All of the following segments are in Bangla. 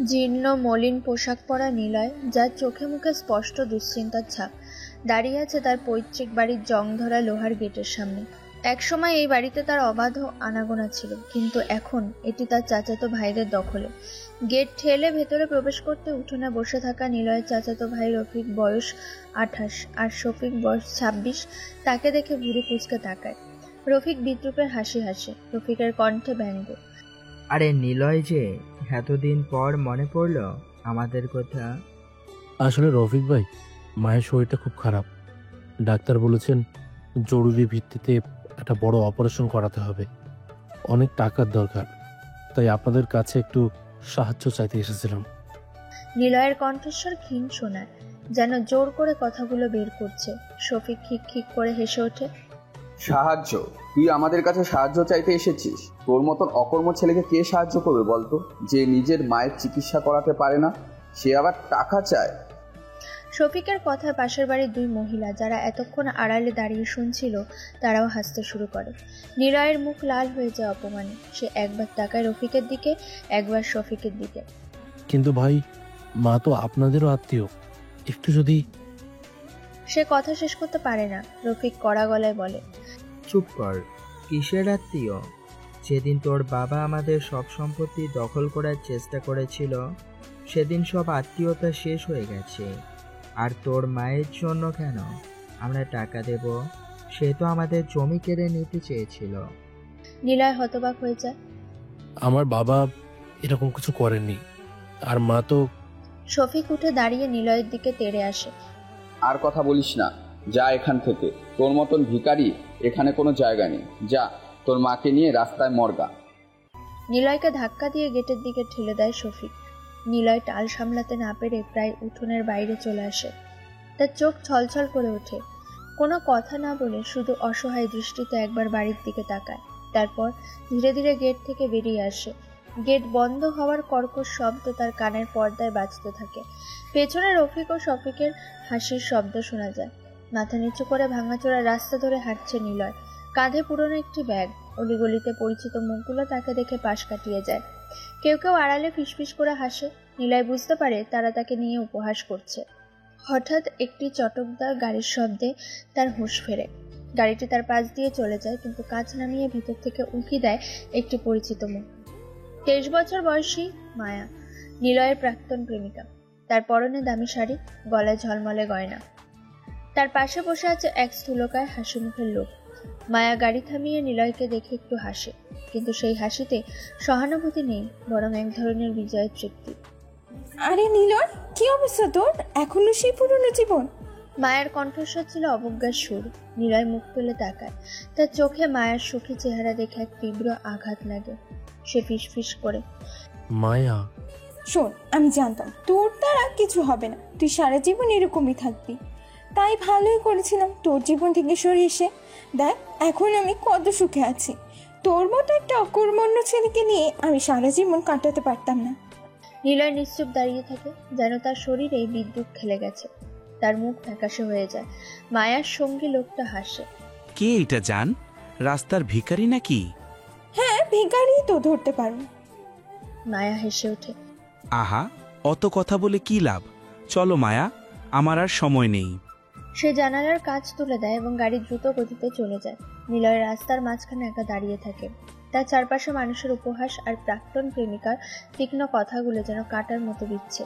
জীর্ণ মলিন পোশাক পরা নিলয়, যার চোখে মুখে স্পষ্ট দুশ্চিন্তার ছাপ, দাঁড়িয়ে আছে তার পৈতৃক বাড়ির জং ধরা লোহার গেটের সামনে। একসময় এই বাড়িতে তার অবাধ আনাগোনা ছিল, কিন্তু এখন এটি তার চাচাতো ভাইদের দখলে। গেট ঠেলে ভেতরে প্রবেশ করতে উঠোনে বসে থাকা নিলয়ের চাচাতো ভাই রফিক, বয়স 28 আর শফিক বয়স 26, তাকে দেখে ভুরু কুঁচকে তাকায়। রফিক বিদ্রুপের হাসি হাসে, রফিকের কণ্ঠে ব্যঙ্গ। আরে নিলয় যে, এতদিন পর মনে পড়লো আমাদের কথা। আসলে রফিক ভাই, মায়ের শরীরটা খুব খারাপ। ডাক্তার বলেছেন জরুরি ভিত্তিতে একটা বড় অপারেশন করাতে হবে, অনেক টাকার দরকার, তাই আপনাদের কাছে একটু সাহায্য চাইতে এসেছিলাম। নিলয়ের কণ্ঠস্বর ক্ষীণ শোনায়, যেন জোর করে কথাগুলো বের করছে। শফিক খিক খিক করে হেসে ওঠে। সাহায্য? তুই আমাদের কাছে সাহায্য চাইতে এসেছিস? তোর মতন অকর্ম ছেলেকে কে সাহায্য করবে বলতো? যে নিজের মায়ের চিকিৎসা করাতে পারে না, সে আবার টাকা চায়। শফিকের কথার পাশের বাড়ির দুই মহিলা, যারা এতক্ষণ আড়ালে দাঁড়িয়ে শুনছিল, তারাও হাসতে শুরু করে। নিলয়ের মুখ লাল হয়ে যায় অপমানে। সে একবার তাকায় রফিকের দিকে, একবার শফিকের দিকে। কিন্তু ভাই, মা তো আপনাদেরও আত্মীয়, একটু যদি। সে কথা শেষ করতে পারে না। রফিক কড়া গলায় বলে, চুপ কর। কিসের আত্মীয়? যেদিন তোর বাবা আমাদের সব সম্পত্তি দখল করার চেষ্টা করেছিল, সেদিন সব আত্মীয়তা শেষ হয়ে গেছে। আর তোর মায়ের জন্য কেন আমরা টাকা দেব? সে তো আমাদের জমি কেড়ে নিতে চেয়েছিল। নিলয় হতবাক হয়ে যায়। আমার বাবা এরকম কিছু করেননি, আর মা তো। শফিক উঠে দাঁড়িয়ে নিলয়ের দিকে তেড়ে আসে। আর কথা বলিস না, যা এখান থেকে। তোর মতন ভিখারি এখানে কোনো জায়গা নেই। যা, তোর মাকে নিয়ে রাস্তায় মরগা। নিলয়কে ধাক্কা দিয়ে গেটের দিকে ঠেলে দেয় শফিক। নিলয় টাল সামলাতে না পেরে প্রায় উঠোনের বাইরে চলে আসে। তার চোখ ছলছল করে ওঠে। কোনো কথা না বলে শুধু অসহায় দৃষ্টিতে একবার বাড়ির দিকে তাকায়। তারপর ধীরে ধীরে গেট থেকে বেরিয়ে আসে। গেট বন্ধ হওয়ার কর্কশ শব্দ তার কানের পর্দায় বাজতে থাকে। পেছনে রফিক ও শফিকের হাসির শব্দ শোনা যায়। মাথা নিচু করে ভাঙাচোরা রাস্তা ধরে হাঁটছে নিলয়। কাঁধে পুরনো একটি ব্যাগ। অলিগলিতে পরিচিত মুখগুলো তাকে দেখে পাশ কাটিয়ে যায়। কেউ কেউ আড়ালে ফিসফিস করে হাসে। নিলয় বুঝতে পারে তারা তাকে নিয়ে উপহাস করছে। হঠাৎ একটি চটকদার গাড়ির শব্দে তার হুঁশ ফেরে। গাড়িটি তার পাশ দিয়ে চলে যায়, কিন্তু কাঁচ নামিয়ে ভিতর থেকে উঁকি দেয় একটি পরিচিত মুখ। 23 বছর বয়সী মায়া, নিলয়ের প্রাক্তন প্রেমিকা। তার পরনে দামি শাড়ি, গলায় ঝলমলে গয়না। তার পাশে বসে আছে এক স্থূলকায় হাসি মুখের লোক। মায়া গাড়ি থামিয়ে নিলয়কে দেখে একটু হাসে, কিন্তু সেই হাসিতে সহানুভূতি নেই, বরং এক ধরনের বিজয়ের তৃপ্তি। আরে নিলয়, কি অবস্থা তোর? এখনো সেই পুরনো জীবন? মায়ের কণ্ঠস্বর ছিল অবজ্ঞার সুর। নিলয় মুখ তুলে তাকায়। তার চোখে মায়ের সুখী চেহারা দেখে এক তীব্র আঘাত লাগে। সে ফিসফিস করে, মায়া। শোন, আমি জানতাম তোর দ্বারা কিছু হবে না, তুই সারা জীবন এরকমই থাকবি। তাই ভালোই করেছিলাম তোর জীবন থেকে সরে এসে। দেখ, এখন আমি কত সুখে আছি। তোর মতো একটা অকর্মণ্য ছেলেকে নিয়ে আমি সারা জীবন কাটাতে পারতাম না। নিলয় নিশ্চুপ দাঁড়িয়ে থাকে, যেন তার শরীরে বিদ্যুৎ খেলে গেছে। তার মুখ ফ্যাকাশে হয়ে যায়। মায়ার সঙ্গী লোকটা হাসে। কে এটা জান? রাস্তার ভিখারি নাকি? হ্যাঁ, ভিখারি তো ধরতে পারো। মায়া হেসে ওঠে। আহা, অত কথা বলে কি লাভ? চলো মায়া, আমার আর সময় নেই। সে জানালার কাঁচ তুলে দেয় এবং গাড়ি দ্রুত গতিতে চলে যায়। নিলয় রাস্তার মাঝখানে একা দাঁড়িয়ে থাকে। তার চারপাশে মানুষের উপহাস আর প্রাক্তন প্রেমিকার তীক্ষ্ণ কথাগুলো যেন কাটার মতো বিচ্ছে।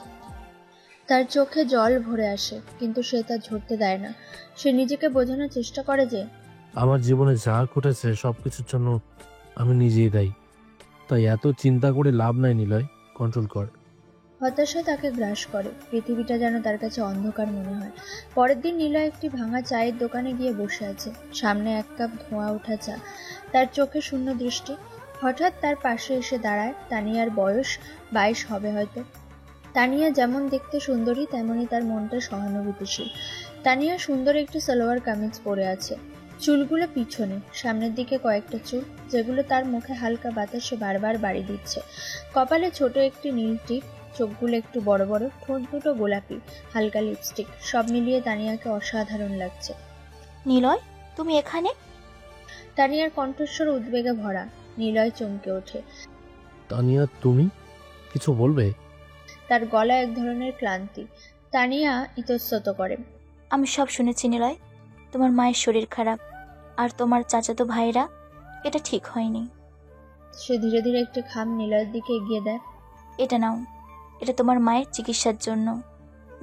তার চোখে জল ভরে আসে, কিন্তু সে তা ঝরতে দেয় না। সে নিজেকে বোঝানোর চেষ্টা করে যে আমার জীবনে যা ঘটেছে সবকিছুর জন্য আমি নিজেই দায়ী। তাই এত চিন্তা করে লাভ নাই নিলয়, কন্ট্রোল কর। হতাশা তাকে গ্রাস করে। পৃথিবীটা যেন তার কাছে অন্ধকার মনে হয়। পরের দিন নিলয় একটি ভাঙা চায়ের দোকানে গিয়ে বসে আছে। সামনে এক কাপ ধোঁয়া ওঠা চা। তার চোখে শূন্য দৃষ্টি। হঠাৎ তার পাশে এসে দাঁড়ায় তানিয়ার। বয়স 22 হবে হয়তো। তানিয়া যেমন দেখতে সুন্দরী, তেমনি তার মনটা সহানুভূতিশীল। তানিয়া সুন্দর একটি সালোয়ার কামিজ পরে আছে। চুলগুলো পিছনে, সামনের দিকে কয়েকটা চুল, যেগুলো তার মুখে হালকা বাতাসে বারবার বাড়ি দিচ্ছে। কপালে ছোট একটি নীল টিপ, চোখগুলো একটু বড় বড়, ঠোঁট দুটো গোলাপি, হালকা লিপস্টিক। সব মিলিয়ে তানিয়াকে অসাধারণ লাগছে। নিলয়, তুমি এখানে? তানিয়ার কণ্ঠস্বর উদ্বেগে ভরা। নিলয় চমকে ওঠে। তানিয়া, তুমি কিছু বলবে? তার গলায় এক ধরনের ক্লান্তি। তানিয়া ইতস্তত করে। আমি সব শুনেছি নিলয়, তোমার মায়ের শরীর খারাপ আর তোমার চাচাতো ভাইরা, এটা ঠিক হয়নি। সে ধীরে ধীরে একটি খাম নিলয়ের দিকে এগিয়ে দেয়। এটা নাও, এটা তোমার মায়ের চিকিৎসার জন্য।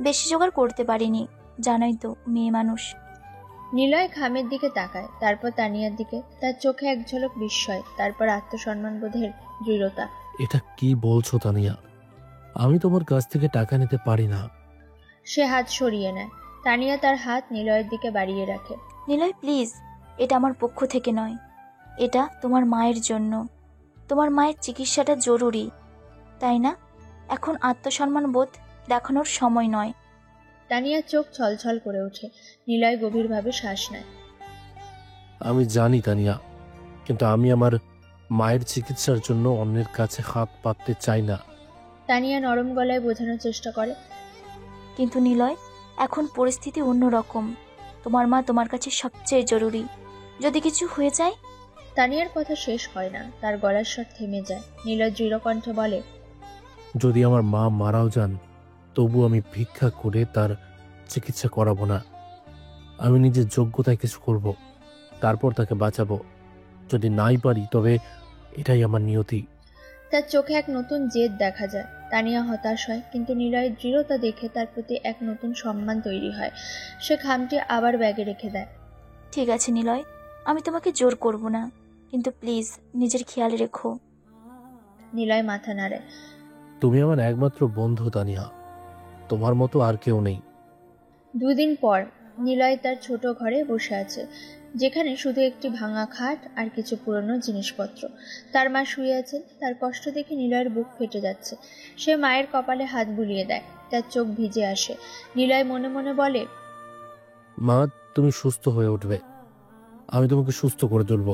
বেশি জোগাড় করতে পারিনি, জানোই তো মেয়ে মানুষ। নিলয় খামের দিকে তাকায়, তারপর তানিয়ার দিকে। তার চোখে এক ঝলক বিস্ময়, তারপর আত্মসম্মানবোধের দৃঢ়তা। এটা কি বলছো তানিয়া? আমি তোমার কাছ থেকে টাকা নিতে পারি না। সে হাত সরিয়ে নেয়। তানিয়া তার হাত নিলয়ের দিকে বাড়িয়ে রাখে। নিলয় প্লিজ, এটা আমার পক্ষ থেকে নয়, এটা তোমার মায়ের জন্য। তোমার মায়ের চিকিৎসাটা জরুরি, তাই না? এখন আত্মসম্মান বোধ দেখানোর সময় নয়। তানিয়ার চোখ ছলছল করে ওঠে। নিলয় গভীরভাবে শ্বাস নেয়। আমি জানি তানিয়া, কিন্তু আমি আমার মায়ের চিকিৎসার জন্য অন্যের কাছে হাত পাততে চাই না। তানিয়া নরম গলায় বোঝানোর চেষ্টা করে। কিন্তু নিলয়, এখন পরিস্থিতি অন্যরকম। তোমার মা তোমার কাছে সবচেয়ে জরুরি। যদি কিছু হয়ে যায়। তানিয়ার কথা শেষ হয় না, তার গলার স্বর থেমে যায়। নিলয় দৃঢ় কণ্ঠে বলে, যদি আমার মা মারাও যান, তবু আমি ভিক্ষা করে তার চিকিৎসা করাবো না। আমি নিজের যোগ্যতায় কিছু করব, তারপর তাকে বাঁচাবো। যদি নাই পারি তবে এটাই আমার নিয়তি। তার চোখে এক নতুন জেদ দেখা যায়। তানিয়া হতাশ হয়, কিন্তু নিলয়ের দৃঢ়তা দেখে তার প্রতি এক নতুন সম্মান তৈরি হয়। সে খামটি আবার ব্যাগে রেখে দেয়। ঠিক আছে নিলয়, আমি তোমাকে জোর করব না, কিন্তু প্লিজ নিজের খেয়াল রেখো। নিলয় মাথা নাড়ে। তুমি আমার একমাত্র বন্ধু তানিয়া, তোমার মতো আর কেউ নেই। 2 দিন পর নিলয় তার ছোট ঘরে বসে আছে, যেখানে শুধু একটি ভাঙা খাট আর কিছু পুরনো জিনিসপত্র। তার মা শুয়ে আছেন। তার কষ্ট দেখে নিলয়ের বুক ফেটে যাচ্ছে। সে মায়ের কপালে হাত বুলিয়ে দেয়। তার চোখ ভিজে আসে। নিলয় মনে মনে বলে, মা, তুমি সুস্থ হয়ে উঠবে। আমি তোমাকে সুস্থ করে তুলব।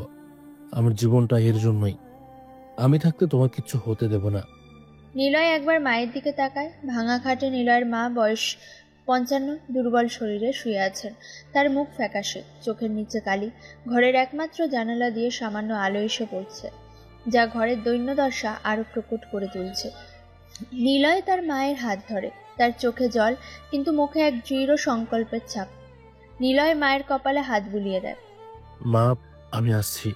আমার জীবনটা এর জন্যই। আমি থাকতে তোমার কিচ্ছু হতে দেব না। নিলয় একবার মায়ের দিকে তাকায়। ভাঙা খাটে নিলয়ের মা, বয়স 55, দুর্বল শরীরে শুয়ে আছেন। তার মুখ ফ্যাকাশে, চোখের নিচে কালি। ঘরের একমাত্র জানালা দিয়ে সামান্য আলো এসে পড়ছে, যা ঘরের দৈন্যদশা আরো প্রকট করে তুলছে। নিলয় তার মায়ের হাত ধরে। তার চোখে জল, কিন্তু মুখে এক দৃঢ় সংকল্পের ছাপ। নিলয় মায়ের কপালে হাত বুলিয়ে দেয়। মা, আমি আসছি।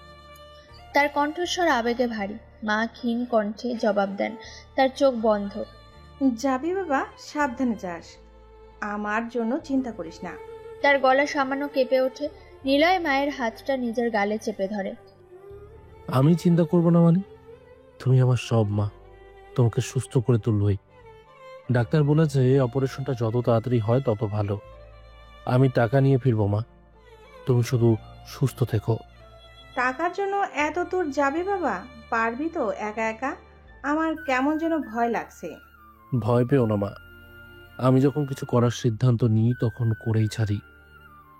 তার কণ্ঠস্বর আবেগে ভারী। মা ক্ষীণ কণ্ঠে জবাব দেন, তার চোখ বন্ধ। যাবি বাবা, সাবধানে যাস। আমার জন্য চিন্তা করিস না। তার গলা সামান্য কেঁপে ওঠে। নিলয় মায়ের হাতটা নিজের গালে চেপে ধরে। আমি চিন্তা করব না মানে? তুমি আমার সব মা, তোমাকে সুস্থ করে তুলবই। ডাক্তার বলেছে অপারেশনটা যত তাড়াতাড়ি হয় তত ভালো। আমি টাকা নিয়ে ফিরবো মা, তুমি শুধু সুস্থ থেকো। টাকার জন্য এত দূর যাবি বাবা? পারবি তো একা একা? আমার কেমন যেন ভয় লাগছে। ভয় পেও না মা, আমি যখন কিছু করার সিদ্ধান্ত নিই তখন করেই ছাড়ি।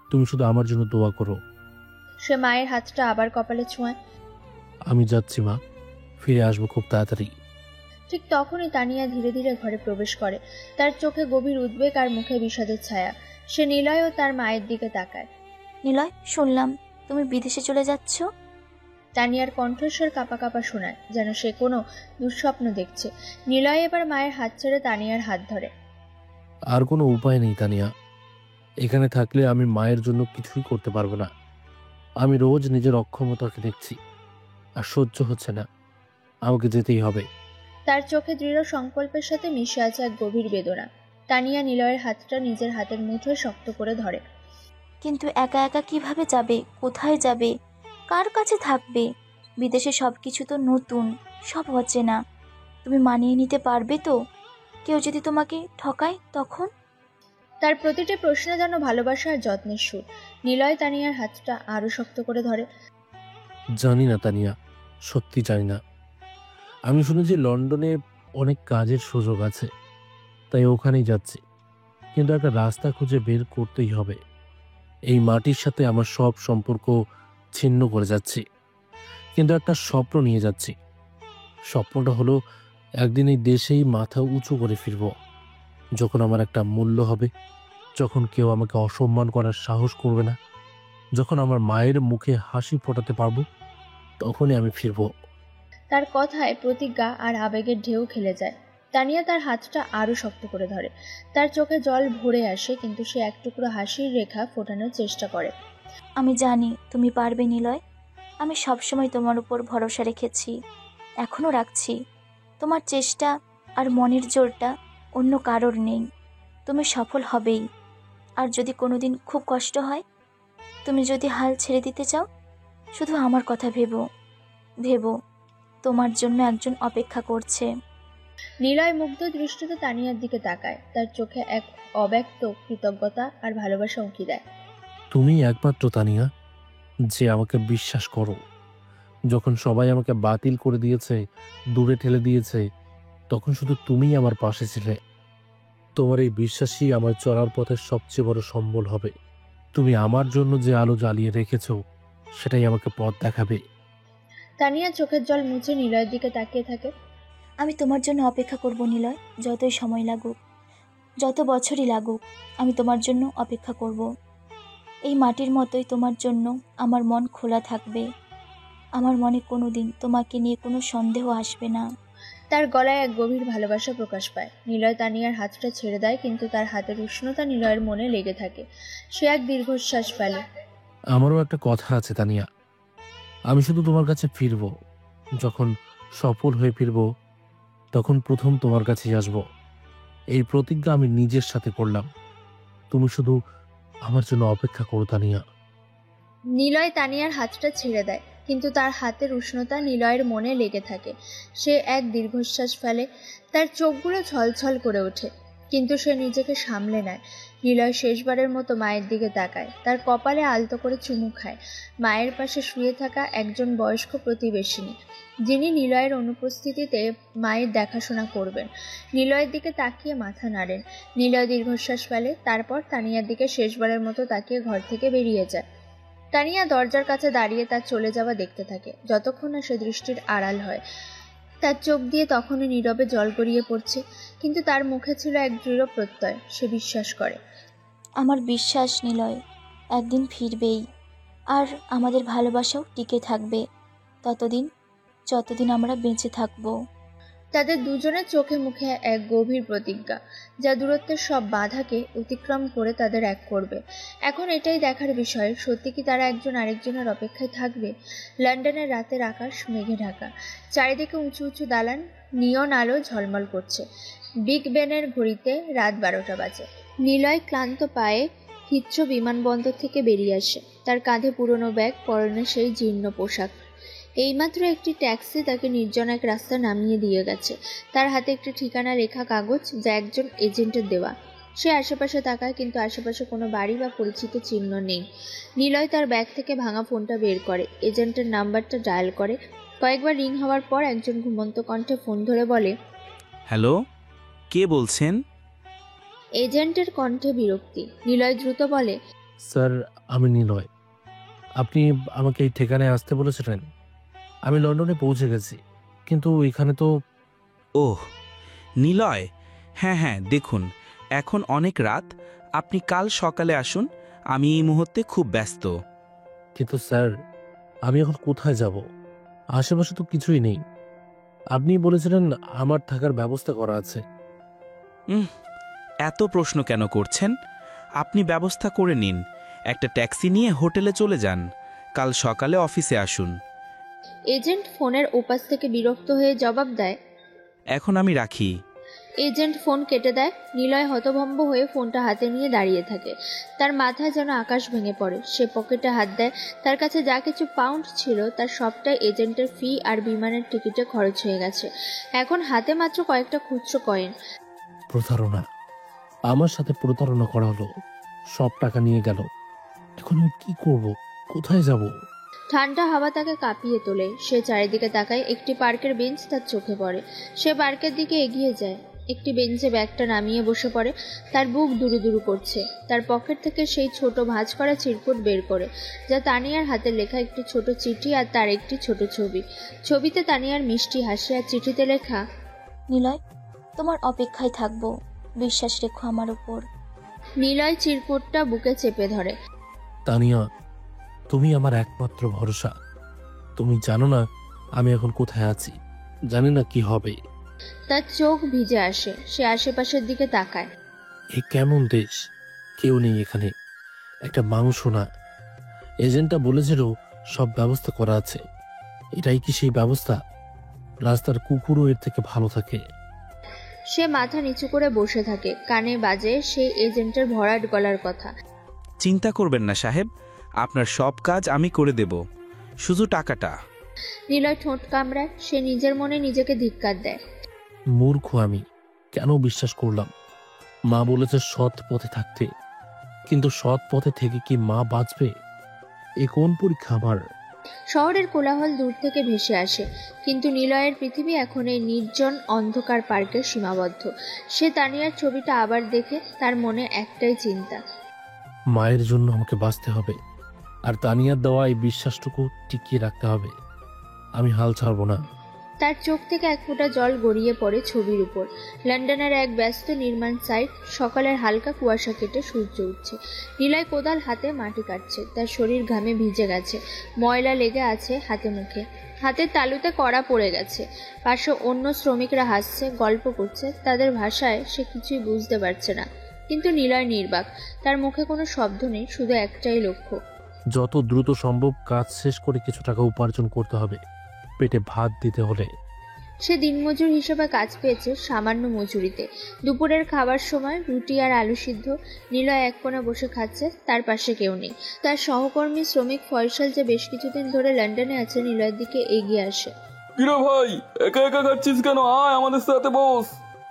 তুমি শুধু আমার জন্য দোয়া করো। সে মায়ের হাতটা আবার কপালে ছোঁয়। আমি যাচ্ছি মা, ফিরে আসবো খুব তাড়াতাড়ি। ঠিক তখনই তানিয়া ধীরে ধীরে ঘরে প্রবেশ করে। তার চোখে গভীর উদ্বেগ আর মুখে বিষাদের ছায়া। সে নিলয় ও তার মায়ের দিকে তাকায়। নিলয়, শুনলাম তুমি বিদেশে চলে যাচ্ছ। তানিয়ার কণ্ঠস্বর কাঁপা কাঁপা শোনায়, যেন সে কোনো দুঃস্বপ্ন দেখছে। নিলয় এবার মায়ের হাত ছেড়ে তানিয়ার হাত ধরে। আর কোনো উপায় নেই তানিয়া, এখানে থাকলে আমি মায়ের জন্য কিছুই করতে পারবো না। আমি রোজ নিজের অক্ষমতাকে দেখছি, আর সহ্য হচ্ছে না। আমাকে যেতেই হবে। তার চোখে দৃঢ় সংকল্পের সাথে মিশে আছে এক গভীর বেদনা। তানিয়া নিলয়ের হাতটা নিজের হাতের মুঠোয় শক্ত করে ধরে। কিন্তু একা একা কিভাবে যাবে? কোথায় যাবে? কার কাছে থাকবে? বিদেশে সবকিছু তো নতুন, সব অচেনা। তুমি মানিয়ে নিতে পারবে তো? কেউ যদি তোমাকে ঠকায় তখন? তার প্রতিটি প্রশ্নে যেন ভালোবাসা আর যত্নের সুর। নিলয় তানিয়ার হাতটা আরো শক্ত করে ধরে। জানি না তানিয়া, সত্যি জানি না। আমি শুনেছি লন্ডনে অনেক কাজের সুযোগ আছে, তাই ওখানেই যাচ্ছি। কিন্তু একটা রাস্তা খুঁজে বের করতেই হবে। এই মাটির সাথে আমার সব সম্পর্ক ছিন্ন করে যাচ্ছি, কিন্তু একটা স্বপ্ন নিয়ে যাচ্ছি। স্বপ্নটা হলো একদিন এই দেশেই মাথা উঁচু করে ফিরব, যখন আমার একটা মূল্য হবে, যখন কেউ আমাকে অসম্মান করার সাহস করবে না, যখন আমার মায়ের মুখে হাসি ফোটাতে পারবো, তখনই আমি ফিরব। তার কথায় প্রতিজ্ঞা আর আবেগের ঢেউ খেলে যায়। তানিয়া তার হাতটা আরো শক্ত করে ধরে। তার চোখে জল ভরে আসে, কিন্তু সে এক টুকরো হাসির রেখা ফোটানোর চেষ্টা করে। আমি জানি তুমি পারবে নিলয়। আমি সবসময় তোমার উপর ভরসা রেখেছি, এখনও রাখছি। তোমার চেষ্টা আর মনের জোরটা অন্য কারোর নেই। তুমি সফল হবেই। আর যদি কোনোদিন খুব কষ্ট হয়, তুমি যদি হাল ছেড়ে দিতে চাও, শুধু আমার কথা ভেবো, ভেবো তোমার জন্য একজন অপেক্ষা করছে। নিলয় মুগ্ধ দৃষ্টিতে তানিয়ার দিকে তাকায়। তার চোখে এক অব্যক্ত কৃতজ্ঞতা আর ভালোবাসা উঁকি দেয়। তুমি একমাত্র তানিয়া, যে আমাকে বিশ্বাস করো। যখন সবাই আমাকে বাতিল করে দিয়েছে, দূরে ঠেলে দিয়েছে, তখন শুধু তুমিই আমার পাশে ছিলে। তোমার এই বিশ্বাসই আমার চলার পথের সবচেয়ে বড় সম্বল হবে। তুমি আমার জন্য যে আলো জ্বালিয়ে রেখেছো, সেটাই আমাকে পথ দেখাবে। তানিয়া চোখের জল মুছে নিলয়ের দিকে তাকিয়ে থাকে। আমি তোমার জন্য অপেক্ষা করব নিলয়, যতই সময় লাগুক, যত বছরই লাগুক, আমি তোমার জন্য অপেক্ষা করব। এই মাটির মতোই তোমার জন্য আমার মন খোলা থাকবে। আমার মনে কোনোদিন তোমাকে নিয়ে কোনো সন্দেহ আসবে না। তার গলায় এক গভীর ভালোবাসা প্রকাশ পায়। নিলয় তানিয়ার হাতটা ছেড়ে দেয়, কিন্তু তার হাতের উষ্ণতা নিলয়ের মনে লেগে থাকে। সে এক দীর্ঘশ্বাস ফেলে। আমারও একটা কথা আছে তানিয়া, আমি শুধু তোমার কাছে ফিরব যখন সফল হয়ে ফিরব, তখন প্রথম তোমার কাছেই আসব। এই প্রতিজ্ঞা আমি নিজের সাথে করলাম। তুমি শুধু আমার জন্য অপেক্ষা করো তানিয়া। নিলয় তানিয়ার হাতটা ছেড়ে দেয়, কিন্তু তার হাতের উষ্ণতা নিলয়ের মনে লেগে থাকে। সে এক দীর্ঘশ্বাস ফেলে। তার চোখগুলো ছলছল করে ওঠে, কিন্তু সে নিজেকে সামলে নেয়। নিলয় শেষবারের মতো মায়ের দিকে তাকায়। তার কপালে আলতো করে চুমু খায়। মায়ের পাশে শুয়ে থাকা একজন বয়স্ক প্রতিবেশিনী, যিনি নিলয়ের অনুপস্থিতিতে মায়ের দেখাশোনা করবেন। নিলয়ের দিকে তাকিয়ে মাথা নাড়েন। নিলয় দীর্ঘশ্বাস ফেলে, তারপর তানিয়ার দিকে শেষবারের মতো তাকিয়ে ঘর থেকে বেরিয়ে যায়। তানিয়া দরজার কাছে দাঁড়িয়ে তার চলে যাওয়া দেখতে থাকে, যতক্ষণ না সে দৃষ্টির আড়াল হয়। তার চোখ দিয়ে তখনও নীরবে জল গড়িয়ে পড়ছে, কিন্তু তার মুখে ছিল এক দৃঢ় প্রত্যয়। সে বিশ্বাস করে। আমার বিশ্বাস নিলয় একদিন ফিরবেই, আর আমাদের ভালোবাসাও টিকে থাকবে ততদিন, যতদিন আমরা বেঁচে থাকবো। তাদের দুজনের চোখে মুখে এক গভীর প্রতিজ্ঞা, যা দূরত্বের সব বাধাকে অতিক্রম করে তাদের এক করবে। এখন এটাই দেখার বিষয়, সত্যি কি তারা একজন আরেকজনের অপেক্ষায় থাকবে। লন্ডনের রাতের আকাশ মেঘে ঢাকা, চারিদিকে উঁচু উঁচু দালান, নিয়ন আলো ঝলমল করছে। বিগ বেনের ঘড়িতে রাত 12টা বাজে। নিলয় ক্লান্ত পায়ে হিথ্রো বিমানবন্দর থেকে বেরিয়ে আসে। তার কাঁধে পুরনো ব্যাগ, পরনে সেই জীর্ণ পোশাক। এইমাত্র একটি ট্যাক্সি তাকে নির্জন এক রাস্তা নামিয়ে দিয়ে গেছে। তার হাতে একটি ঠিকানা লেখা কাগজ, যা একজন এজেন্টের দেওয়া। সে আশেপাশে তাকায়, কিন্তু আশেপাশে কোনো বাড়ি বা পরিচিত চিহ্ন নেই। নিলয় তার ব্যাগ থেকে ভাঙা ফোনটা বের করে, এজেন্টের নাম্বারটা ডায়াল করে। কয়েকবার রিং হওয়ার পর একজন ঘুমন্ত কণ্ঠে ফোন ধরে বলে, হ্যালো, কে বলছেন? এজেন্টের কণ্ঠে বিরক্তি। নিলয় দ্রুত বলে, স্যার, আমি নিলয়। আপনি আমাকে এই ঠিকানায় আসতে বলেছিলেন। আমি লন্ডনে পৌঁছে গেছি, কিন্তু এখানে তো। ওহ নিলয়, হ্যাঁ হ্যাঁ, দেখুন এখন অনেক রাত, আপনি কাল সকালে আসুন। আমি এই মুহূর্তে খুব ব্যস্ত। কিন্তু স্যার, আমি এখন কোথায় যাব? আশেপাশে তো কিছুই নেই। আপনি বলেছিলেন আমার থাকার ব্যবস্থা করা আছে। এত প্রশ্ন কেন করছেন? আপনি ব্যবস্থা করে নিন, একটা ট্যাক্সি নিয়ে হোটেলে চলে যান, কাল সকালে অফিসে আসুন। এজেন্ট ফোনের ওপাশ থেকে বিরক্ত হয়ে জবাব দেয়, এখন আমি রাখি। এজেন্ট ফোন কেটে দেয়। নিলয় হতভম্ব হয়ে ফোনটা হাতে নিয়ে দাঁড়িয়ে থাকে। তার মাথায় যেন আকাশ ভেঙে পড়ে। সে পকেটে হাত দেয়। তার কাছে যা কিছু পাউন্ড ছিল, তার সবটাই এজেন্টের ফি আর বিমানের টিকিটে খরচ হয়ে গেছে। এখন হাতে মাত্র কয়েকটা খুচরো কয়েন। প্রতারণা, আমার সাথে প্রতারণা করা হলো। সব টাকা নিয়ে গেল। এখন আমি কি করব? কোথায় যাব? ঠান্ডা হাওয়া তাকে কাঁপিয়ে তোলে। সে চারিদিকে তাকায়। একটি পার্কের বেঞ্চ তার চোখে পড়ে। সে পার্কের দিকে এগিয়ে যায়। একটি বেঞ্চে ব্যাগটা নামিয়ে বসে পড়ে। তার বুক দুরু দুরু করছে। তার পকেট থেকে সেই ছোট ভাঁজ করা চিরকুট বের করে, যা তানিয়ার হাতের লেখা একটি ছোট চিঠি আর তার একটি ছোট ছবি। ছবিতে তানিয়ার মিষ্টি হাসি, আর চিঠিতে লেখা, নিলয়, তোমার অপেক্ষায় থাকবো, বিশ্বাস রেখো আমার উপর। নিলয় চিরকুটটা বুকে চেপে ধরে। তানিয়া, তুমি আমার একমাত্র ভরসা। তুমি জানো না আমি এখন কোথায় আছি, জানি না কি হবে, তার চোখ ভিজে আসে, সে আশেপাশের দিকে তাকায়। এ কেমন দেশ? কেউ নেই এখানে, একটা মানুষও না। এজেন্টটা বলেছিল সব ব্যবস্থা করা আছে। এটাই কি সেই ব্যবস্থা? রাস্তার কুকুরও এর থেকে ভালো থাকে। সে মাথা নিচু করে বসে থাকে, কানে বাজে সেই এজেন্টের ভরাট গলার কথা। চিন্তা করবেন না সাহেব, আপনার সব কাজ আমি করে দেব, শুধু টাকাটা। নিলয় ঠোঁট কামড়ায়, সে নিজের মনে নিজেকে ধিক্কার দেয়। মূর্খ আমি, কেন বিশ্বাস করলাম? মা বলেছে সৎ পথে থাকতে, কিন্তু সৎ পথে থেকে কি মা বাঁচবে? এ কোন পরীক্ষা আমার? শহরের কোলাহল দূর থেকে ভেসে আসে, কিন্তু নিলয়ের পৃথিবী এখন এই নির্জন অন্ধকার পার্কে সীমাবদ্ধ। সে তানিয়ার ছবিটা আবার দেখে, তার মনে একটাই চিন্তা, মায়ের জন্য আমাকে বাঁচতে হবে, আর তানিয়ার দেওয়া এই বিশ্বাসটুকু টিকিয়ে রাখতে হবে। আমি হাল ছাড়বো না। তার চোখ থেকে এক ফোঁটা জল গড়িয়ে পড়ে ছবির উপর। লন্ডনের এক ব্যস্ত নির্মাণ সাইট, সকালের হালকা কুয়াশা কেটে সূর্য উঠছে। নিলয় কোদাল হাতে মাটি কাটছে, তার শরীর ঘামে ভিজে গেছে, ময়লা লেগে আছে হাতে মুখে, হাতের তালুতে কড়া পড়ে গেছে। পাশে অন্য শ্রমিকরা হাসছে, গল্প করছে, তাদের ভাষায় সে কিছুই বুঝতে পারছে না। কিন্তু নিলয় নির্বাক, তার মুখে কোনো শব্দ নেই, শুধু একটাই লক্ষ্য, যত দ্রুত সম্ভব কাজ শেষ করে কিছু টাকা উপার্জন করতে হবে, পেটে ভাত দিতে হলে। সে দিনমজুর হিসেবে কাজ পেয়েছে সামান্য মজুরিতে। দুপুরের খাবার সময় রুটি আর আলু সিদ্ধ। নিলয় এক কোণে বসে খাচ্ছে, তার পাশে কেউ নেই। তার সহকর্মী শ্রমিক ফয়সাল, যে বেশ কিছুদিন ধরে লন্ডনে আছে, নিলয়ের দিকে এগিয়ে আসে। কিরে ভাই, একা একা খাচ্ছিস কেন? আয় আমাদের সাথে বস।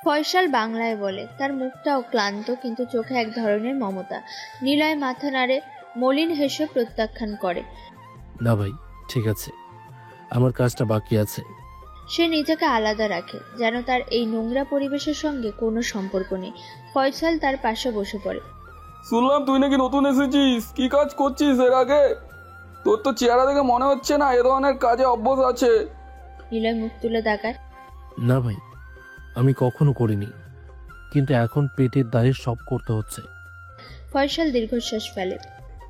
ফয়সাল বাংলায় বলে, তার মুখটাও ক্লান্ত, কিন্তু চোখে এক ধরনের মমতা। নিলয় মাথা নাড়ে, মলিন হেসে প্রত্যাখ্যান করে। না ভাই, ঠিক আছে, আমার কাজটা বাকি আছে। সে নিজেকে আলাদা রাখে, যেন তার এই নোংরা পরিবেশের সঙ্গে কোনো সম্পর্ক নেই। ফয়সাল তার পাশে বসে পড়ে। শুনলাম তুই নাকি নতুন এসেছিস, কি কাজ করছিস এর আগে? তোর তো চেহারা দেখে মনে হচ্ছে না এ ধরনের কাজে অভ্যাস আছে। নিলয় মুখ তুলে তাকায়। না ভাই, আমি কখনো করিনি, কিন্তু এখন পেটের দায়ে সব করতে হচ্ছে। ফয়সাল দীর্ঘশ্বাস ফেলে।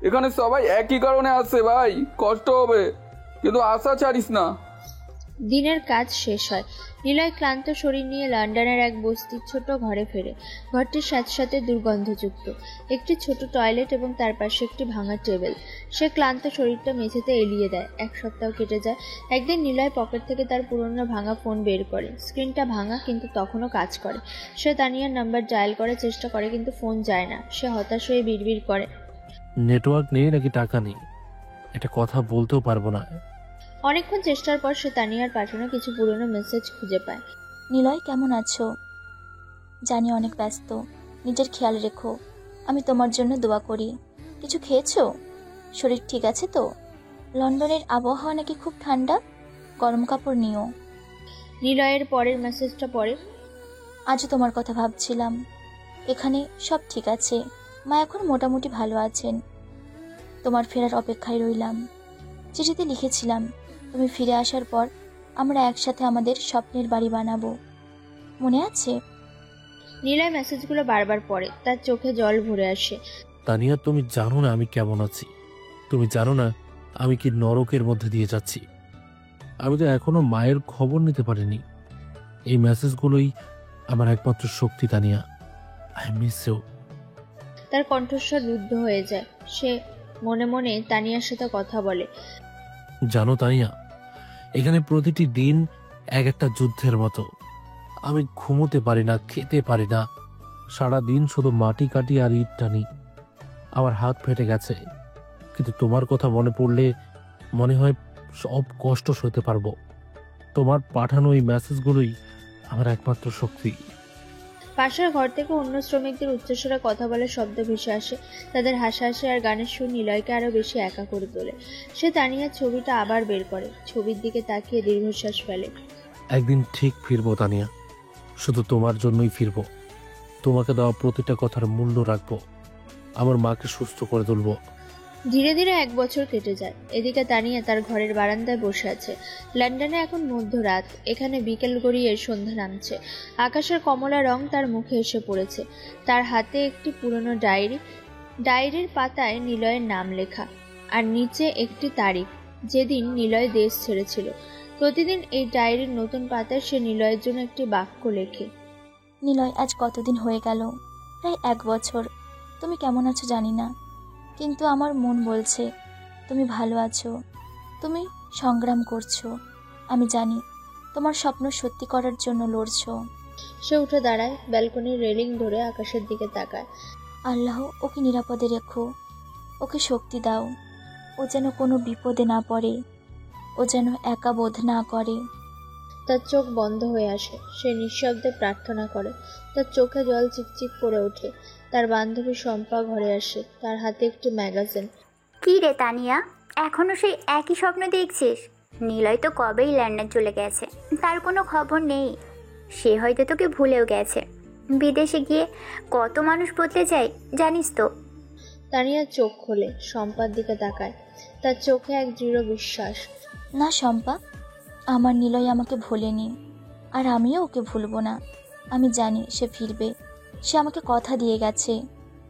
এখানে সবাই একই কারণে আসে ভাই, কষ্ট হবে, কিন্তু আশা ছাড়িস না। দিনের কাজ শেষ হয়। নিলয় ক্লান্ত শরীর নিয়ে লন্ডনের এক বস্তির ছোট ঘরে ফেরে। ঘরটির সাথে সাথে দুর্গন্ধযুক্ত একটি ছোট টয়লেট এবং তার পাশে একটি ভাঙা টেবিল। সে ক্লান্ত শরীরটা মেঝেতে এলিয়ে দেয়। এক সপ্তাহ কেটে যায়। একদিন নিলয় পকেট থেকে তার পুরনো ভাঙা ফোন বের করে। স্ক্রিনটা ভাঙা, কিন্তু তখনও কাজ করে। সে তানিয়ার নাম্বার ডায়াল করার চেষ্টা করে, কিন্তু ফোন যায় না। সে হতাশ হয়ে বিড়বিড় করে, নেটওয়ার্ক নেই নাকি টাকা নেই, এটা কথা বলতেও পারবো না। অনেকক্ষণ চেষ্টার পর সে তানিয়ার পাঠানো কিছু পুরনো মেসেজ খুঁজে পায়। নিলয়, কেমন আছো? জানি অনেক ব্যস্ত, নিজের খেয়াল রেখো। আমি তোমার জন্য দোয়া করি। কিছু খেয়েছো? শরীর ঠিক আছে তো? লন্ডনের আবহাওয়া নাকি খুব ঠান্ডা, গরম কাপড় নিও। নিলয়ের পরের মেসেজটা পড়ে। আজও তোমার কথা ভাবছিলাম। এখানে সব ঠিক আছে, মা এখন মোটামুটি ভালো আছেন। তোমার ফেরার অপেক্ষায় রইলাম। চিঠিতে লিখেছিলাম তুমি ফিরে আসার পর আমরা একসাথে আমাদের স্বপ্নের বাড়ি বানাবো, মনে আছে? নিলয় মেসেজগুলো বারবার পড়ে, তার চোখে জল ভরে আসে। তানিয়া, তুমি জানো না আমি কেমন আছি। তুমি জানো না আমি কি নরকের মধ্যে দিয়ে যাচ্ছি। আমি তো এখনো মায়ের খবর নিতে পারিনি। এই মেসেজগুলোই আমার একমাত্র শক্তি। Tania, I miss you. তার কণ্ঠস্বর রুদ্ধ হয়ে যায়। সে মনে মনে তানিয়ার সাথে কথা বলে। জানো তানিয়া, এখানে প্রতিটি দিন এক একটা যুদ্ধের মতো। আমি ঘুমোতে পারি না, খেতে পারি না, সারা দিন শুধু মাটি কাটি আর ইট টানি। আমার হাত ফেটে গেছে, কিন্তু তোমার কথা মনে পড়লে মনে হয় সব কষ্ট সইতে পারবো। তোমার পাঠানো এই মেসেজগুলোই আমার একমাত্র শক্তি। পাশের ঘর থেকে অন্য শ্রমিকদের উচ্চস্বরে কথা বলার শব্দ ভেসে আসে। তাদের হাসাহাসি আর গানের সুর নিলয়কে আরো বেশি একা করে তোলে। সে তানিয়ার ছবিটা আবার বের করে, ছবির দিকে তাকিয়ে দীর্ঘশ্বাস ফেলে। একদিন ঠিক ফিরবো তানিয়া, শুধু তোমার জন্যই ফিরবো। তোমাকে দেওয়া প্রতিটা কথার মূল্য রাখবো। আমার মাকে সুস্থ করে তুলবো। ধীরে ধীরে 1 বছর কেটে যায়। এদিকে তানিয়া তার ঘরের বারান্দায় বসে আছে। লন্ডনে এখন মধ্যরাত। এখানে বিকেল গড়িয়ে সন্ধ্যা নামছে। আকাশের কমলা রং তার মুখে এসে পড়েছে। তার হাতে একটি পুরনো ডায়েরি। ডায়েরির পাতায় নিলয়ের নাম লেখা, আর নিচে একটি তারিখ, যেদিন নিলয় দেশ ছেড়েছিল। প্রতিদিন এই ডায়েরির নতুন পাতায় সে নিলয়ের জন্য একটি বাক্য লেখে। নিলয়, আজ কতদিন হয়ে গেল? প্রায় 1 বছর। তুমি কেমন আছো জানি না, কিন্তু আমার মন বলছে তুমি ভালো আছো। তুমি সংগ্রাম করছো। আমি জানি তোমার স্বপ্ন সত্যি করার জন্য লড়ছো। সে উঠে দাঁড়ায়, ব্যালকনির রেলিং ধরে আকাশের দিকে তাকায়। আল্লাহ ওকে নিরাপদে রেখো, ওকে শক্তি দাও। ও যেন কোনো বিপদে না পড়ে, ও যেন একা বোধ না করে। তার চোখ বন্ধ হয়ে আসে। সে নিঃশব্দে প্রার্থনা করে। তার চোখে জল চিকচিক করে ওঠে। তার বান্ধবী শম্পা ঘরে আসে, তার হাতে একটি ম্যাগাজিন। কি রে তানিয়া, এখনো সেই একই স্বপ্ন দেখছিস? নিলয় তো কবেই লন্ডন চলে গেছে, তার কোনো খবর নেই। সে হয়তো তোকে ভুলেও গেছে। বিদেশে গিয়ে কত মানুষ বদলে যায় জানিস তো। তানিয়া চোখ খোলে, শম্পার দিকে তাকায়। তার চোখে এক দৃঢ় বিশ্বাস। না শম্পা, আমার নিলয় আমাকে ভোলেনি, আর আমিও ওকে ভুলবো না। আমি জানি সে ফিরবে। সে আমাকে কথা দিয়ে গেছে।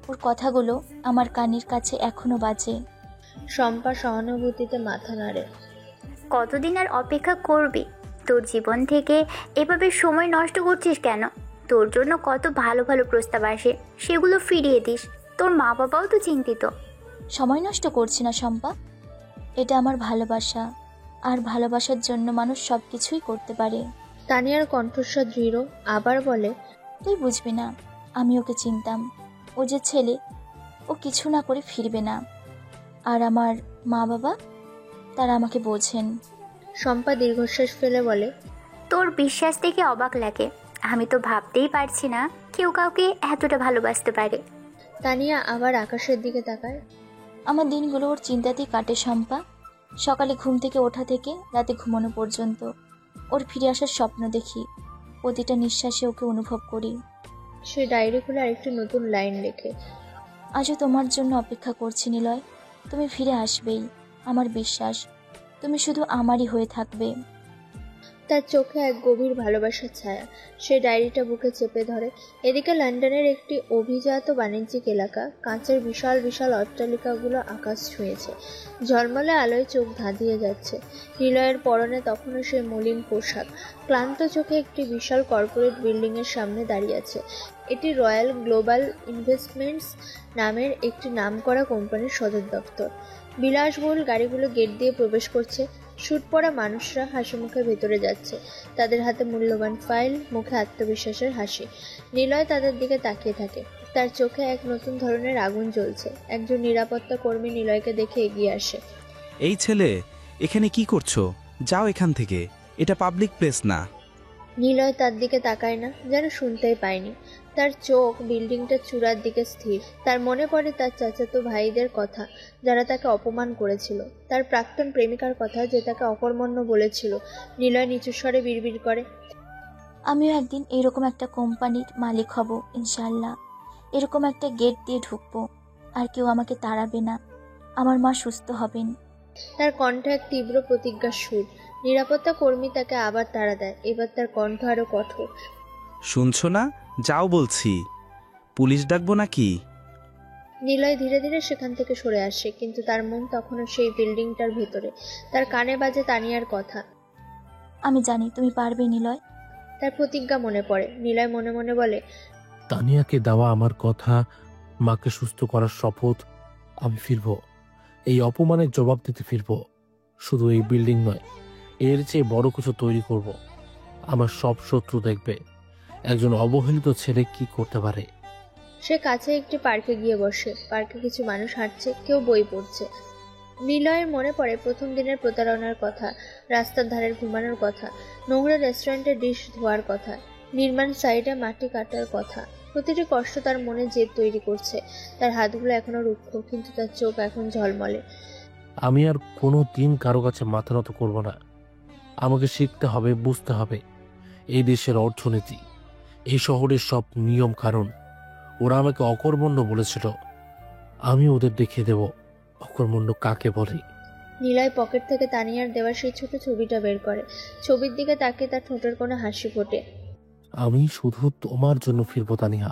ওর কথাগুলো আমার কানের কাছে এখনো বাজে। শম্পা সহানুভূতিতে মাথা নাড়ে। কতদিন আর অপেক্ষা করবি? তোর জীবন থেকে এভাবে সময় নষ্ট করছিস কেন? তোর জন্য কত ভালো ভালো প্রস্তাব আসে, সেগুলো ফিরিয়ে দিস। তোর মা বাবাও তো চিন্তিত। সময় নষ্ট করছি না শম্পা, এটা আমার ভালোবাসা, আর ভালোবাসার জন্য মানুষ সব কিছুই করতে পারে। তানিয়ার কণ্ঠস্বর দৃঢ়, আবার বলে, তুই বুঝবি না, আমি ওকে চিনতাম। ও যে ছেলে, ও কিছু না করে ফিরবে না। আর আমার মা বাবা, তারা আমাকে বোঝেন। শম্পা দীর্ঘশ্বাস ফেলে বলে, তোর বিশ্বাস থেকে অবাক লাগে। আমি তো ভাবতেই পারছি না কেউ কাউকে এতটা ভালোবাসতে পারে। তানিয়া আবার আকাশের দিকে তাকায়। আমার দিনগুলো ওর চিন্তাতেই কাটে শম্পা। সকালে ঘুম থেকে ওঠা থেকে রাতে ঘুমানো পর্যন্ত ওর ফিরে আসার স্বপ্ন দেখি। প্রতিটা নিঃশ্বাসে ওকে অনুভব করি। সে ডায়েরি খুলে আরেকটি নতুন লাইন লেখে। আজও তোমার জন্য অপেক্ষা করছি নিলয়। তুমি ফিরে আসবেই, আমার বিশ্বাস। তুমি শুধু আমারই হয়ে থাকবে। তার চোখে এক গভীর ভালোবাসার ছায়া। সে ডায়েরিটা বুকে চেপে ধরে। এদিকে লন্ডনের একটি অভিজাত বাণিজ্যিক এলাকা। কাঁচের বিশাল বিশাল অট্টালিকাগুলো আকাশ ছুঁয়েছে। ঝলমলে আলোয় চোখ ধাঁধিয়ে যাচ্ছে। নিলয়ের পরনে তখনও সেই মলিন পোশাক। ক্লান্ত চোখে একটি বিশাল কর্পোরেট বিল্ডিংয়ের সামনে দাঁড়িয়ে আছে। এটি রয়্যাল গ্লোবাল ইনভেস্টমেন্টস নামের একটি নামকরা কোম্পানির সদর দপ্তর। বিলাসবহুল গাড়িগুলো গেট দিয়ে প্রবেশ করছে। স্যুট পরা মানুষরা হাসি মুখে ভেতরে যাচ্ছে, তাদের হাতে মূল্যবান ফাইল, মুখে আত্মবিশ্বাসের হাসি। নিলয় তাদের দিকে তাকিয়ে থাকে। তার চোখে এক নতুন ধরনের আগুন জ্বলছে। একজন নিরাপত্তা কর্মী নিলয়কে দেখে এগিয়ে আসে। এই ছেলে, এখানে কি করছো? যাও এখান থেকে, এটা পাবলিক প্লেস না। নিলয় তার দিকে তাকায় না, যেন শুনতেই পায়নি। তার চোখ বিল্ডিংটার চূড়ার দিকে স্থির। তার মনে পড়ে তার চাচাতো ভাইদের কথা, যারা তাকে অপমান করেছিল। তার প্রাক্তন প্রেমিকার কথা, যে তাকে অকর্মণ্য বলেছিল। নিলয় নিচু স্বরে বিড়বিড় করে, আমিও একদিন এরকম একটা কোম্পানির মালিক হব ইনশাল্লাহ। এরকম একটা গেট দিয়ে ঢুকবো, আর কেউ আমাকে তাড়াবে না। আমার মা সুস্থ হবেন। তার কণ্ঠে এক তীব্র প্রতিজ্ঞার সুর। নিরাপত্তা কর্মী তাকে আবার তাড়া দেয়। এবার তার কণ্ঠ আরো কঠোর। শুনছো না? যাও বলছি। পুলিশ ডাকবো নাকি? নিলয় ধীরে ধীরে সেখান থেকে সরে আসে, কিন্তু তার মন তখনও সেই বিল্ডিংটার ভেতরে। তার কানে বাজে তানিয়ার কথা। আমি জানি তুমি পারবে নিলয়। তার প্রতিজ্ঞা মনে পড়ে। নিলয় মনে মনে বলে, তানিয়াকে দেওয়া আমার কথা, মাকে সুস্থ করার শপথ, আমি ফিরব। এই অপমানের জবাব দিতে ফিরব। শুধু এই বিল্ডিং নয়, এর চেয়ে বড় কিছু তৈরি করব। আমার সব শত্রু দেখবে একজন অবহেলিত ছেলে কি করতে পারে। সে কাছে একটি পার্কে গিয়ে বসে। পার্কে কিছু মানুষ হাঁটছে, কেউ বই পড়ছে। নিলয়ের মনে পড়ে প্রথম দিনের প্রতারণার কথা, রাস্তার ধারের ঘুমানোর কথা, নোংরা রেস্টুরেন্টের ডিশ ধোয়ার কথা, নির্মাণ সাইডে মাটি কাটার কথা। প্রতিটি কষ্ট তার মনে জেদ তৈরি করছে। তার হাতগুলো এখনো রুক্ষ, কিন্তু তার চোখ এখন ঝলমলে। আমি আর কোনো দিন কারো কাছে মাথা নত করব না। আমাকে শিখতে হবে, বুঝতে হবে এই দেশের অর্থনীতি, এই শহরের সব নিয়ম কারণ। ওরা আমাকে অকর্মণ্য বলেছিল, আমি ওদের দেখিয়ে দেব অকর্মণ্য কাকে বলে। নিলয় পকেট থেকে তানিয়ার দেওয়া সেই ছোট ছবিটা বের করে। ছবির দিকে তাকিয়ে তার ঠোঁটের কোনো হাসি ফোটে। আমি শুধু তোমার জন্য ফিরবো তানিয়া।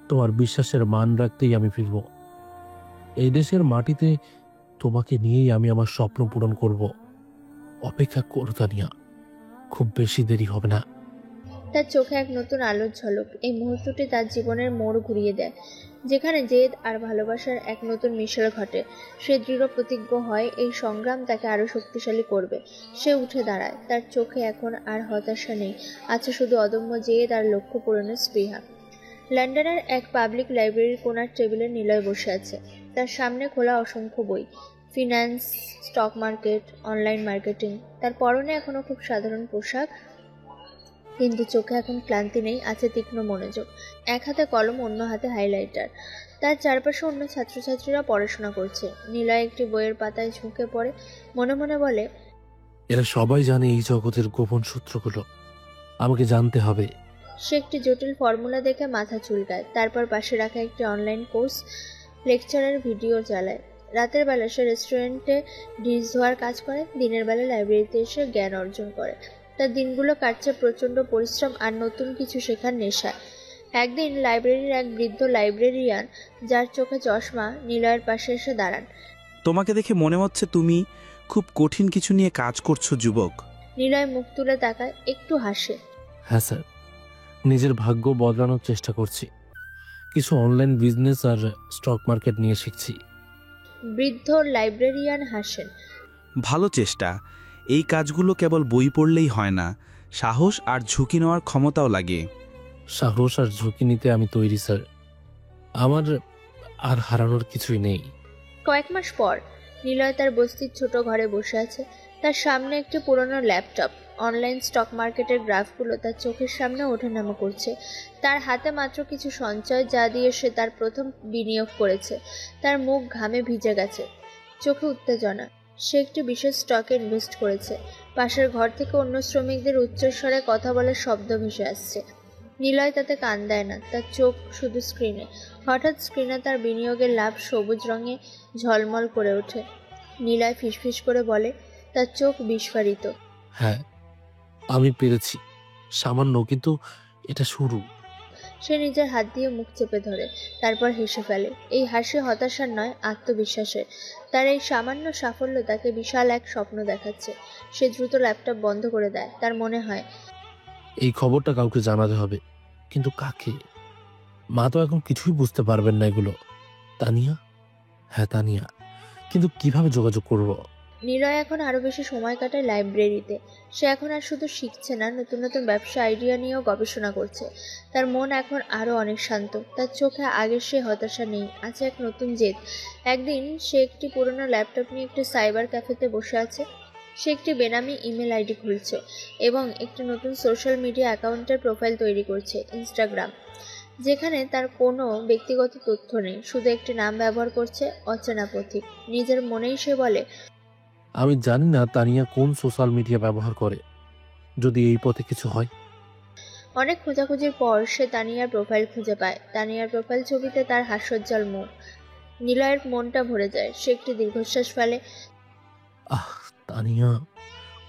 তোমার বিশ্বাসের মান রাখতেই আমি ফিরব। এই দেশের মাটিতে তোমাকে নিয়েই আমি আমার স্বপ্ন পূরণ করব। অপেক্ষা করো তানিয়া, খুব বেশি দেরি হবে না। তার চোখে এক নতুন আলোর ঝলক। এই মুহূর্তটি তার জীবনের মোড় ঘুরিয়ে দেয়, যেখানে জেদ আর ভালোবাসার এক নতুন মিশেল ঘটে। সে দৃঢ় প্রতিজ্ঞ হয় এই সংগ্রাম তাকে আরো শক্তিশালী করবে। সে উঠে দাঁড়ায়। তার চোখে এখন আর হতাশা নেই, আছে শুধু অদম্য জেদ আর লক্ষ্য পূরণের স্পৃহা। লন্ডনের এক পাবলিক লাইব্রেরির কোনার টেবিলে নিলয় বসে আছে। তার সামনে খোলা অসংখ্য বই, finance, stock market, online marketing. তার পরনে এখনো খুব সাধারণ পোশাক, কিন্তু চোখে এখন ক্লান্তি নেই, আছে তীক্ষ্ণ মনোযোগ। এক হাতে কলম, অন্য হাতে হাইলাইটার। তার চারপাশে অন্য ছাত্রছাত্রীরা পড়াশোনা করছে। নীলয় একটি বইয়ের পাতায় ঝুঁকে পড়ে মনে মনে বলে, এরা সবাই জানে এই জগতের গোপন সূত্রগুলো, আমাকে জানতে হবে। সে একটি জটিল ফর্মুলা দেখে মাথা চুলকায়। তারপর পাশে রাখা একটি অনলাইন কোর্স লেকচারের ভিডিও চালায়। রাতের বেলা সে রেস্টুরেন্টে ডিশ ধোয়ার কাজ করে, দিনের বেলা লাইব্রেরিতে এসে জ্ঞান অর্জন করে। তার দিনগুলো কাটছে প্রচণ্ড পরিশ্রম আর নতুন কিছু শেখার নেশায়। একদিন লাইব্রেরির এক বৃদ্ধ লাইব্রেরিয়ান, যার চোখে চশমা, নিলয়ের পাশে এসে দাঁড়ান। তোমাকে দেখে মনে হচ্ছে তুমি খুব কঠিন কিছু নিয়ে কাজ করছো যুবক। নিলয় মুখ তুলে তাকায়, একটু হাসে। হ্যাঁ স্যার, নিজের ভাগ্য বদলানোর চেষ্টা করছি, কিছু অনলাইন বিজনেস আর স্টক মার্কেট নিয়ে শিখছি। বৃদ্ধ লাইব্রেরিয়ান হাসেন। ভালো চেষ্টা। এই কাজগুলো কেবল বই পড়লেই হয় না, সাহস আর ঝুঁকি নেওয়ার ক্ষমতাও লাগে। সাহস আর ঝুঁকি নিতে আমি তৈরি স্যার, আমার আর হারানোর কিছুই নেই। কয়েক মাস পর নিলয় তার বস্তির ছোট ঘরে বসে আছে। তার সামনে একটি পুরনো ল্যাপটপ। অনলাইন স্টক মার্কেটের গ্রাফগুলো তার চোখের সামনে ওঠানামা করছে। তার হাতে মাত্র কিছু সঞ্চয়, যা দিয়ে সে তার প্রথম বিনিয়োগ করেছে। তার মুখ ঘামে ভিজে গেছে, চোখে উত্তেজনা। সে একটি বিশেষ স্টকে ইনভেস্ট করেছে। পাশের ঘর থেকে অন্য শ্রমিকদের উচ্চস্বরে কথা বলার শব্দ ভেসে আসছে। নিলয় তাতে কান দেয় না, তার চোখ শুধু স্ক্রিনে। হঠাৎ স্ক্রিনে তার বিনিয়োগের লাভ সবুজ রঙে ঝলমল করে ওঠে। নিলয় ফিসফিস করে বলে, তার চোখ বিস্ফারিত। হ্যাঁ, আমি পেরেছি, সামান্য, কিন্তু এটা শুরু। সে নিজের হাত দিয়ে মুখ চেপে ধরে, তারপর হেসে ফেলে। এই হাসি হতাশার নয়, আত্মবিশ্বাসের। তার এই সামান্য সাফল্য তাকে বিশাল এক স্বপ্ন দেখাচ্ছে। সে দ্রুত ল্যাপটপ বন্ধ করে দেয়। তার মনে হয়, এই খবরটা কাউকে জানাতে হবে, কিন্তু কাকে? মা তো এখন কিছুই বুঝতে পারবেন না এগুলো। তানিয়া? হ্যাঁ তানিয়া, কিন্তু কিভাবে যোগাযোগ করব? নিলয় এখন আরো বেশি সময় কাটায় লাইব্রেরিতে। সে এখন আর শুধু শিখছে না, নতুন নতুন ব্যবসা আইডিয়া নিয়েও গবেষণা করছে। তার মন এখন আরো অনেক শান্ত। তার চোখে আগের সে হতাশা নেই, আছে এক নতুন জেদ। একদিন সে একটি পুরনো ল্যাপটপ নিয়ে একটি সাইবার ক্যাফেতে বসে আছে। সে একটি বেনামি ইমেল আইডি খুলছে এবং একটি নতুন সোশ্যাল মিডিয়া অ্যাকাউন্টের প্রোফাইল তৈরি করছে, ইনস্টাগ্রাম, যেখানে তার কোনো ব্যক্তিগত তথ্য নেই, শুধু একটি নাম ব্যবহার করছে, অচেনা পথিক। নিজের মনেই সে বলে, আমি জানি না তানিয়া কোন সোশ্যাল মিডিয়া ব্যবহার করে, যদি এই পথে কিছু হয়। অনেক খোঁজাখুঁজির পর সে তানিয়ার প্রোফাইল খুঁজে পায়। তানিয়ার প্রোফাইল ছবিতে তার হাস্যোজ্জ্বল মুখ। নিলয়ের মনটা ভরে যায়। সে একটি দীর্ঘশ্বাস ফেলে। তানিয়া,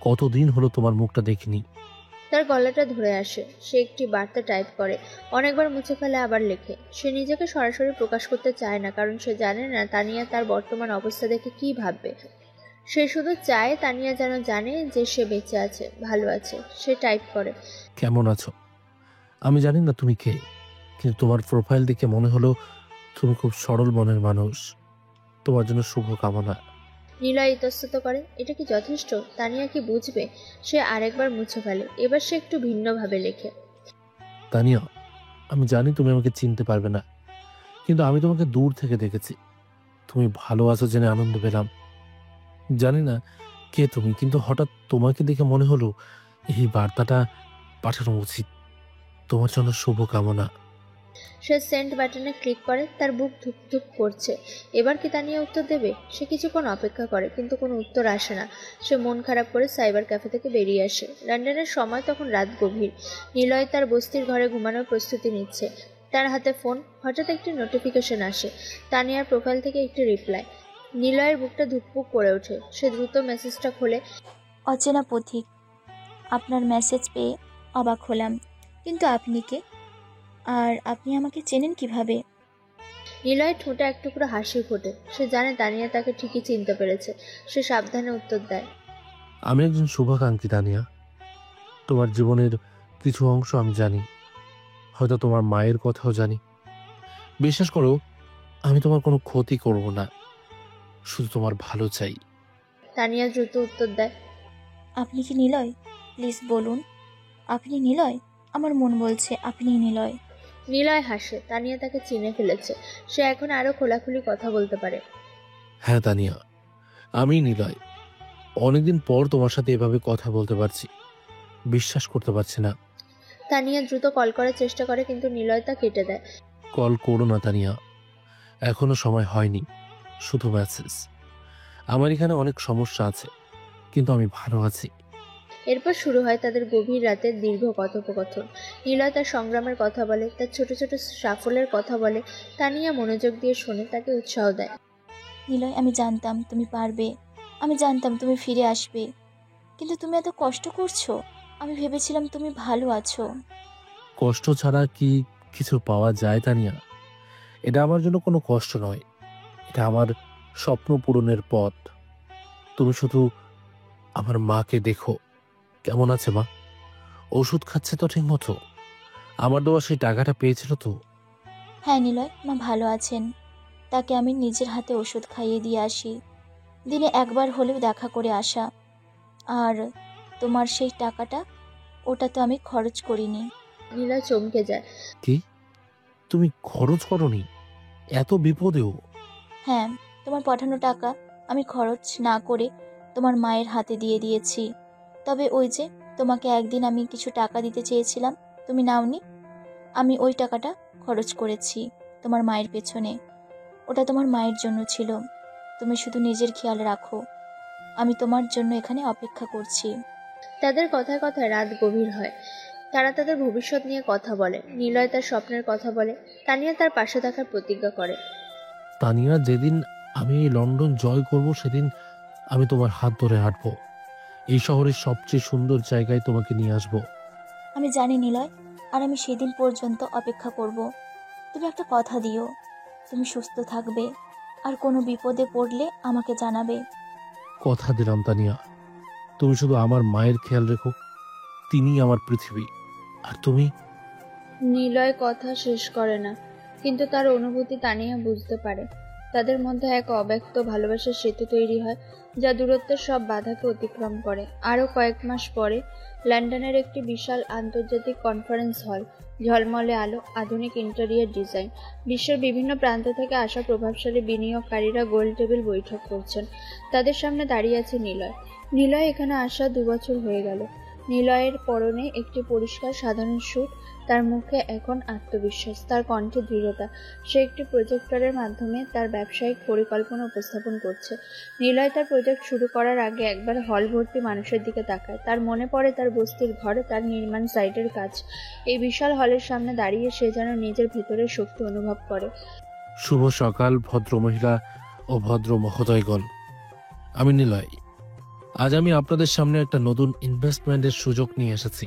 কতদিন হলো তোমার মুখটা দেখিনি। তার গলাটা ধরে আসে। সে একটি বার্তা টাইপ করে, অনেকবার মুছে ফেলে, আবার লেখে। সে নিজেকে সরাসরি প্রকাশ করতে চায় না, কারণ সে জানে না তানিয়া তার বর্তমান অবস্থা দেখে কি ভাববে। সে শুধু চায় তানিয়া যেন জানে যে সে বেঁচে আছে, ভালো আছে। সে টাইপ করে, কেমন আছো? আমি জানি না তুমি কে, কিন্তু তোমার প্রোফাইল দেখে মনে হলো তুমি খুব সরল মনের মানুষ। তোমার জন্য শুভ কামনা। নিলয় ইতস্তত করে, এটা কি যথেষ্ট? তানিয়া কি বুঝবে? সে আরেকবার মুছে ফেলে। এবার সে একটু ভিন্নভাবে লেখে, তানিয়া, আমি জানি তুমি আমাকে চিনতে পারবে না, কিন্তু আমি তোমাকে দূর থেকে দেখেছি। তুমি ভালো আছো জেনে আনন্দ পেলাম। জানি না কে তুমি, কিন্তু হঠাৎ তোমাকে দেখে মনে হলো এই বার্তাটা পাঠানো উচিত। তোমার জন্য শুভ কামনা। সে সেন্ড বাটনে ক্লিক করে। তার বুক ধুকধুক করছে। এবার কি তানিয়া উত্তর দেবে? সে কিছুক্ষণ অপেক্ষা করে, কিন্তু কোনো উত্তর আসে না। সে মন খারাপ করে সাইবার ক্যাফে থেকে বেরিয়ে আসে। লন্ডনের সময় তখন রাত গভীর। নিলয় তার বস্তির ঘরে ঘুমানোর প্রস্তুতি নিচ্ছে। তার হাতে ফোন। হঠাৎ একটি নোটিফিকেশন আসে, তানিয়ার প্রোফাইল থেকে একটি রিপ্লাই। নিলয়ের বুকটা ধুকপুক করে ওঠে। সে দ্রুত মেসেজটা খোলে। অচেনা পথিক, আপনার মেসেজ পেয়ে অবাক হলাম, কিন্তু আপনি কে? আর আপনি আমাকে চেনেন কিভাবে? নিলয়ের ঠোঁটে এক টুকরো হাসি ফোটে। সে জানে তানিয়া তাকে ঠিকই চিনতে পেরেছে। সে সাবধানে উত্তর দেয়, আমি একজন শুভাকাঙ্ক্ষী তানিয়া। তোমার জীবনের কিছু অংশ আমি জানি, হয়তো তোমার মায়ের কথাও জানি। বিশ্বাস করো, আমি তোমার কোনো ক্ষতি করব না, শুধু তোমার ভালো চাই। তানিয়া দ্রুত উত্তর দেয়, আপনি কি নিলয়? প্লিজ বলুন, আপনি নিলয়? আমার মন বলছে আপনি নিলয়। নিলয় হাসে। তানিয়া তাকে চিনে ফেলেছে, সে এখন আরো খোলাখুলি কথা বলতে পারে। হ্যাঁ তানিয়া, আমি নিলয়। অনেকদিন পর তোমার সাথে এভাবে কথা বলতে পারছি, বিশ্বাস করতে পারছি না। তানিয়া দ্রুত কল করার চেষ্টা করে, কিন্তু নিলয় তা কেটে দেয়। কল করো না তানিয়া, এখনো সময় হয়নি, শুধু মেসেজ। আমার এখানে অনেক সমস্যা আছে, কিন্তু আমি ভালো আছি। এরপর শুরু হয় তাদের গভীর রাতের দীর্ঘ কথোপকথন। নিলয় তার সংগ্রামের কথা বলে, তার ছোট ছোট সাফল্যের কথা বলে। তানিয়া মনোযোগ দিয়ে শোনে, তাকে উৎসাহ দেয়। নিলয়, আমি জানতাম তুমি পারবে, আমি জানতাম তুমি ফিরে আসবে, কিন্তু তুমি এত কষ্ট করছো। আমি ভেবেছিলাম তুমি ভালো আছো। কষ্ট ছাড়া কি কিছু পাওয়া যায় তানিয়া? এটা আমার জন্য কোনো কষ্ট নয়, এটা আমার স্বপ্ন পূরণের পথ। তুমি শুধু আমার মাকে দেখো, কেমন আছে মা? ওষুধ খাচ্ছে তো ঠিক মতো? আমার দেওয়া সেই টাকাটা পেয়েছিল তো? হ্যাঁ নিলয়, মা ভালো আছেন। তাকে আমি নিজের হাতে ওষুধ খাইয়ে দিয়ে আসি, দিনে একবার হলেও দেখা করে আসা। আর তোমার সেই টাকাটা, ওটা তো আমি খরচ করিনি। নিলয় চমকে যায়। কি, তুমি খরচ করনি? এত বিপদেও? হ্যাঁ, তোমার পাঠানো টাকা আমি খরচ না করে তোমার মায়ের হাতে দিয়ে দিয়েছি। তবে ওই যে তোমাকে একদিন আমি কিছু টাকা দিতে চেয়েছিলাম, তুমি নাওনি। আমি ওই টাকাটা খরচ করেছি তোমার মায়ের পেছনে। ওটা তোমার মায়ের জন্য ছিল। তুমি শুধু নিজের খেয়াল রাখো, আমি তোমার জন্য এখানে অপেক্ষা করছি। তাদের কথায় কথায় রাত গভীর হয়। তারা তাদের ভবিষ্যৎ নিয়ে কথা বলে। নিলয় তার স্বপ্নের কথা বলে, তানিয়া তার পাশে থাকার প্রতিজ্ঞা করে। তানিয়া, যেদিন আমি এই লন্ডন জয় করব সেদিন আমি তোমার হাত ধরে হাঁটবো, এই শহরের সবচেয়ে সুন্দর জায়গায় তোমাকে নিয়ে আসবো। আমি জানি নিলয়, আর আমি সেদিন পর্যন্ত অপেক্ষা করব। তুমি একটা কথা দিও, তুমি সুস্থ থাকবে, আর কোনো বিপদে পড়লে আমাকে জানাবে। কথা দিলাম তানিয়া, তুমি শুধু আমার মায়ের খেয়াল রেখো, তিনিই আমার পৃথিবী। আর তুমি? নিলয় কথা শেষ করে না, কিন্তু তার অনুভূতি তানিয়া বুঝতে পারে। তাদের মধ্যে এক অব্যক্ত ভালোবাসার সেতু তৈরি হয়, যা দূরত্বের সব বাধাকে অতিক্রম করে। আরও কয়েক মাস পরে লন্ডনের একটি বিশাল আন্তর্জাতিক কনফারেন্স হল, ঝলমলে আলো, আধুনিক ইন্টেরিয়র ডিজাইন। বিশ্বের বিভিন্ন প্রান্ত থেকে আসা প্রভাবশালী বিনিয়োগকারীরা গোল টেবিল বৈঠক করছেন। তাদের সামনে দাঁড়িয়ে আছে নিলয়। নিলয় এখানে আসা 2 বছর হয়ে গেল। নিলয়ের পরনে একটি পরিষ্কার সাধারণ স্যুট, তার মুখে এখন আত্মবিশ্বাস, তার কণ্ঠে দৃঢ়তা। সে একটি প্রজেক্টরের মাধ্যমে তার ব্যবসায়িক পরিকল্পনা উপস্থাপন করছে। নিলয় তার প্রজেক্ট শুরু করার আগে একবার হল ভর্তি মানুষের দিকে তাকায়। তার মনে পড়ে তার বস্তির ঘরে, তার নির্মাণ সাইটের কাজ। এই বিশাল হলের সামনে দাঁড়িয়ে সে যেন নিজের ভেতরের শক্তি অনুভব করে। শুভ সকাল ভদ্রমহিলা ও ভদ্র মহোদয়গণ, আমি নিলয়। আজ আমি আপনাদের সামনে একটা নতুন ইনভেস্টমেন্টের সুযোগ নিয়ে এসেছি,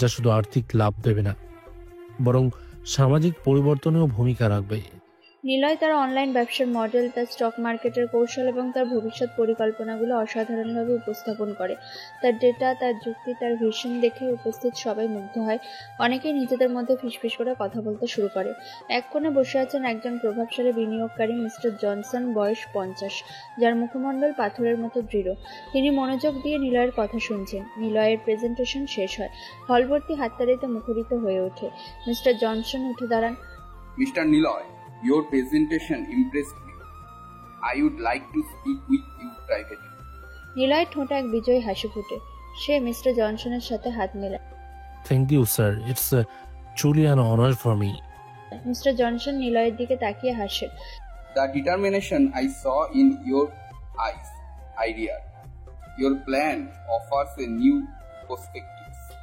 যা শুধু আর্থিক লাভ দেবে না, বরং সামাজিক পরিবর্তনেও ভূমিকা রাখবে। নিলয় তার অনলাইন ব্যবসার মডেল, তার স্টক মার্কেটের কৌশল এবং তার ভবিষ্যৎ পরিকল্পনাগুলো অসাধারণভাবে উপস্থাপন করে। তার ডেটা, তার যুক্তি, তার ভিশন দেখে উপস্থিত সবাই মুগ্ধ হয়। অনেকেই নিজেদের মধ্যে ফিসফিস করে কথা বলতে শুরু করে। এক কোণে বসে আছেন একজন প্রভাবশালী বিনিয়োগকারী, মিস্টার জনসন, বয়স 50, যার মুখমণ্ডল পাথরের মতো দৃঢ়। তিনি মনোযোগ দিয়ে নিলয়ের কথা শুনছেন। নিলয়ের প্রেজেন্টেশন শেষ হয়, হলভর্তি হাততালিতে মুখরিত হয়ে ওঠে। মিস্টার জনসন উঠে দাঁড়ান। Mister Niloy, your presentation impressed me. I would like to speak with you privately. নিলয়ের ঠোঁটে এক বিজয়ী হাসি ফুটে। সে মিস্টার জনসনের সাথে হাত মেলায়। Thank you sir, it's truly an honour for me. Mister Johnson নিলয়ের দিকে তাকিয়ে হাসেন। The determination I saw in your eyes, idea. Your plan offers a new perspective.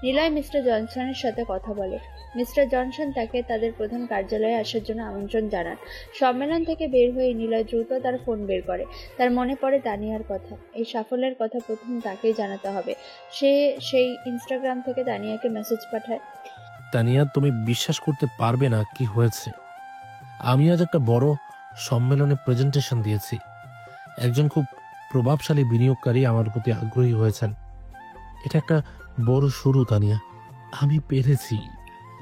Niloy mister জনসনের সাথে কথা বলে। মিস্টার জনসন তাকে তাদের প্রধান কার্যালয়ে আসার জন্য আমন্ত্রণ জানান। সম্মেলন থেকে বের হয়ে নিলয় দ্রুত তার ফোন বের করে। তার মনে পড়ে তানিয়ার কথা। এই সাফল্যের কথা প্রথম তাকেই জানাতে হবে। সে সেই ইনস্টাগ্রাম থেকে তানিয়াকে মেসেজ পাঠায়। তানিয়া, তুমি বিশ্বাস করতে পারবে না কি হয়েছে। আমি আজ একটা বড় সম্মেলনে প্রেজেন্টেশন দিয়েছি। একজন খুব প্রভাবশালী বিনিয়োগকারী আমার প্রতি আগ্রহী হয়েছেন। এটা একটা বড় শুরু তানিয়া, আমি পেরেছি।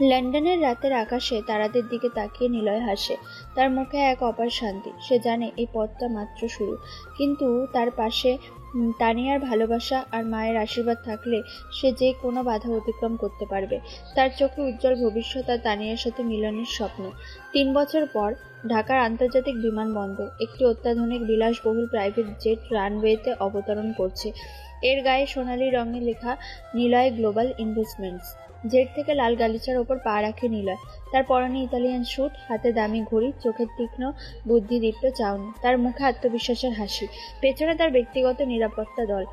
লন্ডনের রাতের আকাশে তারাদের দিকে তাকিয়ে নিলয় হাসে। তার মুখে এক অপার শান্তি। সে জানে এই পথটা মাত্র শুরু, কিন্তু তার পাশে তানিয়ার ভালোবাসা আর মায়ের আশীর্বাদ থাকলে সে যে কোনো বাধা অতিক্রম করতে পারবে। তার চোখে উজ্জ্বল ভবিষ্যৎ আর তানিয়ার সাথে মিলনের স্বপ্ন। 3 বছর পর ঢাকার আন্তর্জাতিক বিমানবন্দর একটি অত্যাধুনিক বিলাসবহুল প্রাইভেট জেট রানওয়েতে অবতরণ করছে। এর গায়ে সোনালি রঙে লেখা নিলয় গ্লোবাল ইনভেস্টমেন্টস। জেট থেকে লাল গালিচার ওপর পা রাখে নিলয়। তার পরনে ইতালিয়ান স্যুট, হাতে দামি ঘড়ি, চোখের তীক্ষ্ণ বুদ্ধিদীপ্ত চাউনি, তার মুখে আত্মবিশ্বাসের হাসি। পেছনে তার ব্যক্তিগত নিরাপত্তা দল।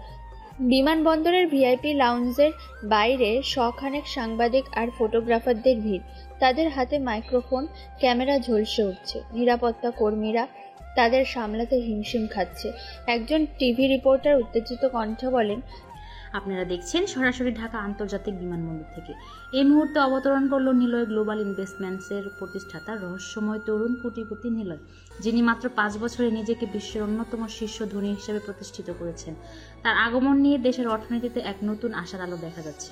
বিমানবন্দরের ভিআইপি লাউঞ্জের বাইরে শখানেক সাংবাদিক আর ফটোগ্রাফারদের ভিড়। তাদের হাতে মাইক্রোফোন, ক্যামেরা ঝলসে উঠছে। নিরাপত্তা কর্মীরা তাদের সামলাতে হিমশিম খাচ্ছে। একজন টিভি রিপোর্টার উত্তেজিত কণ্ঠে বলেন, আপনারা দেখছেন সরাসরি ঢাকা আন্তর্জাতিক বিমানবন্দর থেকে। এই মুহূর্তে অবতরণ করলো নিলয় গ্লোবাল ইনভেস্টমেন্টসের প্রতিষ্ঠাতা রহস্যময় তরুণ কোটিপতি নিলয়, যিনি মাত্র 5 বছরে নিজেকে বিশ্বের অন্যতম শীর্ষ ধনী হিসেবে প্রতিষ্ঠিত করেছেন। তার আগমন নিয়ে দেশের অর্থনীতিতে এক নতুন আশার আলো দেখা যাচ্ছে।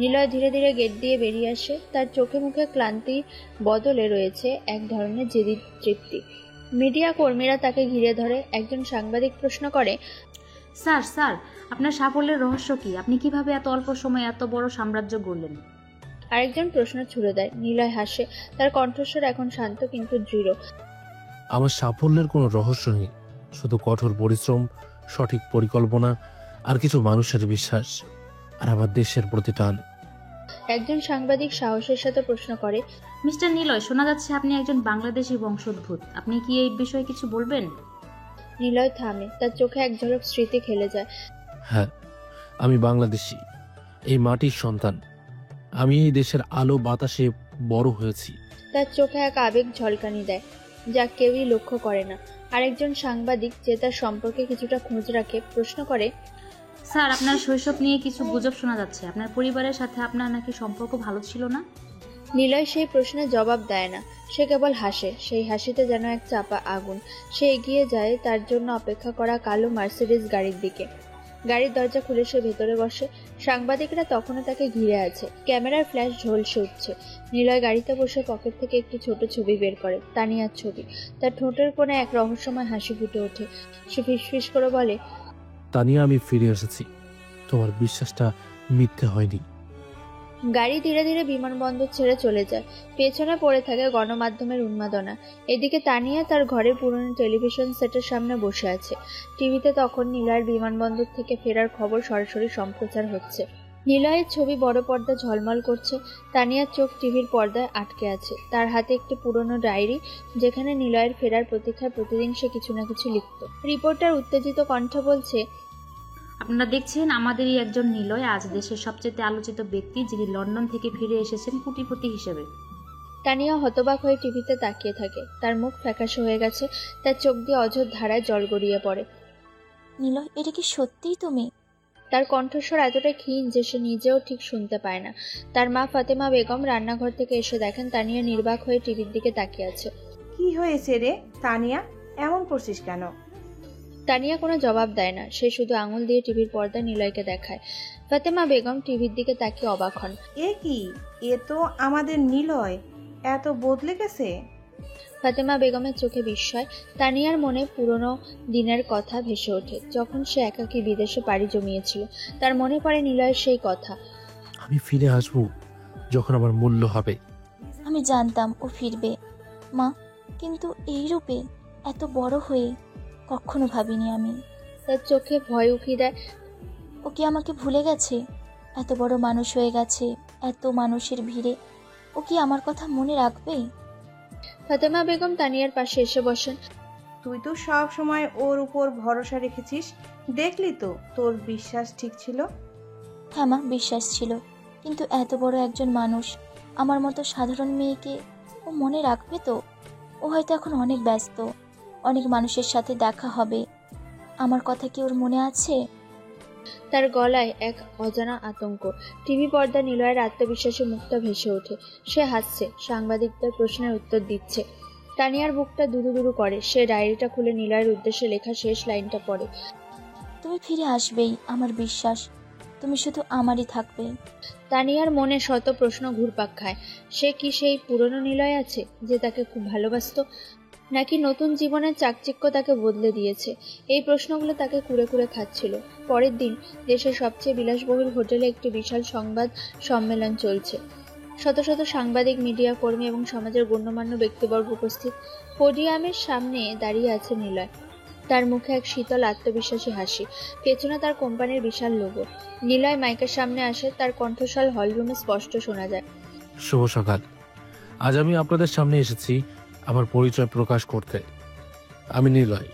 নিলয় ধীরে ধীরে গেট দিয়ে বেরিয়ে আসে। তার চোখে মুখে ক্লান্তি বদলে রয়েছে এক ধরনের জেদি তৃপ্তি। মিডিয়া কর্মীরা তাকে ঘিরে ধরে। একজন সাংবাদিক প্রশ্ন করে, স্যার আপনার সাফল্যের রহস্য কি? আপনি কিভাবে এত অল্প সময়ে এত বড় সাম্রাজ্য গড়লেন? আরেকজন প্রশ্ন ছুড়ে দেয়। নিলয় হাসে। তার কণ্ঠস্বর এখন শান্ত কিন্তু দৃঢ়। আমার সাফল্যের কোনো রহস্য নেই, শুধু কঠোর পরিশ্রম, সঠিক পরিকল্পনা আর কিছু মানুষের বিশ্বাস, আর আমার দেশের প্রতি টান। একজন সাংবাদিক সাহসের সাথে প্রশ্ন করে, মিস্টার নিলয়, শোনা যাচ্ছে আপনি একজন বাংলাদেশি বংশোদ্ভূত। আপনি কি এই বিষয়ে কিছু বলবেন? নিলয় থামে। তার চোখে এক ঝলক স্মৃতি খেলে যায়। হ্যাঁ, আমি বাংলাদেশি, এই মাটির সন্তান। আমি এই দেশের আলো বাতাসে বড় হয়েছি। তার চোখে এক আবেগ ঝলকানি দেয়, যা কেউই লক্ষ্য করে না। আরেকজন সাংবাদিক, যে তার সম্পর্কে কিছুটা খোঁজ রাখে, প্রশ্ন করে, স্যার, আপনার শৈশব নিয়ে কিছু গুজব শোনা যাচ্ছে। আপনার পরিবারের সাথে আপনার নাকি সম্পর্ক ভালো ছিল না? নিলয় সেই প্রশ্নের জবাব দেয় না। সে কেবল হাসে। সেই হাসিতে যেন এক চাপা আগুন। সে এগিয়ে যায় তার জন্য অপেক্ষা করা কালো মার্সিডিজ গাড়ির দিকে। গাড়ির দরজা খুলে সে ভেতরে বসে। সাংবাদিকরা তখনও তাকে ঘিরে আছে। ক্যামেরার ফ্ল্যাশ ঝলসে উঠছে। নিলয় গাড়িতে বসে পকেট থেকে একটি ছোট ছবি বের করে, তানিয়ার ছবি। তার ঠোঁটের কোণে এক রহস্যময় হাসি ফুটে ওঠে। সে ফিসফিস করে বলে, তানিয়া, আমি ফিরে এসেছি। তোমার বিশ্বাসটা মিথ্যে হয়নি। গাড়ি ধীরে ধীরে বিমানবন্দর ছেড়ে চলে যায়। পেছনে পড়ে থাকে গণমাধ্যমের উন্মাদনা। এদিকে তানিয়া তার ঘরের পুরনো টেলিভিশন সেটের সামনে বসে আছে। টিভিতে তখন নিলয়ের বিমানবন্দর থেকে ফেরার খবর সরাসরি সম্প্রচার হচ্ছে। নিলয়ের ছবি বড় পর্দা ঝলমল করছে। তানিয়ার চোখ টিভির পর্দায় আটকে আছে। তার হাতে একটি পুরনো ডায়েরি, যেখানে নিলয়ের ফেরার প্রতীক্ষায় প্রতিদিন সে কিছু না কিছু লিখত। রিপোর্টার উত্তেজিত কণ্ঠে বলছে, আপনারা দেখছেন আমাদেরই একজন নিলয়, আজ দেশের সবচেয়ে আলোচিত ব্যক্তি, যিনি লন্ডন থেকে ফিরে এসেছেন কোটিপতি হিসেবে। তানিয়া হতবাক হয়ে টিভিতে তাকিয়ে থাকে। তার মুখ ফ্যাকাশে হয়ে গেছে। তার চোখ দিয়ে অঝোর ধারায় জল গড়িয়ে পড়ে। নিলয়, এটা কি সত্যিই তুমি? তার কণ্ঠস্বর এতটাই ক্ষীণ যে সে নিজেও ঠিক শুনতে পায় না। তার মা ফাতেমা বেগম রান্নাঘর থেকে এসে দেখেন তানিয়া নির্বাক হয়ে টিভির দিকে তাকিয়ে আছে। কি হয়েছে রে তানিয়া, এমন করছিস কেন? তানিয়া কোনো জবাব দেয় না। সে শুধু আঙুল দিয়ে টিভির পর্দা নিলয়কে দেখায়। ফাতেমা বেগম টিভির দিকে তাকিয়ে অবাক হন। এ কি, এ তো আমাদের নিলয়, এত বদলে গেছে। ফাতেমা বেগমের চোখে বিস্ময়। তানিয়ার মনে পুরনো দিনের কথা ভেসে ওঠে, যখন সে একাকী বিদেশে পাড়ি জমিয়েছিল। তার মনে পড়ে নিলয়ের সেই কথা, আমি ফিরে আসবো যখন আমার মূল্য হবে। আমি জানতাম ও ফিরবে মা, কিন্তু এই রূপে এত বড় হয়ে কখনো ভাবিনি আমি। তার চোখে ভয় উকি দেয়। ও কি আমাকে ভুলে গেছে? এত বড় মানুষ হয়ে গেছে, এত মানুষের ভিড়ে ও কি আমার কথা মনে রাখবে? ফাতেমা বেগম তানিয়ার পাশে এসে বসেন। তুই তো সব সময় ওর উপর ভরসা রেখেছিস, দেখলি তো তোর বিশ্বাস ঠিক ছিল। হ্যাঁ মা, বিশ্বাস ছিল, কিন্তু এত বড় একজন মানুষ, আমার মতো সাধারণ মেয়েকে ও মনে রাখবে তো? ও হয়তো এখন অনেক ব্যস্ত, অনেক মানুষের সাথে দেখা হবে। আমার কথা কি ওর মনে আছে? তার গলায় এক অজানা আতঙ্ক। টিভি পর্দা নিলয়ের আত্মবিশ্বাসী মুখটা ভেসে ওঠে। সে হাসছে, সাংবাদিকদের প্রশ্নের উত্তর দিচ্ছে। তানিয়ার বুকটা দুরু দুরু করে। সে ডায়েরিটা খুলে নিলয়ের উদ্দেশ্যে লেখা শেষ লাইনটা পড়ে। তুমি ফিরে আসবেই, আমার বিশ্বাস। তুমি শুধু আমারই থাকবে। তানিয়ার মনে শত প্রশ্ন ঘুরপাক খায়। সে কি সেই পুরনো নিলয় আছে যে তাকে খুব ভালোবাসতো, নাকি নতুন জীবনের চাকচিক্য তাকে বদলে দিয়েছে? এই প্রশ্নগুলো তাকে কুড়ে কুড়ে খাচ্ছিল। পরের দিন দেশের সবচেয়ে বিলাসবহুল হোটেলে একটি বিশাল সংবাদ সম্মেলন চলছে। শত শত সাংবাদিক, মিডিয়া কর্মী এবং সমাজের গণ্যমান্য ব্যক্তিবর্গ উপস্থিত। পোডিয়ামের সামনে দাঁড়িয়ে আছে নিলয়। তার মুখে এক শীতল আত্মবিশ্বাসী হাসি, পেছনে তার কোম্পানির বিশাল লোগো। নিলয় মাইকের সামনে আসে, তার কণ্ঠস্বর হলরুমে স্পষ্ট শোনা যায়। শুভ সকাল। আজ আমি আপনাদের সামনে এসেছি আমার পরিচয় প্রকাশ করতে। আমি নিলয়।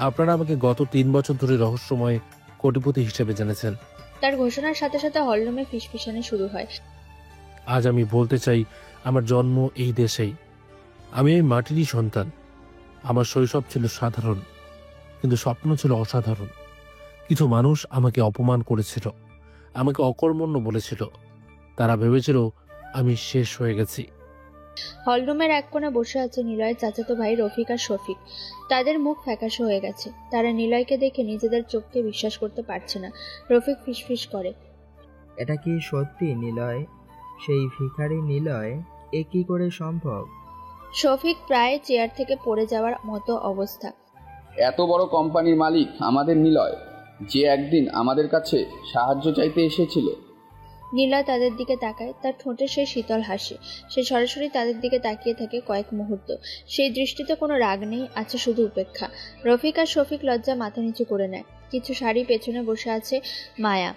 আপনারা আমাকে গত 3 বছর ধরে রহস্যময় কোটিপতি হিসেবে জেনেছেন। তার ঘোষণার সাথে সাথে হলরুমে ফিসফিসানি শুরু হয়। আজ আমি বলতে চাই, আমার জন্ম এই দেশেই। আমি এই মাটিরই সন্তান। আমার শৈশব ছিল সাধারণ, কিন্তু স্বপ্ন ছিল অসাধারণ। কিছু মানুষ আমাকে অপমান করেছিল, আমাকে অকর্মণ্য বলেছিল। তারা ভেবেছিল আমি শেষ হয়ে গেছি। হলরুমের এক কোণে বসে আছে নিলয়ের চাচাতো ভাই রফিক আর শফিক। তাদের মুখ ফ্যাকাশে হয়ে গেছে। তারা নিলয়কে দেখে নিজেদের চোখকে বিশ্বাস করতে পারছে না। রফিক ফিসফিস করে, এটা কি সত্যি নিলয়? সেই ভিখারি নিলয়? এ কি করে সম্ভব? শফিক প্রায় চেয়ার থেকে পড়ে যাওয়ার মতো অবস্থা। এত বড় কোম্পানির মালিক আমাদের নিলয়, যে একদিন আমাদের কাছে সাহায্য চাইতে এসেছিল। নিলয় তাদের দিকে তাকায়, তার ঠোঁটে সেই শীতল হাসি। সে সরাসরি তাদের দিকে তাকিয়ে থাকে কয়েক মুহূর্ত। সেই দৃষ্টিতে কোনো রাগ নেই, আছে শুধু উপেক্ষা। রফিক আর শফিক লজ্জা মাথা নিচু করে নেয়। কিছু শাড়ি পেছনে বসে আছে মায়া,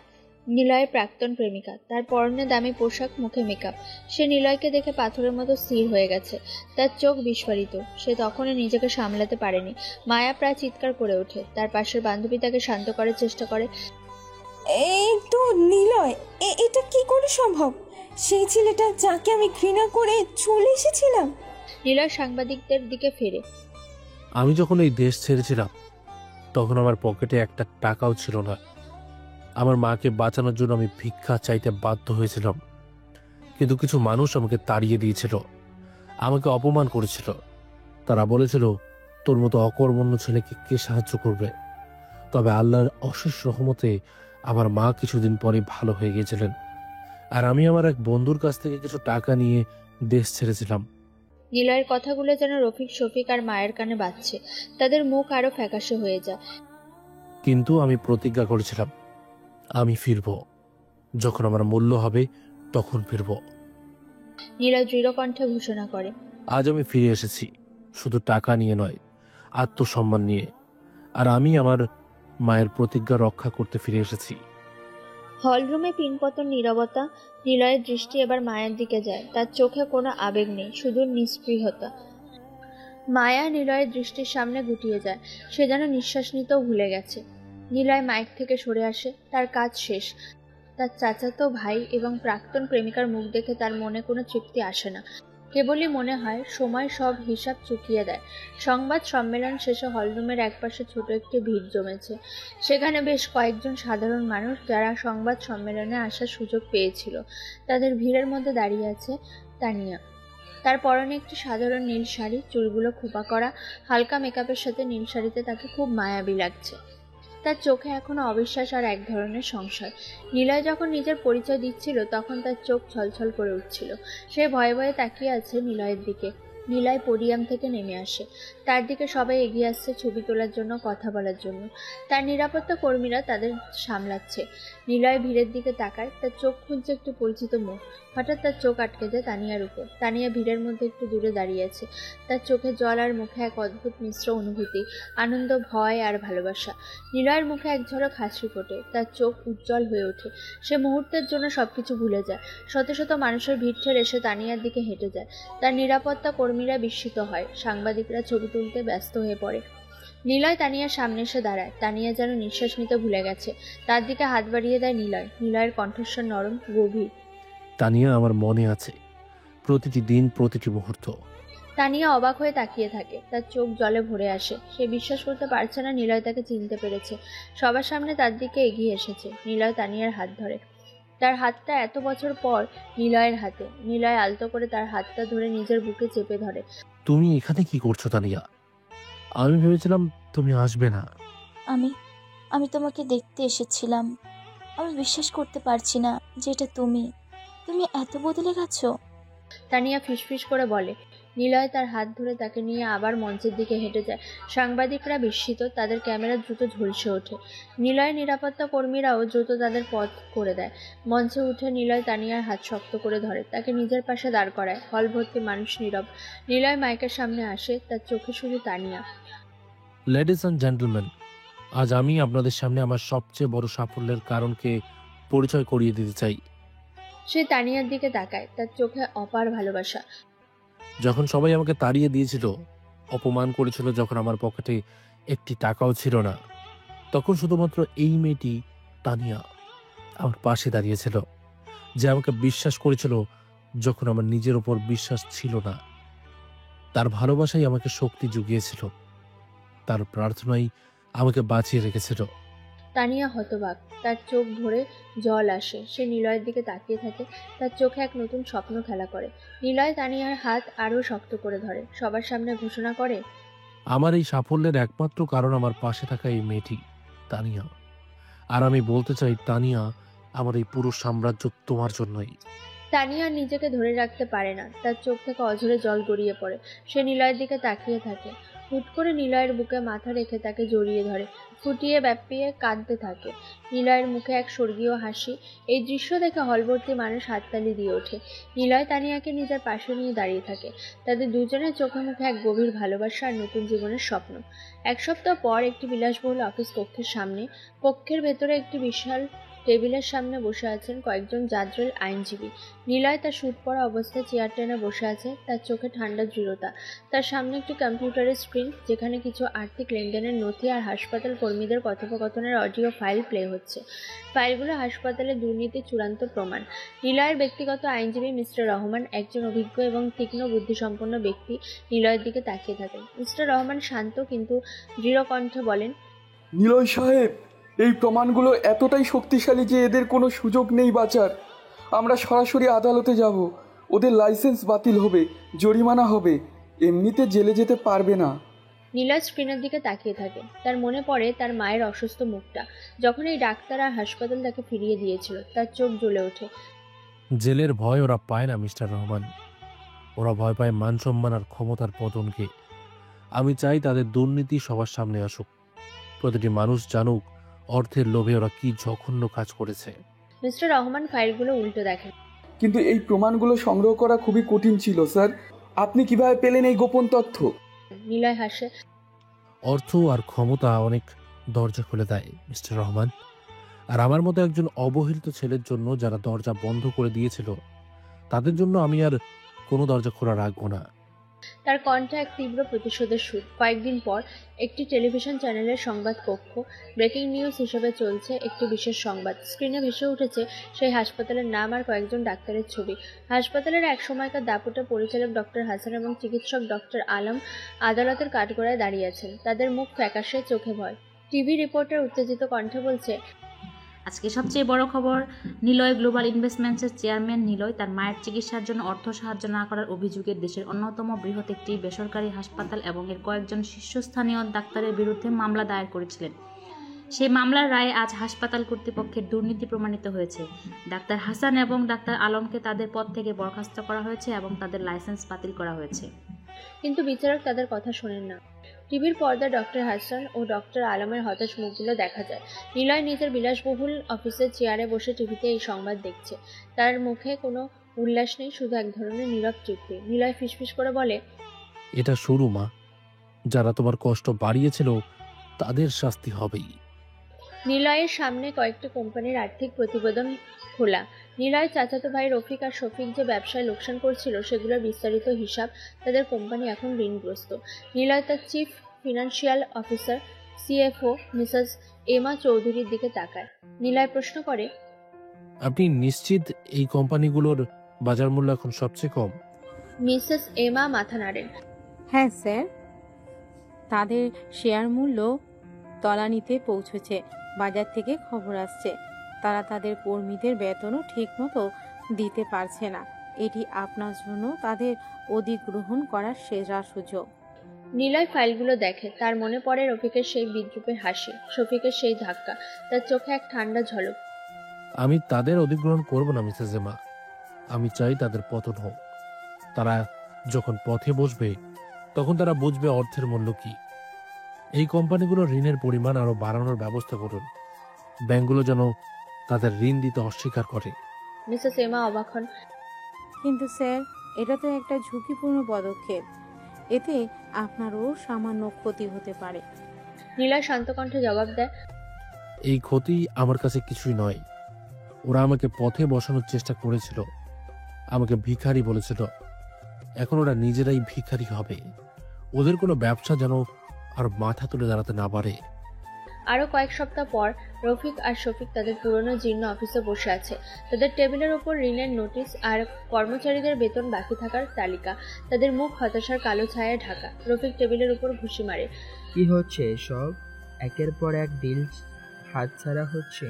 নিলয়ের প্রাক্তন প্রেমিকা। তার পরনে দামি পোশাক, মুখে মেকআপ। সে নিলয়কে দেখে পাথরের মতো স্থির হয়ে গেছে। তার চোখ বিস্ফারিত। সে তখনই নিজেকে সামলাতে পারেনি। মায়া প্রায় চিৎকার করে ওঠে। তার পাশের বান্ধবী তাকে শান্ত করার চেষ্টা করে। এই তো নিলয়, এটা কি করে সম্ভব? সেই ছেলেটা যাকে আমি ঘৃণা করে চলে এসেছিলাম। নিলয় সাংবাদিকদের দিকে ফিরে। আমি যখন এই দেশ ছেড়েছিলাম, তখন আমার পকেটে একটা টাকাও ছিল না। আমার মাকে বাঁচানোর জন্য আমি ভিক্ষা চাইতে বাধ্য হয়েছিলাম। কিন্তু কিছু মানুষ আমাকে তাড়িয়ে দিয়েছিল, আমাকে অপমান করেছিল। তারা বলেছিল, তোর মতো অকর্মণ্য ছেলেকে কে সাহায্য করবে? তবে আল্লাহর অশেষ রহমতে আমার মা কিছুদিন পরে ভালো হয়ে গিয়েছিলেন, আর আমি আমার এক বন্ধুর কাছ থেকে কিছু টাকা নিয়ে দেশ ছেড়েছিলাম। নিলয়ের কথাগুলো যেন রফিক, শফিক আর মায়ের কানে বাজছে। তাদের মুখ আরো ফ্যাকাশে হয়ে যায়। কিন্তু আমি প্রতিজ্ঞা করেছিলাম, আমি ফিরব। যখন আমার মূল্য হবে তখন ফিরব। নিলয় দৃঢ় কণ্ঠে ঘোষণা করে, আজ আমি ফিরে এসেছি, শুধু টাকা নিয়ে নয়, আত্মসম্মান নিয়ে। আর আমি আমার মায়ের প্রতিজ্ঞা রক্ষা করতে ফিরে এসেছি। হলরুমে পিনপতন নীরবতা। নিলয়ের দৃষ্টি এবার মায়ের দিকে যায়। তার চোখে কোনো আবেগ নেই, শুধু নিস্পৃহতা। মায়া নিলয়ের দৃষ্টির সামনে গুটিয়ে যায়। সে যেন নিঃশ্বাস নিতেও ভুলে গেছে। নিলয় মাইক থেকে সরে আসে। তার কাজ শেষ। তার চাচাতো ভাই এবং প্রাক্তন প্রেমিকার মুখ দেখে তার মনে কোনো তৃপ্তি আসে না। কেবলই মনে হয় সময় সব হিসাব চুকিয়ে দেয়। সংবাদ সম্মেলন শেষে হলরুমের একপাশে ছোট একটি ভিড় জমেছে। সেখানে বেশ কয়েকজন সাধারণ মানুষ, যারা সংবাদ সম্মেলনে আসার সুযোগ পেয়েছিল। তাদের ভিড়ের মধ্যে দাঁড়িয়ে আছে তানিয়া। তার পরনে একটি সাধারণ নীল শাড়ি, চুলগুলো খোপা করা। হালকা মেকআপের সাথে নীল শাড়িতে তাকে খুব মায়াবী লাগছে। তার চোখে এখনো অবিশ্বাস আর এক ধরনের সংশয়। নিলয় যখন নিজের পরিচয় দিচ্ছিল, তখন তার চোখ ছলছল করে উঠছিল। সে ভয়ে ভয়ে তাকিয়ে আছে নিলয়ের দিকে। নিলয় পোডিয়াম থেকে নেমে আসে। তার দিকে সবাই এগিয়ে আসছে ছবি তোলার জন্য, কথা বলার জন্য। তার নিরাপত্তা কর্মীরা তাদের সামলাচ্ছে। নিলয় ভিড়ের দিকে তাকায়। তার চোখ খুঁজছে একটু পরিচিত মুখ। হঠাৎ তার চোখ আটকে যায় তানিয়ার উপর। তানিয়া ভিড়ের মধ্যে একটু দূরে দাঁড়িয়ে আছে। তার চোখে জল আর মুখে এক অদ্ভুত মিশ্র অনুভূতি, আনন্দ, ভয় আর ভালোবাসা। নিলয়ের মুখে এক ঝলক হাসি ফোটে। তার চোখ উজ্জ্বল হয়ে ওঠে। সে মুহূর্তের জন্য সবকিছু ভুলে যায়। শত শত মানুষের ভিড় ঠেলে এসে তানিয়ার দিকে হেঁটে যায়। তার নিরাপত্তা কর্মীরা বিস্মিত হয়। সাংবাদিকরা ছবি তুলতে ব্যস্ত হয়ে পড়ে। নিলয় তানিয়ার সামনে এসে দাঁড়ায়। তানিয়া যেন নিঃশ্বাস নিতে ভুলে গেছে। তার দিকে হাত বাড়িয়ে দেয় নিলয়। নিলয়ের কণ্ঠস্বর নরম, গভীর। তানিয়া আমার মনে আছে, প্রতিটি দিন, প্রতিটি মুহূর্ত। তানিয়া অবাক হয়ে তাকিয়ে থাকে। তার চোখ জলে ভরে আসে। সে বিশ্বাস করতে পারছে না নিলয় তাকে চিনতে পেরেছে। সবার সামনে তার দিকে এগিয়ে এসেছে। নিলয় তানিয়ার হাত ধরে। তার হাতটা এত বছর পর নিলয়ের হাতে। নিলয় আলতো করে তার হাতটা ধরে নিজের বুকে চেপে ধরে। তুমি এখানে কি করছো তানিয়া? আমি ভেবেছিলাম তুমি আসবে না। আমি আমি তোমাকে দেখতে এসেছিলাম। আমি বিশ্বাস করতে পারছি না যে এটা তুমি এত বদলে গেছো। তানিয়া ফিসফিস করে বলে। নিলয় তার হাত ধরে তাকে নিয়ে আবার মঞ্চের দিকে হেঁটে যায়। সাংবাদিকরা বিস্মিত, তাদের ক্যামেরা দ্রুত ঝলসে ওঠে। নিলয়ের নিরাপত্তা কর্মীরাও দ্রুত তাদের পথ করে দেয়। মঞ্চে উঠে নিলয় তানিয়ার হাত শক্ত করে ধরে, তাকে নিজের পাশে দাঁড় করায়। হল ভর্তি মানুষ নীরব। নিলয় মাইকের সামনে আসে, তার চোখে শুধু তানিয়া। লেডিস অ্যান্ড জেন্টলম্যান, আজ আমি আপনাদের সামনে আমার সবচেয়ে বড় সাফল্যের কারণকে পরিচয় করিয়ে দিতে চাই। সে তানিয়ার দিকে তাকায়, তার চোখে অপার ভালোবাসা। যখন সবাই আমাকে তাড়িয়ে দিয়েছিল, অপমান করেছিল, যখন আমার পকেটে একটি টাকাও ছিল না, তখন শুধুমাত্র এই মেয়েটি তানিয়া আমার পাশে দাঁড়িয়েছিল, যে আমাকে বিশ্বাস করেছিল যখন আমার নিজের ওপর বিশ্বাস ছিল না। তার ভালোবাসাই আমাকে শক্তি জুগিয়েছিল, তার প্রার্থনাই আমাকে বাঁচিয়ে রেখেছিল। তানিয়া হতবাক, তার চোখ ভরে জল আসে। সে নিলয়ের দিকে তাকিয়ে থাকে, তার চোখে এক নতুন স্বপ্ন খেলা করে। নিলয় তানিয়ার হাত আরও শক্ত করে ধরে, সবার সামনে ঘোষণা করে, আমার এই সাফল্যের একমাত্র কারণ আমার পাশে থাকা এই মেয়েটি তানিয়া। আর আমি বলতে চাই, তানিয়া, আমার এই পুরো সাম্রাজ্য তোমার জন্যই। তানিয়া নিজেকে ধরে রাখতে পারে না, তার চোখ থেকে অঝরে জল গড়িয়ে পড়ে। সে নিলয়ের দিকে তাকিয়ে থাকে। হুট করে নিলয়ের বুকে মাথা রেখে তাকে জড়িয়ে ধরে, ফুটিয়ে ব্যাপিয়ে কাঁদতে থাকে। নিলয়ের মুখে এক স্বর্গীয় হাসি। এই দৃশ্য দেখে হলভর্তি মানুষ হাততালি দিয়ে ওঠে। নিলয় তানিয়াকে নিজের পাশে নিয়ে দাঁড়িয়ে থাকে। তাদের দুজনের চোখে মুখে এক গভীর ভালোবাসা আর নতুন জীবনের স্বপ্ন। এক সপ্তাহ পর একটি বিলাসবহুল অফিস কক্ষের সামনে, কক্ষের ভেতরে একটি বিশাল টেবিলের সামনে বসে আছেন কয়েকজন জাদ্রেল আইনজীবী। নিলয় তার স্যুট পরা অবস্থায় চেয়ার টেনে বসে আছে, তার চোখে ঠান্ডা দৃঢ়তা। তার সামনে একটি কম্পিউটারের স্ক্রিন, যেখানে কিছু আর্থিক লেনদেনের নথি আর হাসপাতাল কর্মীদের কথোপকথনের অডিও ফাইল প্লে হচ্ছে। ফাইলগুলো হাসপাতালের দুর্নীতির চূড়ান্ত প্রমাণ। নিলয়ের ব্যক্তিগত আইনজীবী মিস্টার রহমান, একজন অভিজ্ঞ এবং তীক্ষ্ণ বুদ্ধিসম্পন্ন ব্যক্তি, নিলয়ের দিকে তাকিয়ে থাকেন। মিস্টার রহমান শান্ত কিন্তু দৃঢ় কণ্ঠে বলেন, নিলয় সাহেব, এই প্রমাণগুলো এতটাই শক্তিশালী যে এদের কোনো সুযোগ নেই বাঁচার। আমরা সরাসরি আদালতে যাব, ওদের লাইসেন্স বাতিল হবে, জরিমানা হবে, এমনিতে জেলে যেতে পারবে না। নিলয় স্ক্রিনের দিকে তাকিয়ে থাকে। তার মনে পড়ে তার মায়ের অসুস্থ মুখটা, যখন এই ডাক্তার আর হাসপাতাল তাকে ফিরিয়ে দিয়েছিল। তার চোখ জ্বলে ওঠে। জেলের ভয় ওরা পায় না মিস্টার রহমান, ওরা ভয় পায় মান সম্মান আর ক্ষমতার পতনকে। আমি চাই তাদের দুর্নীতি সবার সামনে আসুক, প্রতিটি মানুষ জানুক অর্থের লোভে ওরা কি জঘন্য কাজ করেছে। মিস্টার রহমান ফাইলগুলো উল্টো দেখেন। কিন্তু এই প্রমাণগুলো সংগ্রহ করা খুবই কঠিন ছিল স্যার। আপনি কিভাবে পেলেন এই গোপন তথ্য? নিলয় হাসে। অর্থ আর ক্ষমতা অনেক দরজা খুলে দেয় মিস্টার রহমান, আর আমার মতো একজন অবহেলিত ছেলের জন্য যারা দরজা বন্ধ করে দিয়েছিল, তাদের জন্য আমি আর কোনো দরজা খোলা রাখবো না। তার কণ্ঠে এক তীব্র প্রতিশোধের সুর। কয়েকদিন পর একটি টেলিভিশন চ্যানেলের সংবাদ কক্ষ, ব্রেকিং নিউজ হিসেবে চলছে একটি বিশেষ সংবাদ। স্ক্রিনে ভেসে উঠেছে সেই হাসপাতালের নাম আর কয়েকজন ডাক্তারের ছবি। হাসপাতালের এক সময়কার দাপুটে পরিচালক ডক্টর হাসান এবং চিকিৎসক ডক্টর আলম আদালতের কাঠগড়ায় দাঁড়িয়ে আছেন, তাদের মুখ ফ্যাকাশে, চোখে ভয়। টিভি রিপোর্টার উত্তেজিত কণ্ঠে বলছে, আজকে সবচেয়ে বড় খবর, নিলয় গ্লোবাল ইনভেস্টমেন্টসের চেয়ারম্যান নিলয় তার মায়ের চিকিৎসার জন্য অর্থ সাহায্য না করার অভিযোগে দেশের অন্যতম বৃহৎ একটি বেসরকারি হাসপাতাল এবং এর কয়েকজন শীর্ষস্থানীয় ডাক্তারের বিরুদ্ধে মামলা দায়ের করেছিলেন। সেই মামলার রায়ে আজ হাসপাতাল কর্তৃপক্ষের দুর্নীতি প্রমাণিত হয়েছে। ডাক্তার হাসান এবং ডাক্তার আলমকে তাদের পদ থেকে বরখাস্ত করা হয়েছে এবং তাদের লাইসেন্স বাতিল করা হয়েছে। কিন্তু বিচারক তাদের কথা শোনেন না। টিভির পর্দায় ডক্টর হাসান ও ডক্টর আলমের হতাশ মুখগুলো দেখা যায়। নিলয় নিজের বিলাসবহুল অফিসের চেয়ারে বসে টিভিতে এই সংবাদ দেখছে। তার মুখে কোনো উল্লাস নেই, শুধু এক ধরনের নীরব তৃপ্তি। নিলয় ফিসফিস করে বলে, এটা শুরু মা, যারা তোমার কষ্ট বাড়িয়েছিল তাদের শাস্তি হবেই। নিলয়ের সামনে কয়েকটি কোম্পানির আর্থিক প্রতিবেদন খোলা। নিলয় চাচাতো ভাই রফিক আর শফিক যে ব্যবসায় লোকসান করছিল সেগুলোর বিস্তারিত হিসাব। তাদের কোম্পানি এখন ঋণগ্রস্ত। নিলয় তার chief financial officer CFO mrs Emma চৌধুরীর দিকে তাকায়। নিলয় প্রশ্ন করে, আপনি নিশ্চিত এই কোম্পানিগুলোর বাজার মূল্য এখন সবচেয়ে কম? মিসেস এমা মাথা নাড়েন। হ্যাঁ স্যার, তাদের শেয়ার মূল্য তলানিতে পৌঁছেছে। বাজার থেকে খবর আসছে তারা তাদের কর্মীদের বেতনও ঠিকমতো দিতে পারছে না। এটি আপনার জন্য তাদের অধিগ্রহণ করার সেরা সুযোগ। নিলয় ফাইলগুলো দেখে, তার মনে পড়ে রফিকের সেই বিদ্রুপের হাসি, শফিকের সেই ধাক্কা, তার চোখে এক ঠান্ডা ঝলক। আমি তাদের অধিগ্রহণ করব না মিসেস এমা। আমি চাই তাদের পতন হোক। তারা যখন পথে বসবে তখন তারা বুঝবে অর্থের মূল্য কি। এই কোম্পানিগুলোর ঋণের পরিমাণ আরো বাড়ানোর ব্যবস্থা করুন। ব্যাংকগুলো যেন তাদের ঋণ দিতে অস্বীকার করে। মিসেস এমা অবাক হন। কিন্তু স্যার, এটা তো একটা ঝুঁকিপূর্ণ পদক্ষেপ। এতে আপনারও সামান্য ক্ষতি হতে পারে। নিলয় শান্ত কণ্ঠে জবাব দেয়, এই ক্ষতি আমার কাছে কিছুই নয়। ওরা আমাকে পথে বসানোর চেষ্টা করেছিল, আমাকে ভিখারি বলেছিল। এখন ওরা নিজেরাই ভিখারি হবে। ওদের কোনো ব্যবসা যেন আর মাথা তুলে দাঁড়াতে না পারে। আরো কয়েক সপ্তাহ পর রফিক আর শফিক তাদের পুরনো জীর্ণ অফিসে বসে আছে। তাদের টেবিলের উপর ঋণের নোটিশ আর কর্মচারীদের বেতন বাকি থাকার তালিকা। তাদের মুখ হতাশার কালো ছায়ায় ঢাকা। রফিক টেবিলের উপর ঘুষি মারে। কি হচ্ছে এসব? একের পর এক ডিল হাতছাড়া হচ্ছে।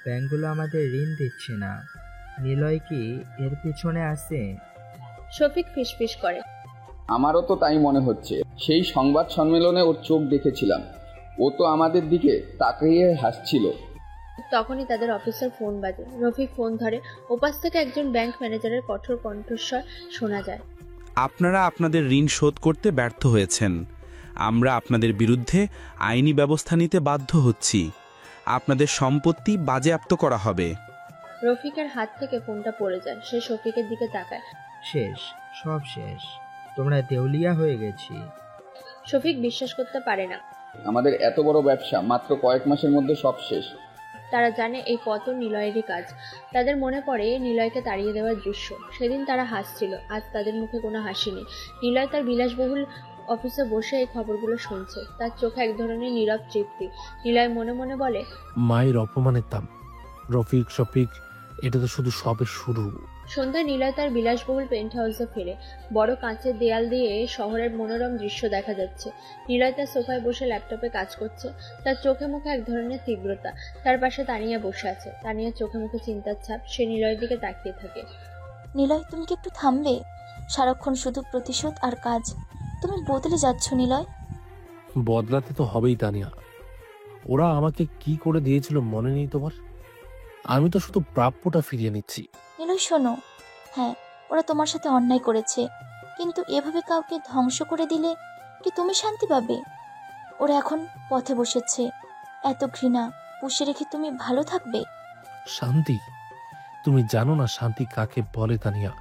ব্যাংকগুলো আমাদের ঋণ দিচ্ছে না। নিলয় কি এর পিছনে আছে? শফিক ফিসফিস করে, আমারও তো তাই মনে হচ্ছে। সেই সংবাদ সম্মেলনে ওর চোখ দেখেছিলাম, ও তো আমাদের দিকে তাকিয়ে হাসছিল। তখনই তাদের অফিসের ফোন বাজে। রফিক ফোন ধরে। ওপাশ থেকে একজন ব্যাংক ম্যানেজারের কঠোর কণ্ঠস্বর শোনা যায়। আপনারা আপনাদের ঋণ শোধ করতে ব্যর্থ হয়েছেন। আমরা আপনাদের বিরুদ্ধে আইনি ব্যবস্থা নিতে বাধ্য হচ্ছি। আপনাদের সম্পত্তি বাজেয়াপ্ত করা হবে। রফিকের হাত থেকে ফোনটা পড়ে যায়। সে শফিকের দিকে তাকায়। শেষ, সব শেষ। তোমরা দেউলিয়া হয়ে গেছি। শফিক বিশ্বাস করতে পারে না। আমাদের এত বড় ব্যবসা মাত্র কয়েক মাসের মধ্যে সব শেষ। তারা জানে এই পতন নিলয়েরই কাজ। তাদের মনে পড়ে নিলয়কে তাড়িয়ে দেওয়ার দৃশ্য। সেদিন তারা হাসছিল, আজ তাদের মুখে কোনো হাসি নেই। নিলয় তার বিলাসবহুল অফিসে বসে এই খবরগুলো শুনছে। তার চোখে এক ধরনের নীরব তৃপ্তি। নিলয় মনে মনে বলে, মায়ের অপমানের দাম। রফিক, শফিক, এটা তো শুধু সবে শুরু। সন্ধ্যায় নিলয় তার বিলাসবহুল পেন্ট হাউসে ফিরে। বড় কাঁচের দেয়াল দিয়ে শহরের মনোরম দৃশ্য দেখা যাচ্ছে। নিলয় তার সোফায় বসে ল্যাপটপে কাজ করছে। তার চোখে মুখে এক ধরনের তীব্রতা। তার পাশে তানিয়া বসে আছে। তানিয়ার চোখে মুখে চিন্তার ছাপ। সে নিলয়ের দিকে তাকিয়ে থাকে। নিলয়, তুমি কি একটু থামবে? সারাক্ষণ শুধু প্রতিশোধ আর কাজ। তুমি বদলে যাচ্ছ নিলয়। বদলাতে তো হবেই তানিয়া। ওরা আমাকে কি করে দিয়েছিল মনে নেই তোমার? আমি তো শুধু প্রাপ্যটা ফিরিয়ে নিচ্ছি। নিলয় শোনো, হ্যাঁ, ওরা তোমার সাথে অন্যায় করেছে, কিন্তু এভাবে কাউকে ধ্বংস করে দিলে কি তুমি শান্তি পাবে? ওরা এখন পথে বসেছে। এত ঘৃণা পুষে রেখে তুমি ভালো থাকবে? শান্তি? তুমি জানো না শান্তি কাকে বলে তানিয়া।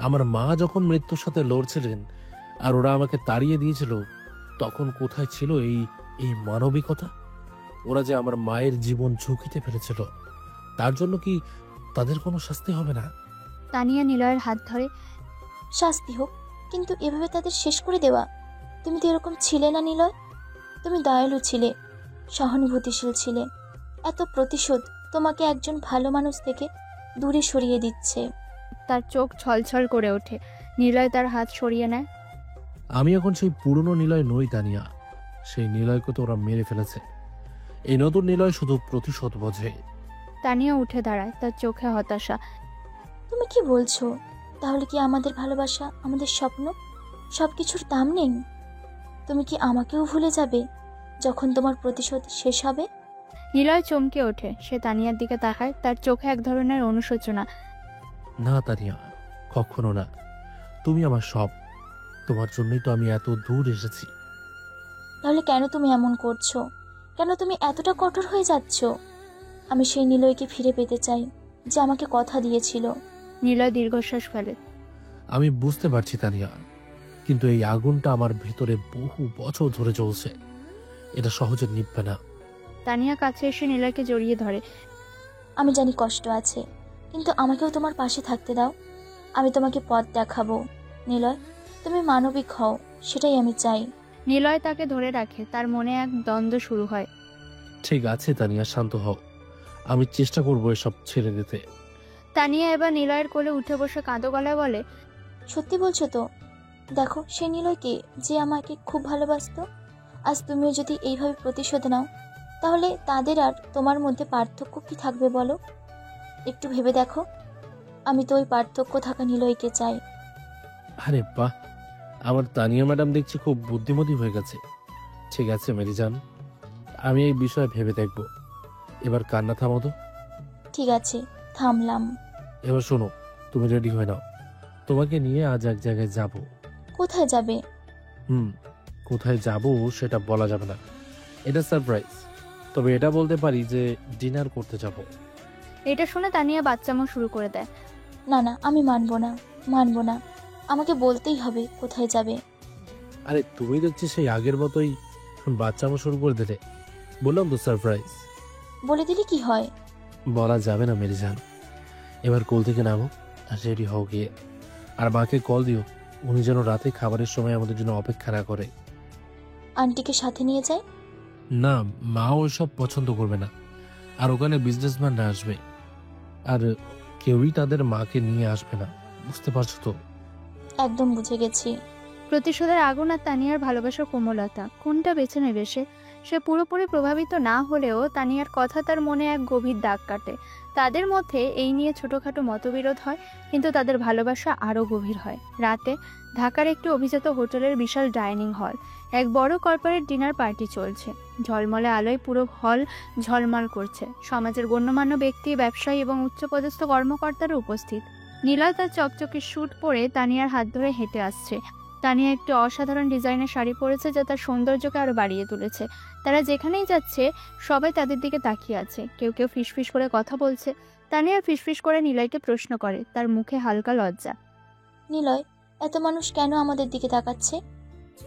আমার মা যখন মৃত্যুর সাথে লড়ছিলেন আর ওরা আমাকে তাড়িয়ে দিয়েছিল, তখন কোথায় ছিল এই মানবিকতা? ওরা যে আমার মায়ের জীবন ঝুঁকিতে ফেলেছিল, তার জন্য কি তাদের কোনো শাস্তি হবে না? তানিয়া নিলয়ের হাত ধরে। শাস্তি হোক, কিন্তু এভাবে তাদের শেষ করে দেওয়া। তুমি তো এরকম ছিলে না নিলয়। তুমি দয়ালু ছিলে, সহানুভূতিশীল ছিলে। এত প্রতিশোধ তোমাকে একজন ভালো মানুষ থেকে দূরে সরিয়ে দিচ্ছে। তার চোখ ছলছল করে ওঠে। নিলয় তার হাত সরিয়ে নেয়। আমি এখন সেই পুরনো নিলয় নই তানিয়া। সেই নিলয়কে তো ওরা মেরে ফেলেছে। এই নতুন নিলয় শুধু প্রতিশোধ বোঝে। তানিয়া উঠে দাঁড়ায়। তার চোখে হতাশা। তুমি কি বলছো? তাহলে কি আমাদের ভালোবাসা, আমাদের স্বপ্ন, সবকিছুর দাম নেই? তুমি কি আমাকেও ভুলে যাবে যখন তোমার প্রতিশোধ শেষ হবে? নিলয় চমকে ওঠে। সে তানিয়ার দিকে তাকায়। তার চোখে এক ধরনের অনুশোচনা। না তানিয়া, কখনো না। তুমি আমার সব। তোমার জন্যই তো আমি এত দূর এসেছি। তাহলে কেন তুমি এমন করছো? কেন তুমি এতটা কঠোর হয়ে যাচ্ছ? আমি সেই নিলয়কে ফিরে পেতে চাই যে আমাকে কথা দিয়েছিল। নিলয় দীর্ঘশ্বাস ফেলে। আমি বুঝতে পারছি তানিয়া, কিন্তু এই আগুনটা আমার ভিতরে বহু বছর ধরে চলছে। এটা সহজে নিভবে না। তানিয়া কাছে এসে নিলয়কে জড়িয়ে ধরে। আমি জানি কষ্ট আছে, কিন্তু আমাকেও তোমার পাশে থাকতে দাও। আমি তোমাকে পথ দেখাবো। নিলয়, তুমি মানবিক হও, সেটাই আমি চাই। নিলয় তাকে ধরে রাখে। তার মনে এক দ্বন্দ্ব শুরু হয়। ঠিক আছে তানিয়া, শান্ত হও। আমি চেষ্টা করবো এসব ছেড়ে দিতে। তানিয়া এবার নিলয়ের কোলে উঠে বসে কাঁদো গলায় বলে, সত্যি বলছো তো? দেখো, সে নিলয়কে যে আমাকে খুব ভালোবাসতো, আজ তুমিও যদি এইভাবে প্রতিশোধ নাও, তাহলে তাদের আর তোমার মধ্যে পার্থক্য কি থাকবে বলো? একটু ভেবে দেখো। আমি তো ওই পার্থক্য থাকা নিলয়কে চাই। আরে বাহ, আমার তানিয়া ম্যাডাম দেখছি খুব বুদ্ধিমতী হয়ে গেছে। ঠিক আছে মেরিজান, আমি এই বিষয়ে ভেবে দেখব। এবার কান্না থামো তো। ঠিক আছে, থামলাম। এবার শোনো, তুমি রেডি হয়ে নাও, তোমাকে নিয়ে আজ এক জায়গায় যাব। কোথায় যাবে? কোথায় যাব সেটা বলা যাবে না, এটা সারপ্রাইজ। তবে এটা বলতে পারি যে ডিনার করতে যাব। এটা শুনে তানিয়া বাচ্চামো শুরু করে দেয়। না না, আমি মানবো না। আমাকে বলতেই হবে কোথায় যাবে। আরে তুমি দেখছি সেই আগের মতোই বাচ্চামো শুরু করে দিলে। বললাম তো সারপ্রাইজ। বলে দিলে কি হয়? বলা যাবে না মেরিজান। এবার কোল থেকে নামো আর রেডি হও গিয়ে। আর মাকে কল দিও, উনি যেন রাতে খাবারের সময় আমাদের জন্য অপেক্ষা না করে। আন্টিকে সাথে নিয়ে যায়? না, মা ওইসব পছন্দ করবে না। আর ওখানে বিজনেসম্যানরা আসবে, আর কেউই তাদের মাকে নিয়ে আসবে না, বুঝতে পারছো তো? একদম বুঝে গেছি। প্রতিশোধের আগুন আর তানিয়ার ভালোবাসার কোমলতা, কোনটা বেছে নেবে সে পুরোপুরি প্রভাবিত না হলেও তানিয়ার কথা তার মনে এক গভীর দাগ কাটে। তাদের মধ্যে এই নিয়ে ছোটখাটো মতবিরোধ হয়, কিন্তু তাদের ভালোবাসা আরও গভীর হয়। রাতে ঢাকার একটি অভিজাত হোটেলের বিশাল ডাইনিং হল, এক বড় কর্পোরেট ডিনার পার্টি চলছে। ঝলমলে আলোয় পুরো হল ঝলমল করছে। সমাজের গণ্যমান্য ব্যক্তি, ব্যবসায়ী এবং উচ্চপদস্থ কর্মকর্তারা উপস্থিত। নীলয় তার চকচকে স্যুট পরে তানিয়ার হাত ধরে হেঁটে আসছে। তানিয়া একটি অসাধারণ ডিজাইনের শাড়ি পরেছে, যা তার সৌন্দর্যকে আরো বাড়িয়ে তুলেছে। তারা যেখানেই যাচ্ছে সবাই তাদের দিকে তাকিয়ে আছে। কেউ কেউ ফিসফিস করে কথা বলছে। তানিয়া ফিসফিস করে নিলয়কে প্রশ্ন করে, তার মুখে হালকা লজ্জা। নিলয়, এত মানুষ কেন আমাদের দিকে তাকাচ্ছে?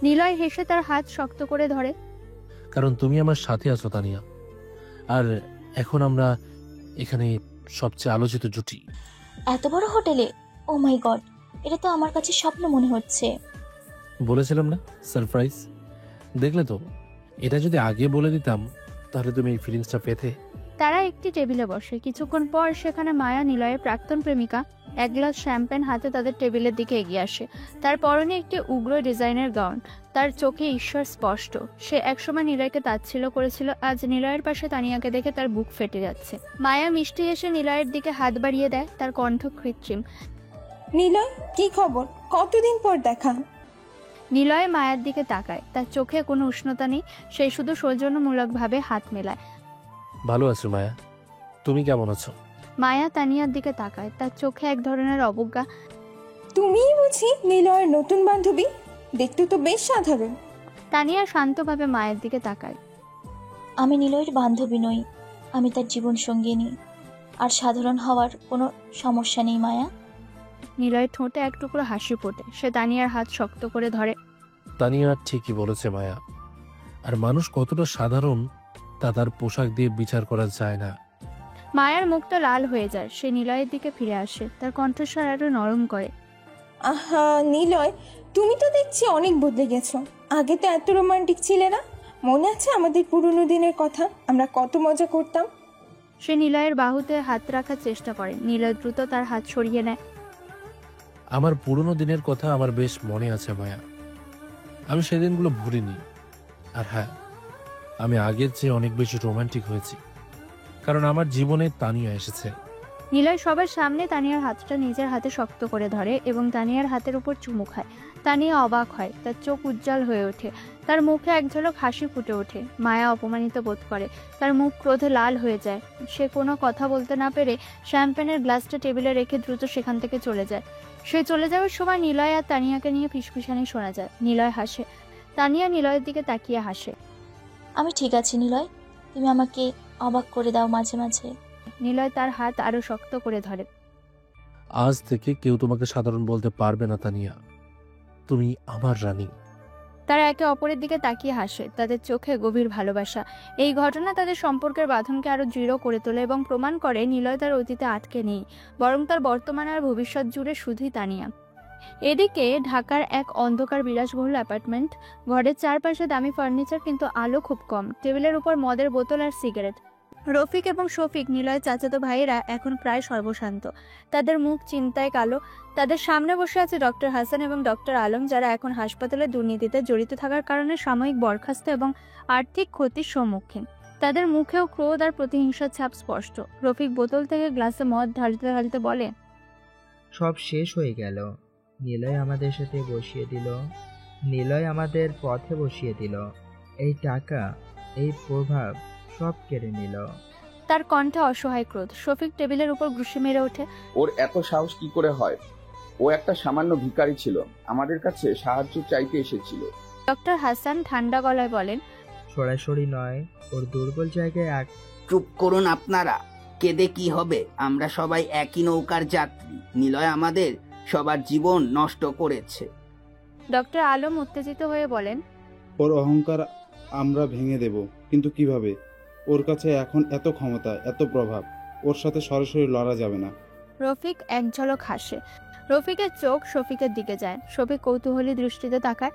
নিলয় হেসে তার হাত শক্ত করে ধরে। কারণ তুমি আমার সাথে আছো তানিয়া, আর এখন আমরা এখানে সবচেয়ে আলোচিত জুটি। এত বড় হোটেলে? ও মাই গড, এটা তো আমার কাছে স্বপ্ন মনে হচ্ছে। বলেছিলাম না সারপ্রাইজ? দেখলে তো, এটা যদি আগে বলে দিতাম তাহলে তুমি এই ফিলিংসটা পেতে। তারা একটি টেবিলে বসে। কিছুক্ষণ পর সেখানে মায়া, নিলয়ের প্রাক্তন প্রেমিকা, এক গ্লাস শ্যাম্পেন হাতে তাদের টেবিলের দিকে এগিয়ে আসে। তার পরনে একটি উগ্র ডিজাইনের গাউন, তার চোখে ঈশ্বর স্পষ্ট। সে একসময় নিলয়কে তাচ্ছিল্য করেছিল, আজ নিলয়ের পাশে তানিয়াকে দেখে তার বুক ফেটে যাচ্ছে। মায়া মিষ্টি এসে নিলয়ের দিকে হাত বাড়িয়ে দেয়, তার কণ্ঠ কৃত্রিম। নিলয়, কি খবর? কতদিন পর দেখা। নিলয় মায়ার দিকে তাকায়, তার চোখে কোনো উষ্ণতা নেই। সে শুধু সৌজন্যমূলকভাবে হাত মেলায়। ভালো আছো মায়া, তুমি কেমন আছো? মায়া তানিয়ার দিকে তাকায়, তার চোখে এক ধরনের অবজ্ঞা। তুমিই বুঝি নিলয়ের নতুন বান্ধবী? দেখতে তো বেশ সাধারণ। তানিয়া শান্তভাবে মায়ের দিকে তাকায়। আমি নিলয়ের বান্ধবী নই, আমি তার জীবন সঙ্গিনী। আর সাধারণ হওয়ার কোনো সমস্যা নেই মায়া। নিলয়ের ঠোঁটে এক টুকরো হাসি ফোটে। সে তানিয়ার হাত শক্ত করে ধরে। তানিয়া ঠিকই বলেছে মায়া, আর মানুষ কতটা সাধারণ তা তার পোশাক দিয়ে বিচার করা যায় না। মায়ার মুখটা লাল হয়ে যায়। সে নিলয়ের দিকে ফিরে আসে, তার কণ্ঠস্বর আরো নরম করে। আহা নিলয়, তুমি তো দেখছি অনেক বদলে গেছো। আগে তো এত রোমান্টিক ছিলে না। মনে আছে আমাদের পুরনো দিনের কথা? আমরা কত মজা করতাম। সে নিলয়ের বাহুতে হাত রাখার চেষ্টা করে। নিলয় দ্রুত তার হাত সরিয়ে নেয়। আমার পুরনো দিনের কথা আমার বেশ মনে আছে মায়া, আমি সেদিনগুলো ভুলিনি। আর হ্যাঁ, আমি আগের চেয়ে অনেক বেশি রোমান্টিক হয়েছি, কারণ আমার জীবনে তানিয়া এসেছে। নিলয় সবার সামনে তানিয়ার হাতটা নিজের হাতে শক্ত করে ধরে এবং তানিয়ার হাতের উপর চুমু খায়। তানিয়া অবাক হয়, তার চোখ উজ্জ্বল হয়ে ওঠে, তার মুখে এক ঝলক হাসি ফুটে ওঠে। মায়া অপমানিত বোধ করে, তার মুখ ক্রোধে লাল হয়ে যায়। সে কোনো কথা বলতে না পেরে শ্যাম্পেনের গ্লাসটা টেবিলে রেখে দ্রুত সেখান থেকে চলে যায়। সে চলে যাওয়ার সময় নিলয় আর তানিয়াকে নিয়ে ফিসফিসানি শোনা যায়। নিলয় হাসে, তানিয়া নিলয়ের দিকে তাকিয়ে হাসে। আমি ঠিক আছি নিলয়, তুমি আমাকে অবাক করে দাও মাঝে মাঝে। নিলয় তার হাত আরো শক্ত করে ধরে। আজ থেকে কেউ তোমাকে সাধারণ বলতে পারবে না তানিয়া, তুমি আমার রানী। তারা একে অপরের দিকে তাকিয়ে হাসে, তাদের চোখে গভীর ভালোবাসা। এই ঘটনা তাদের সম্পর্কের বাঁধনকে আরো দৃঢ় করে তোলে এবং প্রমাণ করে নিলয় তার অতীতে আটকে নেই, বরং তার বর্তমান আর ভবিষ্যৎ জুড়ে শুধুই তানিয়া। এদিকে ঢাকার এক অন্ধকার বিলাসবহুল অ্যাপার্টমেন্ট। ঘরের চারপাশে দামি ফার্নিচার, কিন্তু আলো খুব কম। টেবিলের উপর মদের বোতল আর সিগারেট। রফিক এবং শফিক, নিলয়ের চাচাতো ভাইয়েরা, এখন প্রায় সর্বশান্ত। তাদের মুখ চিন্তায় কালো। তাদের সামনে বসে আছে ডক্টর হাসান এবং ডক্টর আলম, যারা এখন হাসপাতালে দুর্নীতিতে জড়িত থাকার কারণে সাময়িক বরখাস্ত এবং আর্থিক ক্ষতির সম্মুখীন। তাদের মুখেও ক্রোধ আর প্রতিহিংসার ছাপ স্পষ্ট। রফিক বোতল থেকে গ্লাসে মদ ঢালতে ঢালতে বলে, সব শেষ হয়ে গেল। নিলয় আমাদের সাথে বসিয়ে দিল, নিলয় আমাদের পথে বসিয়ে দিল। এই টাকা, এই প্রভাব সব কেড়ে নিল। তার কণ্ঠে অসহায় ক্রোধ। শফিক টেবিলের উপর ঘুষি মেরে ওঠে। ওর এত সাহস কি করে হয়? ও একটা সামান্য ভিখারি ছিল, আমাদের কাছে সাহায্য চাইতে এসেছিল। ডক্টর হাসান ঠান্ডা গলায় বলেন, সরাসরি নয়, ওর দুর্বল জায়গায় চুপ করুন আপনারা, কেঁদে কি হবে? আমরা সবাই একই নৌকার যাত্রী। নিলয় আমাদের সবার জীবন নষ্ট করেছে। ডক্টর আলম উত্তেজিত হয়ে বলেন, ওর অহংকার আমরা ভেঙে দেব, কিন্তু কিভাবে? ওর কাছে এখন এত ক্ষমতা, এত প্রভাব, ওর সাথে সরাসরি লড়া যাবে না। রফিক এক ঝলক হাসে। রফিকের চোখ শফিকের দিকে যায়। শফিক কৌতূহলী দৃষ্টিতে তাকায়।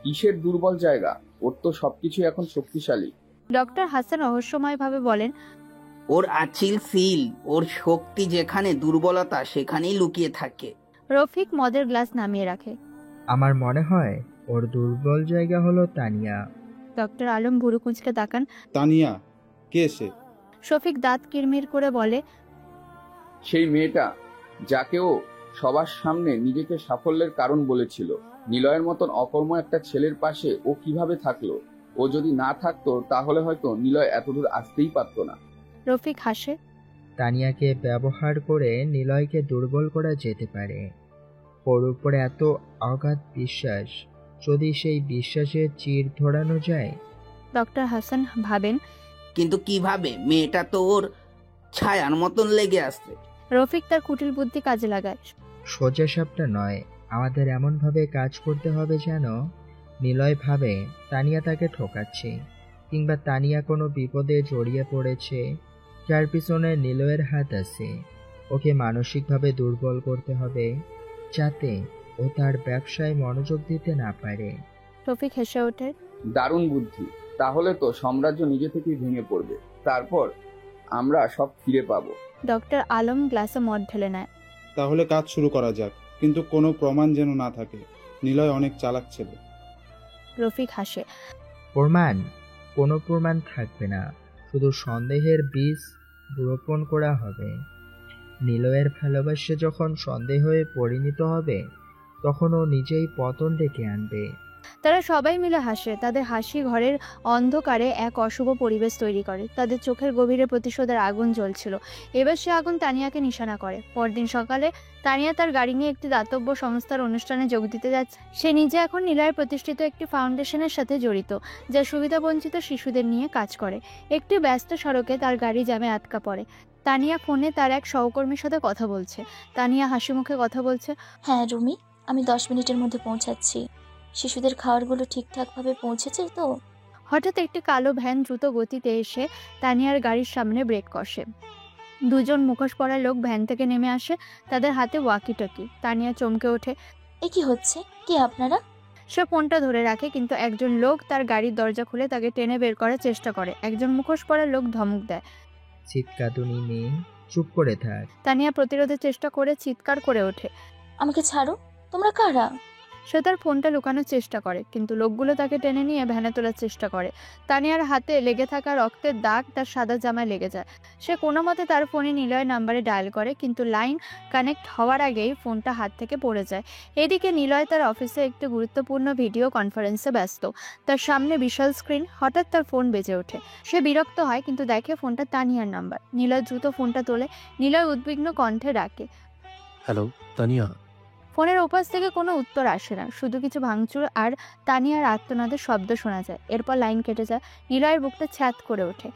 কিসের দুর্বল জায়গা? ওর তো সবকিছু এখন শক্তিশালী। ডক্টর হাসান রহস্যময়ভাবে বলেন, ওর আচিল সিল, ওর শক্তি যেখানে দুর্বলতা সেখানেই লুকিয়ে থাকে। রফিক মদের গ্লাস নামিয়ে রাখে। আমার মনে হয় ওর দুর্বল জায়গা হলো তানিয়া। ডক্টর আলম ভুরু কুঁচকে তাকান। তানিয়া? কে সে? শফিক দাঁত কিরমির করে বলে, সেই মেয়েটা যাকে ও সবার সামনে নিজেকে সাফল্যের কারণ বলেছিল। নিলয়ের মতন অকর্ম একটা ছেলের পাশে ও কিভাবে থাকলো? ও যদি না থাকতো তাহলে হয়তো নিলয় এতদূর আসতেই পারতো না। রফিক হাসে। তানিয়াকে ব্যবহার করে নিলয়কে দুর্বল করা যেতে পারে। ওর উপরে এত অগাধ বিশ্বাস, যদি সেই বিশ্বাসে চির ধরানো যায়। ডক্টর হাসান ভাবেন, কিন্তু কিভাবে? মেয়েটা তো ওর ছায়ার মতন লেগে আসছে। রফিক তার কুটিল বুদ্ধি কাজে লাগায়। সোজা সাপটা নয়, আমাদের এমনভাবে কাজ করতে হবে যেন নিলয় ভাবে তানিয়া তাকে ঠকাচ্ছে, কিংবা তানিয়া কোনো বিপদে জড়িয়ে পড়েছে যার পিছনে নিলয়ের হাত আছে। ওকে মানসিকভাবে দুর্বল করতে হবে যাতে ও তার ব্যবসায় মনোযোগ দিতে না পারে। রফিক হেসে ওঠে। দারুণ বুদ্ধি। তাহলে তো সাম্রাজ্য নিজে থেকেই ভেঙে পড়বে, তারপর আমরা সব ফিরে পাবো। ডক্টর আলম গ্লাসে মদ ঢেলে নেয়। তাহলে কাজ শুরু করা যাক, কিন্তু কোনো প্রমাণ যেন না থাকে। নিলয় অনেক চালাক ছেলে। রফিক হাসে। প্রমাণ? কোনো প্রমাণ থাকবে না, শুধু সন্দেহের বীজ রোপণ করা হবে। নিলয়ের ভালোবাসা যখন সন্দেহে পরিণত হবে তখন ও নিজেই পতন ডেকে আনবে। তারা সবাই মিলে হাসে। তাদের হাসি ঘরের অন্ধকারে এক অশুভ পরিবেশ তৈরি করে। তাদের চোখের গভীরে প্রতিশোধের আগুন জ্বলছিল। এবার সে আগুন তানিয়াকে নিশানা করে। পরদিন সকালে তানিয়া তার গাড়ি নিয়ে একটি দাতব্য সংস্থার অনুষ্ঠানে যোগ দিতে যাচ্ছে। সে নিজে এখন নিলয়ের প্রতিষ্ঠিত একটি ফাউন্ডেশনের সাথে জড়িত, যা সুবিধাবঞ্চিত শিশুদের নিয়ে কাজ করে। একটি ব্যস্ত সড়কে তার গাড়ি জ্যামে আটকা পড়ে। তানিয়া ফোনে তার এক সহকর্মীর সাথে কথা বলছে। তানিয়া হাসি মুখে কথা বলছে। হ্যাঁ রুমি, আমি 10 মিনিটের মধ্যে পৌঁছাচ্ছি। শিশুদের খাবারগুলো ঠিকঠাকভাবে পৌঁছেছে তো? হঠাৎ একটি কালো ভ্যান দ্রুত গতিতে এসে তানিয়ার গাড়ির সামনে ব্রেক কষে। দুজন মুখোশ পরা লোক ভ্যান থেকে নেমে আসে, তাদের হাতে ওয়াকিটকি। তানিয়া চমকে ওঠে। এ কি হচ্ছে? কে আপনারা? সে ফোনটা ধরে রাখে, কিন্তু একজন লোক তার গাড়ির দরজা খুলে তাকে টেনে বের করার চেষ্টা করে। একজন মুখোশ পরা লোক ধমক দেয়। চিৎকাতুনি মেয়ে, চুপ করে থাক। তানিয়া প্রতিরোধের চেষ্টা করে চিৎকার করে ওঠে, আমাকে ছাড়ো, তোমরা কারা? সে তার ফোনটা লুকানোর চেষ্টা করে, কিন্তু লোকগুলো তাকে টেনে নিয়ে ভ্যানে তোলার চেষ্টা করে। তানিয়ার হাতে লেগে থাকা রক্তের দাগ তার সাদা জামায় লেগে যায়। সে কোনো মতে তার ফোনে নিলয়ের নাম্বারে ডায়াল করে, কিন্তু লাইন কানেক্ট হওয়ার আগেই ফোনটা হাত থেকে পড়ে যায়। এদিকে নিলয় তার অফিসে একটি গুরুত্বপূর্ণ ভিডিও কনফারেন্সে ব্যস্ত। তার সামনে বিশাল স্ক্রিন। হঠাৎ তার ফোন বেজে ওঠে। সে বিরক্ত হয়, কিন্তু দেখে ফোনটা তানিয়ার নাম্বার। নিলয় দ্রুত ফোনটা তোলে। নিলয় উদ্বিগ্ন কণ্ঠে ডাকে, হ্যালো তানিয়া। ফোনের ওপাশ থেকে কোনো উত্তর আসে না, শুধু কিছু ভাঙচুর আর তানিয়ার আর্তনাদের শব্দ শোনা যায়। এরপর লাইন কেটে যায়। নিলয়ের বুকটা ছ্যাঁত করে ওঠে।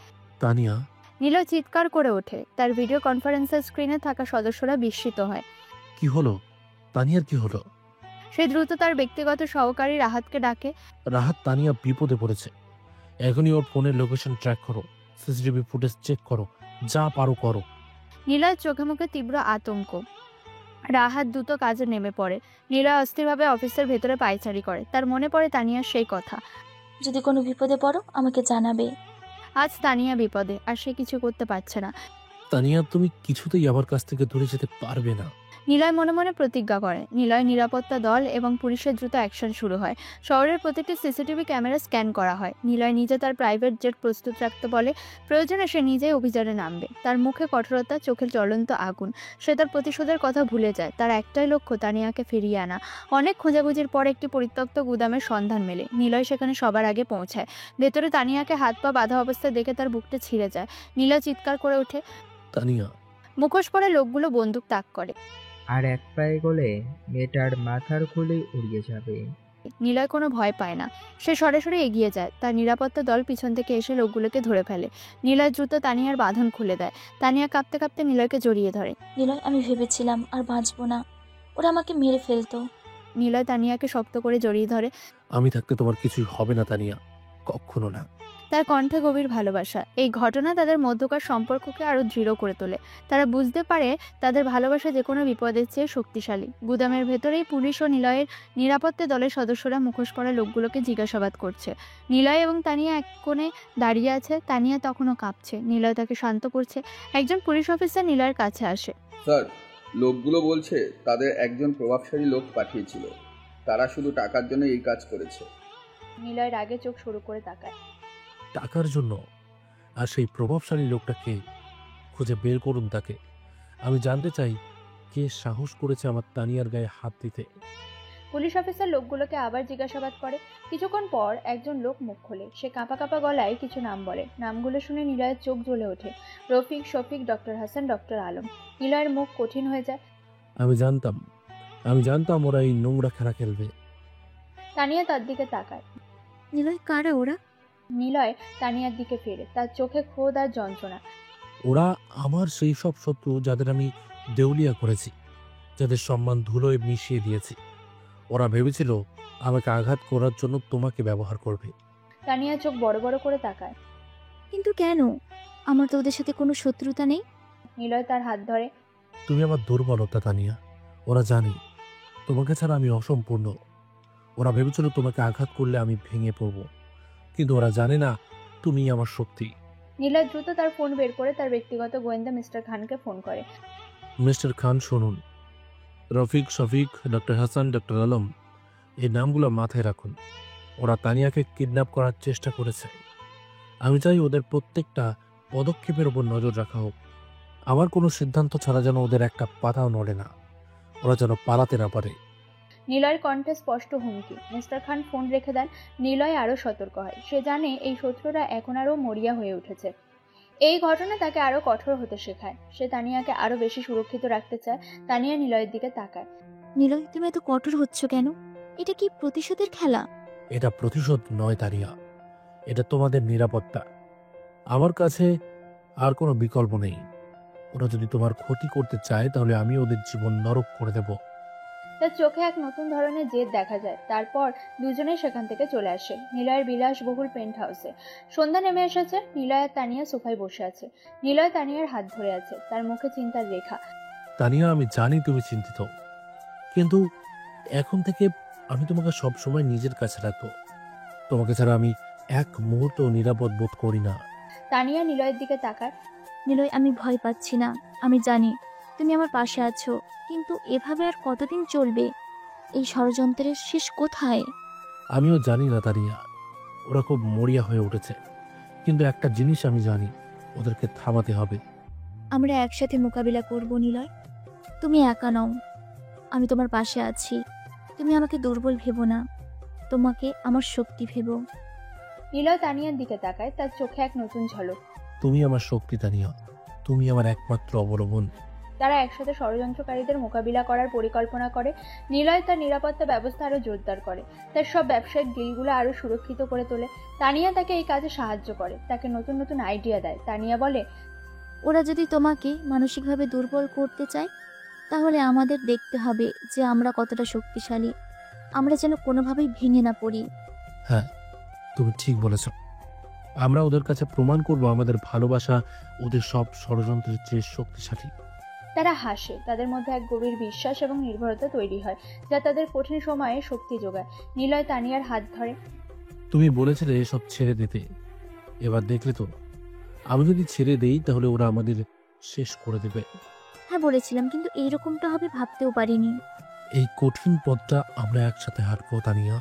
তানিয়া। নিলয় চিৎকার করে ওঠে। তার ভিডিও কনফারেন্সের স্ক্রিনে থাকা সদস্যরা বিস্মিত হয়। কি হলো? তানিয়ার কি হলো? সে দ্রুত তার ব্যক্তিগত সহকারী রাহাতকে ডাকে। রাহাত, তানিয়া বিপদে পড়েছে। এখনই ওর ফোনের লোকেশন ট্র্যাক করো, সিসিটিভি ফুটেজ চেক করো, যা পারো করো। নিলয়ের চোখে মুখে তীব্র আতঙ্ক। রাহাত দ্রুত কাজে নেমে পড়ে। নিলয় অস্থিরভাবে অফিসের ভেতরে পায়চারি করে। তার মনে পড়ে তানিয়ার সেই কথা, যদি কোনো বিপদে পড়ো আমাকে জানাবে। আজ তানিয়া বিপদে, আর সে কিছু করতে পারছে না। তানিয়া, তুমি কিছুতেই আমার কাছ থেকে দূরে যেতে পারবে না। নিলয় মনে মনে প্রতিজ্ঞা করে। নিলয় নিরাপত্তা দল এবং পুলিশের দ্রুত অ্যাকশন শুরু হয়। শহরের প্রতিটি সিসিটিভি ক্যামেরা স্ক্যান করা হয়। নিলয় নিজে তার প্রাইভেট জেট প্রস্তুত রাখতে বলে। প্রয়োজনে সে নিজেই অভিযানে নামবে। তার মুখে কঠোরতা, চোখে জ্বলন্ত আগুন। সে তার প্রতিশোধের কথা ভুলে যায়। তার একটাই লক্ষ্য, তানিয়াকে ফিরিয়ে আনা। অনেক খোঁজাখুঁজির পর একটি পরিত্যক্ত গুদামের সন্ধান মেলে। নিলয় সেখানে সবার আগে পৌঁছায়। ভেতরে তানিয়াকে হাত পা বাঁধা অবস্থায় দেখে তার বুকটা ছিঁড়ে যায়। নিলয় চিৎকার করে ওঠে। তানিয়া, মুখোশ পরে লোকগুলো বন্দুক তাক করে। আর এক পায়ে গলে মেয়েটার মাথার খুলি উড়িয়ে যাবে। নিলয় কোনো ভয় পায় না। সে সরাসরি এগিয়ে যায়। তার নিরাপত্তা দল পিছন থেকে এসে লোকগুলোকে ধরে ফেলে। নিলয় দ্রুত তানিয়ার বাঁধন খুলে দেয়। তানিয়া কাঁপতে কাঁপতে নিলয়কে জড়িয়ে ধরে। নিলয়, আমি ভেবেছিলাম আর বাঁচবো না, ওরা আমাকে মেরে ফেলতো। নিলয় তানিয়াকে শক্ত করে জড়িয়ে ধরে। আমি থাকতে তোমার কিছুই হবে না তানিয়া, কখনো না। তার কণ্ঠে গভীর ভালোবাসা। এই ঘটনা তাদের মধ্যকার সম্পর্ককে আরো দৃঢ় করে তোলে। তারা বুঝতে পারে তাদের ভালোবাসা যে কোনো বিপদের চেয়ে শক্তিশালী। গুদামের ভেতরেই পুলিশ ও নিলয়ের নিরাপত্তা দলের সদস্যরা মুখোশ পরা লোকগুলোকে জিজ্ঞাসাবাদ করছে। নিলয় এবং তানিয়া এক কোণে দাঁড়িয়ে আছে। তানিয়া তখনও কাঁপছে। নিলয় তাকে শান্ত করছে। একজন পুলিশ অফিসার নিলয়ের কাছে আসে। স্যার, লোকগুলো বলছে তাদের একজন প্রভাবশালী লোক পাঠিয়েছিল। তারা শুধু টাকার জন্য এই কাজ করেছে। নিলয় রাগে চোখ শুরু করে তাকায়। টাকার জন্য? আর সেই প্রভাবশালী লোকটাকে খুঁজে বের করুন তাকে। আমি জানতে চাই কে সাহস করেছে আমার তানিয়ার গায়ে হাত দিতে। পুলিশ অফিসার লোকগুলোকে আবার জিজ্ঞাসাবাদ করে। কিছুক্ষণ পর একজন লোক মুখ খোলে। সে কাঁপা কাঁপা গলায় কিছু নাম বলে। নামগুলো শুনে নিলয়ের চোখ জ্বলে ওঠে। Rafiq, Shafiq, doctor Hasan, doctor Alam. নিলয়ের মুখ কঠিন হয়ে যায়। আমি জানতাম ওরা এই নোংরা খেলা খেলবে। তানিয়া তার দিকে তাকায়। নিলয়, কারা ওরা? নিলয় তানিয়ার দিকে ফেরে। তার চোখে ক্রোধ আর যন্ত্রণা। ওরা আমার সেই সব শত্রু যাদের আমি দেউলিয়া করেছি, যাদের সম্মান ধুলোয় মিশিয়ে দিয়েছি। ওরা ভেবেছিল আমাকে আঘাত করার জন্য তোমাকে ব্যবহার করবে। তানিয়া চোখ বড় বড় করে তাকায়। কিন্তু কেন? আমার তো ওদের সাথে কোনো শত্রুতা নেই। নিলয় তার হাত ধরে। তুমি আমার দুর্বলতা তানিয়া। ওরা জানি তোমাকে ছাড়া আমি অসম্পূর্ণ। ওরা ভেবেছিল তোমাকে আঘাত করলে আমি ভেঙে পড়ব, কিন্তু ওরা জানে না তুমি আমার শক্তি। নিলয় দ্রুত তার ফোন বের করে তার ব্যক্তিগত গোয়েন্দা মিস্টার খানকে ফোন করে। মিস্টার খান, শুনুন, রফিক, শফিক, ডক্টর হাসান, ডক্টর আলম, এই নামগুলো মাথায় রাখুন। ওরা তানিয়াকে কিডন্যাপ করার চেষ্টা করেছে। আমি চাই ওদের প্রত্যেকটা পদক্ষেপের উপর নজর রাখা হোক। আমার কোনো সিদ্ধান্ত ছাড়া যেন ওদের একটা পাতাও নড়ে না। ওরা যেন পালাতে না পারে। নিলয়ের কণ্ঠে স্পষ্ট হুমকি। মিস্টার খান ফোন রেখে দেন। নিলয় আরও সতর্ক হয়। সে জানে এই শত্রুরা এখন আরও মরিয়া হয়ে উঠেছে। এই ঘটনা তাকে আরও কঠোর হতে শেখায়। সে তানিয়াকে আরও বেশি সুরক্ষিত রাখতে চায়। তানিয়া নিলয়ের দিকে তাকায়। নিলয়, তুমি এত কঠোর হচ্ছ কেন? এটা কি প্রতিশোধের খেলা? এটা প্রতিশোধ নয় তানিয়া, এটা তোমাদের নিরাপত্তা। আমার কাছে আর কোনো বিকল্প নেই। ওরা যদি তোমার ক্ষতি করতে চায় তাহলে আমি ওদের জীবন নরক করে দেব। তার চোখে এক নতুন ধরনের জেদ দেখা যায়। তারপর দুজনেই সেখান থেকে চলে আসে নিলয়ের বিলাসবহুল পেন্ট হাউসে। সন্ধ্যা নেমে এসেছে। নিলয় আর তানিয়া সোফায় বসে আছে। নিলয় তানিয়ার হাত ধরে আছে। তার মুখে চিন্তার রেখা। তানিয়া, আমি জানি তুমি চিন্তিত, কিন্তু এখন থেকে আমি তোমাকে সব সময় নিজের কাছে রাখবো। তোমাকে ছাড়া আমি এক মুহূর্ত নিরাপদ বোধ করি না। তানিয়া নিলয়ের দিকে তাকায়। নিলয়, আমি ভয় পাচ্ছি না। আমি জানি তুমি আমার পাশে আছো, কিন্তু এভাবে আর কতদিন চলবে? এই ষড়যন্ত্রের শেষ কোথায়? আমিও জানি না তানিয়া। ওরা খুব মরিয়া হয়ে উঠেছে, কিন্তু একটা জিনিস আমি জানি, ওদেরকে থামাতে হবে। আমরা একসাথে মোকাবিলা করব নিলয়। তুমি একা নও, আমি তোমার পাশে আছি। তুমি আমাকে দুর্বল ভেবো না, তোমাকে আমার শক্তি ভেবো। নিলয় তানিয়ার দিকে তাকায়। তার চোখে এক নতুন ঝলক। তুমি আমার শক্তি তানিয়া, তুমি আমার একমাত্র অবলম্বন। তারা একসাথে ষড়যন্ত্রকারীদের মোকাবিলা করার পরিকল্পনা করে। নিলয় তার নিরাপত্তা ব্যবস্থা আরো জোরদার করে। তার সব ব্যবসায়িক ডিলগুলো আরো সুরক্ষিত করে তোলে। তানিয়া তাকে এই কাজে সাহায্য করে, তাকে নতুন নতুন আইডিয়া দেয়। তানিয়া বলে, ওরা যদি তোমাকে মানসিকভাবে দুর্বল করতে চায়, তাহলে আমাদের দেখতে হবে যে আমরা কতটা শক্তিশালী। আমরা যেন কোনোভাবেই ভেঙে না পড়ি। হ্যাঁ, তুমি ঠিক বলেছ। আমরা ওদের কাছে প্রমাণ করব আমাদের ভালোবাসা ওদের সব ষড়যন্ত্রের চেয়ে শক্তিশালী। তারা হাসে। তাদের মধ্যে এক গভীর বিশ্বাস এবং নির্ভরতা তৈরি হয়, যা তাদের কঠিন সময়ে শক্তি যোগায়। নিলয় তানিয়ার হাত ধরে। তুমি বলেছিলে এসব ছেড়ে দিতে, এবার দেখলে তো, আমি যদি ছেড়ে দেই তাহলে ওরা আমাদের শেষ করে দেবে। হ্যাঁ বলেছিলাম, কিন্তু এইরকমটা হবে ভাবতেও পারিনি। এই কঠিন পথটা আমরা একসাথে হাঁটবো তানিয়া।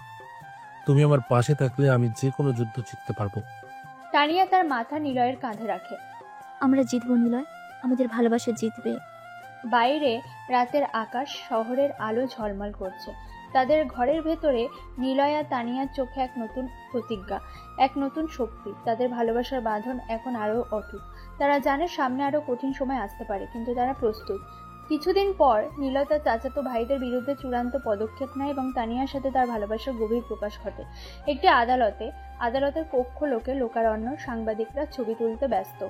তুমি আমার পাশে থাকলে আমি যে কোনো যুদ্ধ জিততে পারবো। তানিয়া তার মাথা নিলয়ের কাঁধে রাখে। আমরা জিতবো নিলয়, আমাদের ভালোবাসা জিতবে। বাইরে রাতের আকাশ, শহরের আলো ঝলমল করছে। তাদের ঘরের ভেতরে নিলয় আর তানিয়ার চোখে এক নতুন প্রতিজ্ঞা, এক নতুন শক্তি। তাদের ভালোবাসার বাঁধন এখন আরো অটুট। তারা জানে সামনে আরো কঠিন সময় আসতে পারে, কিন্তু তারা প্রস্তুত। কিছুদিন পর নিলয় তার চাচাতো ভাইদের বিরুদ্ধে চূড়ান্ত পদক্ষেপ নেয় এবং তানিয়ার সাথে তার ভালোবাসার গভীর প্রকাশ ঘটে। একটি আদালতের কক্ষ লোকারণ্য, সাংবাদিকরা ছবি তুলতে ব্যস্ত।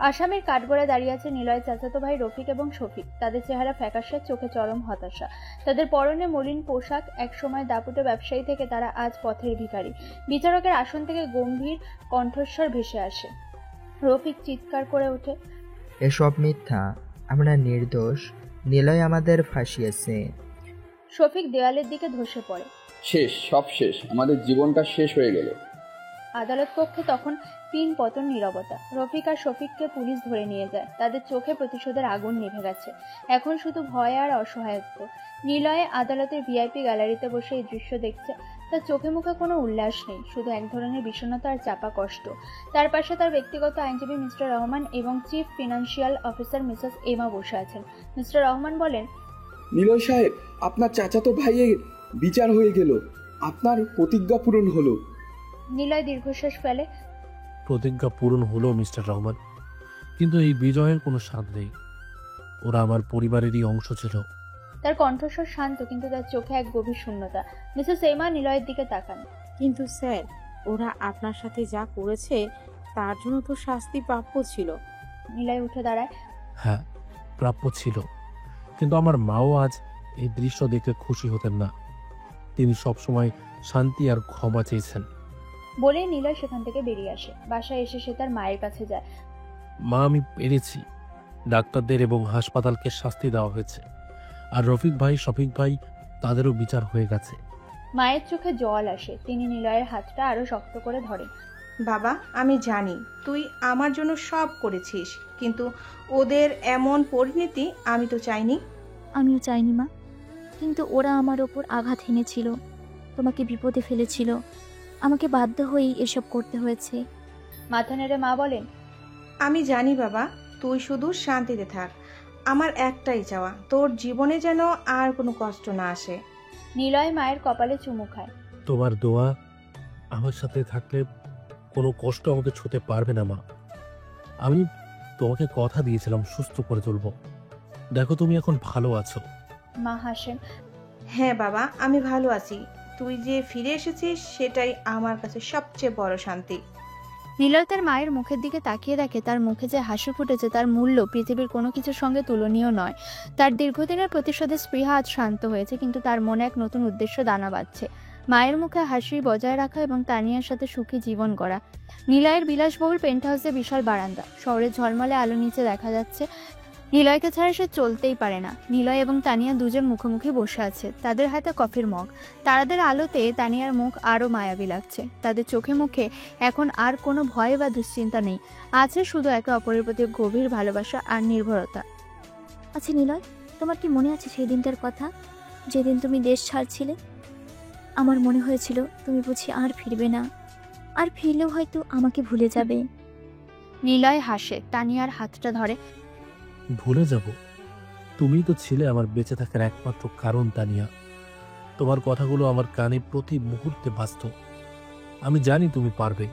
আসামির কাঠগড়ায় দাঁড়িয়ে আছে নিলয়ের চাচাতো ভাই রফিক এবং শফিক। তাদের চেহারা ফ্যাকাশে, চোখে চরম হতাশা। তাদের পরনে মলিন পোশাক। একসময় দাপুটে ব্যবসায়ী থেকে তারা আজ পথের ভিখারি। বিচারকের আসন থেকে গম্ভীর কণ্ঠস্বর ভেসে আসে। রফিক চিৎকার করে ওঠে, এসব মিথ্যা, আমরা নির্দোষ, নিলয় আমাদের ফাঁসিয়েছে। শফিক দেওয়ালের দিকে ধসে পড়ে। শেষ, সব শেষ, আমাদের জীবনটা শেষ হয়ে গেল। আদালত কক্ষে তখন পিন পতন নীরবতা। রফিক আর শফিককে পুলিশ ধরে নিয়ে যায়। তাদের চোখে প্রতিশোধের আগুন নিভে গেছে। এখন শুধু ভয় আর অসহায়ত্ব। নিলয়ে আদালতের ভিআইপি গ্যালারিতে বসে এই দৃশ্য দেখছে। তার চোখে মুখে কোনো উল্লাস নেই, শুধু এক ধরনের বিষণ্ণতা আর চাপা কষ্ট। তার পাশে তার ব্যক্তিগত আইনজীবী মিস্টার রহমান এবং চিফ ফিনান্সিয়াল অফিসার মিসেস এমা বসে আছেন। মিস্টার রহমান বলেন, নিলয় সাহেব, আপনার চাচাতো ভাইয়ের বিচার হয়ে গেল, আপনার প্রতিজ্ঞা পূরণ হলো। নিলয় দীর্ঘশ্বাস ফেলে। প্রতিজ্ঞা পূরণ হলো মিস্টার রহমান, কিন্তু এই বিজয়ের কোনো স্বাদ নেই। ওরা আমার পরিবারেরই অংশ ছিল। তার কণ্ঠস্বর শান্ত, কিন্তু তার চোখে এক গভীর শূন্যতা। মিসেস এমা নিলয়ের দিকে তাকান। কিন্তু স্যার, ওরা আপনার সাথে যা করেছে তার জন্য তো শাস্তি প্রাপ্য ছিল। নিলয় উঠে দাঁড়ায়। হ্যাঁ, প্রাপ্য ছিল, কিন্তু আমার মাও আজ এই দৃশ্য দেখে খুশি হতেন না। তিনি সবসময় শান্তি আর ক্ষমা চেয়েছেন। বলে নিলয় সেখান থেকে বেরিয়ে আসে। বাসায় এসে সে তার মায়ের কাছে যায়। মা, আমি পেরেছি। ডাক্তারদের এবং হাসপাতালকে শাস্তি দেওয়া হয়েছে, আর রফিক ভাই, শফিক ভাই, তাদেরও বিচার হয়ে গেছে। মায়ের চোখে জল আসে। তিনি নিলয়ের হাতটা আরো শক্ত করে ধরেন। বাবা, আমি জানি তুই আমার জন্য সব করেছিস, কিন্তু ওদের এমন পরিণতি আমি তো চাইনি। আমিও চাইনি মা, কিন্তু ওরা আমার ওপর আঘাত হেনেছিল, তোমাকে বিপদে ফেলেছিল। আমাকে বাধ্য হয়েই এসব করতে হয়েছে। মাথা নেড়ে মা বলেন, আমি জানি বাবা, তুই শুধু শান্তিতে থাক। আমার একটাই চাওয়া, তোর জীবনে যেন আর কোনো কষ্ট না আসে। নিলয় মায়ের কপালে চুমু খায়। তোমার দোয়া আমার সাথে থাকলে কোনো কষ্ট আমাকে ছুঁতে পারবে না মা। আমি তোমাকে কথা দিয়েছিলাম সুস্থ করে তুলব। দেখো, তুমি এখন ভালো আছো। মা হাসেন। হ্যাঁ বাবা, আমি ভালো আছি। তুই যে ফিরে এসেছিস সেটাই আমার কাছে সবচেয়ে বড় শান্তি। নিলয় তার মায়ের মুখের দিকে তাকিয়ে দেখে তার মুখে যে হাসি ফুটেছে তার মূল্য পৃথিবীর কোনো কিছুর সঙ্গে তুলনীয় নয়। তার দীর্ঘদিনের প্রতিশোধের স্পৃহা আজ শান্ত হয়েছে, কিন্তু তার মনে এক নতুন উদ্দেশ্য দানা বাঁধছে। মায়ের মুখে হাসি বজায় রাখা এবং তানিয়ার সাথে সুখী জীবন গড়া। নিলয়ের বিলাসবহুল পেন্ট হাউসে বিশাল বারান্দা। শহরের ঝলমলে আলো নিচে দেখা যাচ্ছে। নিলয়কে ছাড়া সে চলতেই পারে না। নিলয় এবং তানিয়া দুজন মুখোমুখি বসে আছে, তাদের হাতে কফির মগ। তারাদের আলোতে তানিয়ার মুখ আরও মায়াবী লাগছে। তাদের চোখে মুখে এখন আর কোনো ভয় বা দুশ্চিন্তা নেই, আছে শুধু একে অপরের প্রতি গভীর ভালোবাসা আর নির্ভরতা। আচ্ছা নিলয়, তোমার কি মনে আছে সেই দিনটার কথা, যেদিন তুমি দেশ ছাড়ছিলে? আমার মনে হয়েছিল তুমি বুঝি আর ফিরবে না, আর ফিরলেও হয়তো আমাকে ভুলে যাবে। নিলয় হাসে, তানিয়ার হাতটা ধরে। ভুলে যাব? তুমি তো ছিলে আমার বেঁচে থাকার একমাত্র কারণ তানিয়া। তোমার কথাগুলো আমার কানে প্রতি মুহূর্তে বাজত। আমি জানি তুমি পারবে।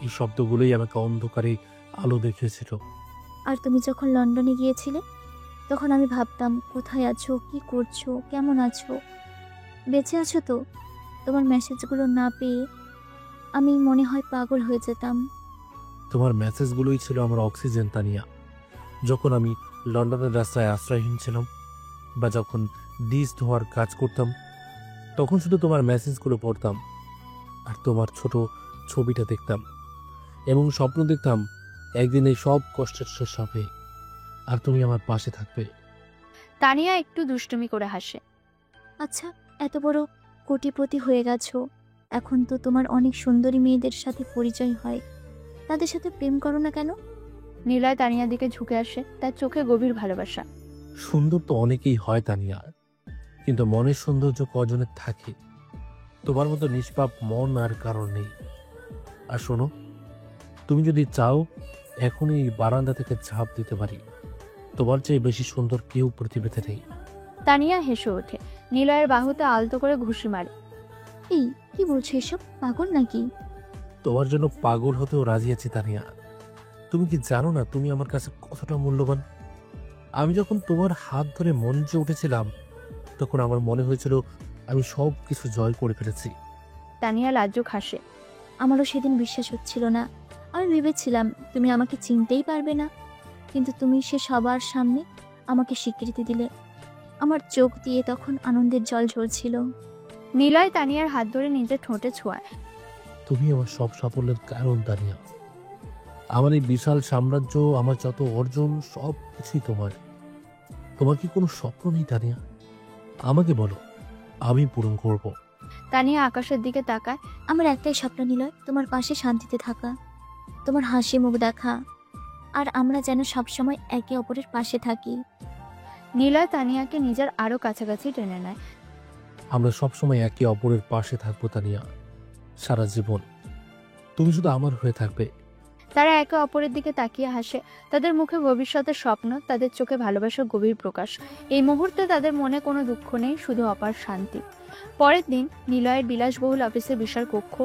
এই শব্দগুলোই আমাকে অন্ধকারে আলো দেখিয়েছিল। আর তুমি যখন লন্ডনে গিয়েছিলে তখন আমি ভাবতাম, কোথায় আছো, কি করছো, কেমন আছো, বেঁচে আছো তো? তোমার মেসেজগুলো না পেয়ে আমি মনে হয় পাগল হয়ে যেতাম। তোমার মেসেজগুলোই ছিল আমার অক্সিজেন তানিয়া। যখন আমি লন্ডনের রাস্তায় আশ্রয়হীন ছিলাম, বা যখন ডিশ ধোয়ার কাজ করতাম, তখন শুধু তোমার মেসেজগুলো পড়তাম আর তোমার ছোট ছবিটা দেখতাম, এবং স্বপ্ন দেখতাম একদিন এই সব কষ্টের শেষ হবে আর তুমি আমার পাশে থাকবে। তানিয়া একটু দুষ্টুমি করে হাসে। আচ্ছা, এত বড় কোটিপতি হয়ে গেছো, এখন তো তোমার অনেক সুন্দরী মেয়েদের সাথে পরিচয় হয়, তাদের সাথে প্রেম করো না কেন? নিলয় তানিয়ার দিকে ঝুঁকে আসে, তার চোখে গভীর ভালোবাসা। সুন্দর তো অনেকেই হয় তানিয়া, কিন্তু মনের সৌন্দর্য কজনের থাকে? তোমার মতো নিষ্পাপ মন আর কারণ নেই। আর শোনো, তুমি যদি চাও এখনই এই বারান্দা থেকে ঝাঁপ দিতে পারি। তোমার চেয়ে বেশি সুন্দর কেউ পৃথিবীতে নেই। তানিয়া হেসে ওঠে, নিলয়ের বাহুতে আলতো করে ঘুষি মারে। এই কি বলছো এসব? পাগল নাকি? তোমার জন্য পাগল হতেও রাজি আছি তানিয়া। তুমি কি জানো না তুমি আমার কাছে কতটা মূল্যবান? আমি যখন তোমার হাত ধরে মঞ্চে উঠেছিলাম তখন আমার মনে হয়েছিল আমি সব কিছু জয় করে ফেলেছি। তানিয়া লাজ্জুক হাসে। আমারও সেদিন বিশ্বাস হচ্ছিল না। আমি ভেবেছিলাম তুমি আমাকে চিনতেই পারবে না, কিন্তু তুমি সে সবার সামনে আমাকে স্বীকৃতি দিলে। আমার চোখ দিয়ে তখন আনন্দের জল ঝরছিল। নিলয় তানিয়ার হাত ধরে নিজের ঠোঁটে ছোঁয়ায়। তুমি আমার সব সাফল্যের কারণ তানিয়া। আমার এই বিশাল সাম্রাজ্য, আমার যত অর্জন, সব কিছুই তোমার। তোমার কি কোনো স্বপ্ন নেই তানিয়া? আমাকে বলো, আমি পূরণ করব। তানিয়া আকাশের দিকে তাকায়। আমার একটাই স্বপ্ন নিলয়, তোমার পাশে শান্তিতে থাকা, তোমার হাসি মুখ দেখা, আর আমরা যেন সবসময় একে অপরের পাশে থাকি। নিলয় তানিয়াকে নিজের আরো কাছাকাছি টেনে নেয়। আমরা সবসময় একে অপরের পাশে থাকবো তানিয়া, সারা জীবন। তুমি শুধু আমার হয়ে থাকবে। তারা একে অপরের দিকে তাকিয়ে হাসে। তাদের মুখে ভবিষ্যতের স্বপ্ন, তাদের চোখে ভালোবাসার গভীর প্রকাশ। এই মুহূর্তে তাদের মনে কোনো দুঃখ নেই, শুধু অপার শান্তি। পরের দিন নিলয়ের বিলাসবহুল অফিসের বিশাল কক্ষ।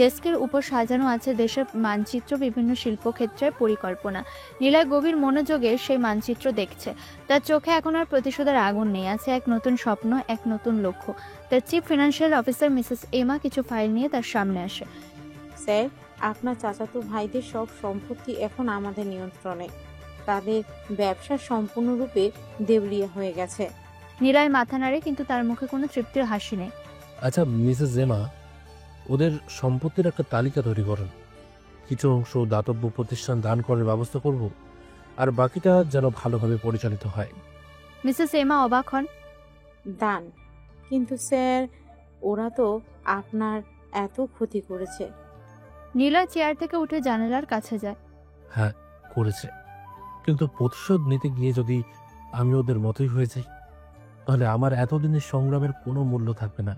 ডেস্কের উপর সাজানো আছে দেশের মানচিত্র, বিভিন্ন শিল্পক্ষেত্রের পরিকল্পনা। নিলয় গভীর মনোযোগে সেই মানচিত্র দেখছে। তার চোখে এখন আর প্রতিশোধের আগুন নেই, আছে এক নতুন স্বপ্ন, এক নতুন লক্ষ্য। তার চিফ ফিনান্সিয়াল অফিসার মিসেস এমা কিছু ফাইল নিয়ে তার সামনে আসে। স্যার, আপনার চাচাতো ভাইদের সব সম্পত্তি এখন আমাদের নিয়ন্ত্রণে। তাদের ব্যবসা সম্পূর্ণরূপে দেউলিয়া হয়ে গেছে। নিলয় মাথা নাড়ে, কিন্তু তার মুখে কোনো তৃপ্তির হাসি নেই। আচ্ছা মিসেস জেমা, ওদের সম্পত্তির একটা তালিকা তৈরি করেন। কিছু অংশ দাতব্য প্রতিষ্ঠান দান করার ব্যবস্থা করব, আর বাকিটা যেন ভালোভাবে পরিচালিত হয়। মিসেস এমা অবাক হন। দান? কিন্তু স্যার, ওরা তো আপনার এত ক্ষতি করেছে। নিলয় চেয়ার থেকে উঠে জানালার কাছে যায়। হ্যাঁ করেছে, কিন্তু প্রতিশোধ নিতে গিয়ে যদি আমি ওদের মতোই হয়ে যাই, তাহলে আমার এতদিনের সংগ্রামের কোনো মূল্য থাকবে না।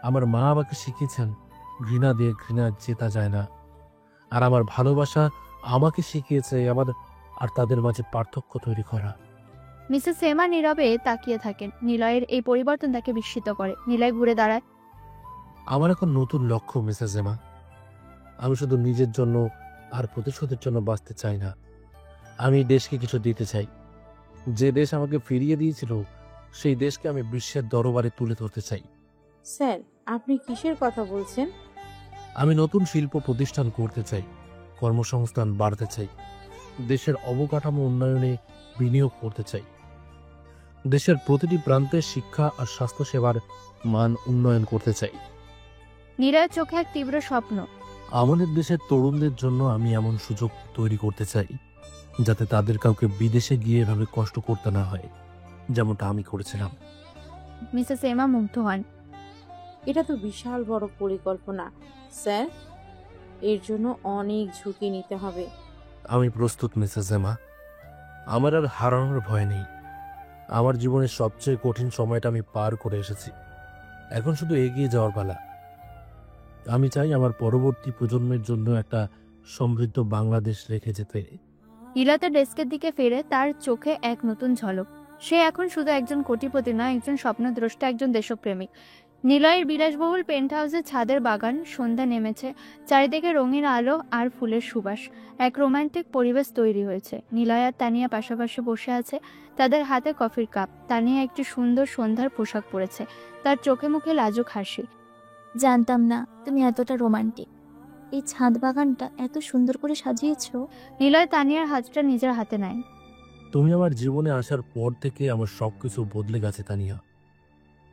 আমার মা আমাকে শিখিয়েছেন ঘৃণা দিয়ে ঘৃণা জেতা যায় না, আর আমার ভালোবাসা আমাকে শিখিয়েছে আমার আর তাদের মাঝে পার্থক্য তৈরি করা। মিসেস এমা নীরবে তাকিয়ে থাকেন। নিলয়ের এই পরিবর্তন তাকে বিস্মিত করে। নিলয় ঘুরে দাঁড়ায়। আমার এখন নতুন লক্ষ্য মিসেস এমা। আমি শুধু নিজের জন্য আর প্রতিশোধের জন্য বাঁচতে চাই না, আমি দেশকে কিছু দিতে চাই। যে দেশ আমাকে ফিরিয়ে দিয়েছিল সেই দেশকে আমি বিশ্বের দরবারে তুলে ধরতে চাই। স্যার, আপনি কিসের কথা বলছেন? আমি নতুন শিল্প প্রতিষ্ঠান করতে চাই, কর্মসংস্থান বাড়াতে চাই, দেশের অবকাঠামো উন্নয়নে বিনিয়োগ করতে চাই, দেশের প্রতিটি প্রান্তে শিক্ষা আর স্বাস্থ্যসেবার মান উন্নয়ন করতে চাই। নিলয়ের চোখে এক তীব্র স্বপ্ন। আমাদের দেশের তরুণদের জন্য আমি এমন সুযোগ তৈরি করতে চাই যাতে তাদের কাউকে বিদেশে গিয়ে এভাবে কষ্ট করতে না হয়, যেমনটা আমি করেছিলাম। মিসেস এমা মুগ্ধ হন। এটা তো বিশাল বড় পরিকল্পনা স্যার, এর জন্য অনেক ঝুঁকি নিতে হবে। আমি প্রস্তুত মিসেস এমা। আমার আর হারানোর ভয় নেই। আমার জীবনের সবচেয়ে কঠিন সময়টা আমি পার করে এসেছি, এখন শুধু এগিয়ে যাওয়ার পালা। আমি চাই আমার পরবর্তী প্রজন্মের জন্য একটা সমৃদ্ধ বাংলাদেশ রেখে যেতে। নীলতা ডেস্কের দিকে ফিরে, তার চোখে এক নতুন ঝলক। সে এখন শুধু একজন কোটিপতি নয়, একজন স্বপ্নদ্রষ্টা, একজন দেশপ্রেমিক। নিলয়ের বিলাসবহুল পেন্ট হাউসের ছাদের বাগান। সন্ধ্যা নেমেছে, চারিদিকে রঙিন আলো আর ফুলের সুবাস। এক রোমান্টিক পরিবেশ তৈরি হয়েছে। নিলয় আর তানিয়া পাশাপাশি বসে আছে, তাদের হাতে কফির কাপ। তানিয়া একটি সুন্দর সন্ধ্যার পোশাক পরেছে, তার চোখে মুখে লাজুক হাসি। জানতাম না তুমি এতটা রোমান্টিক। এই ছাদ বাগানটা এত সুন্দর করে সাজিয়েছো। নিলয় তানিয়ার হাতটা নিজের হাতে নেয়। তুমি আমার জীবনে আসার পর থেকে আমার সবকিছু বদলে গেছে তানিয়া।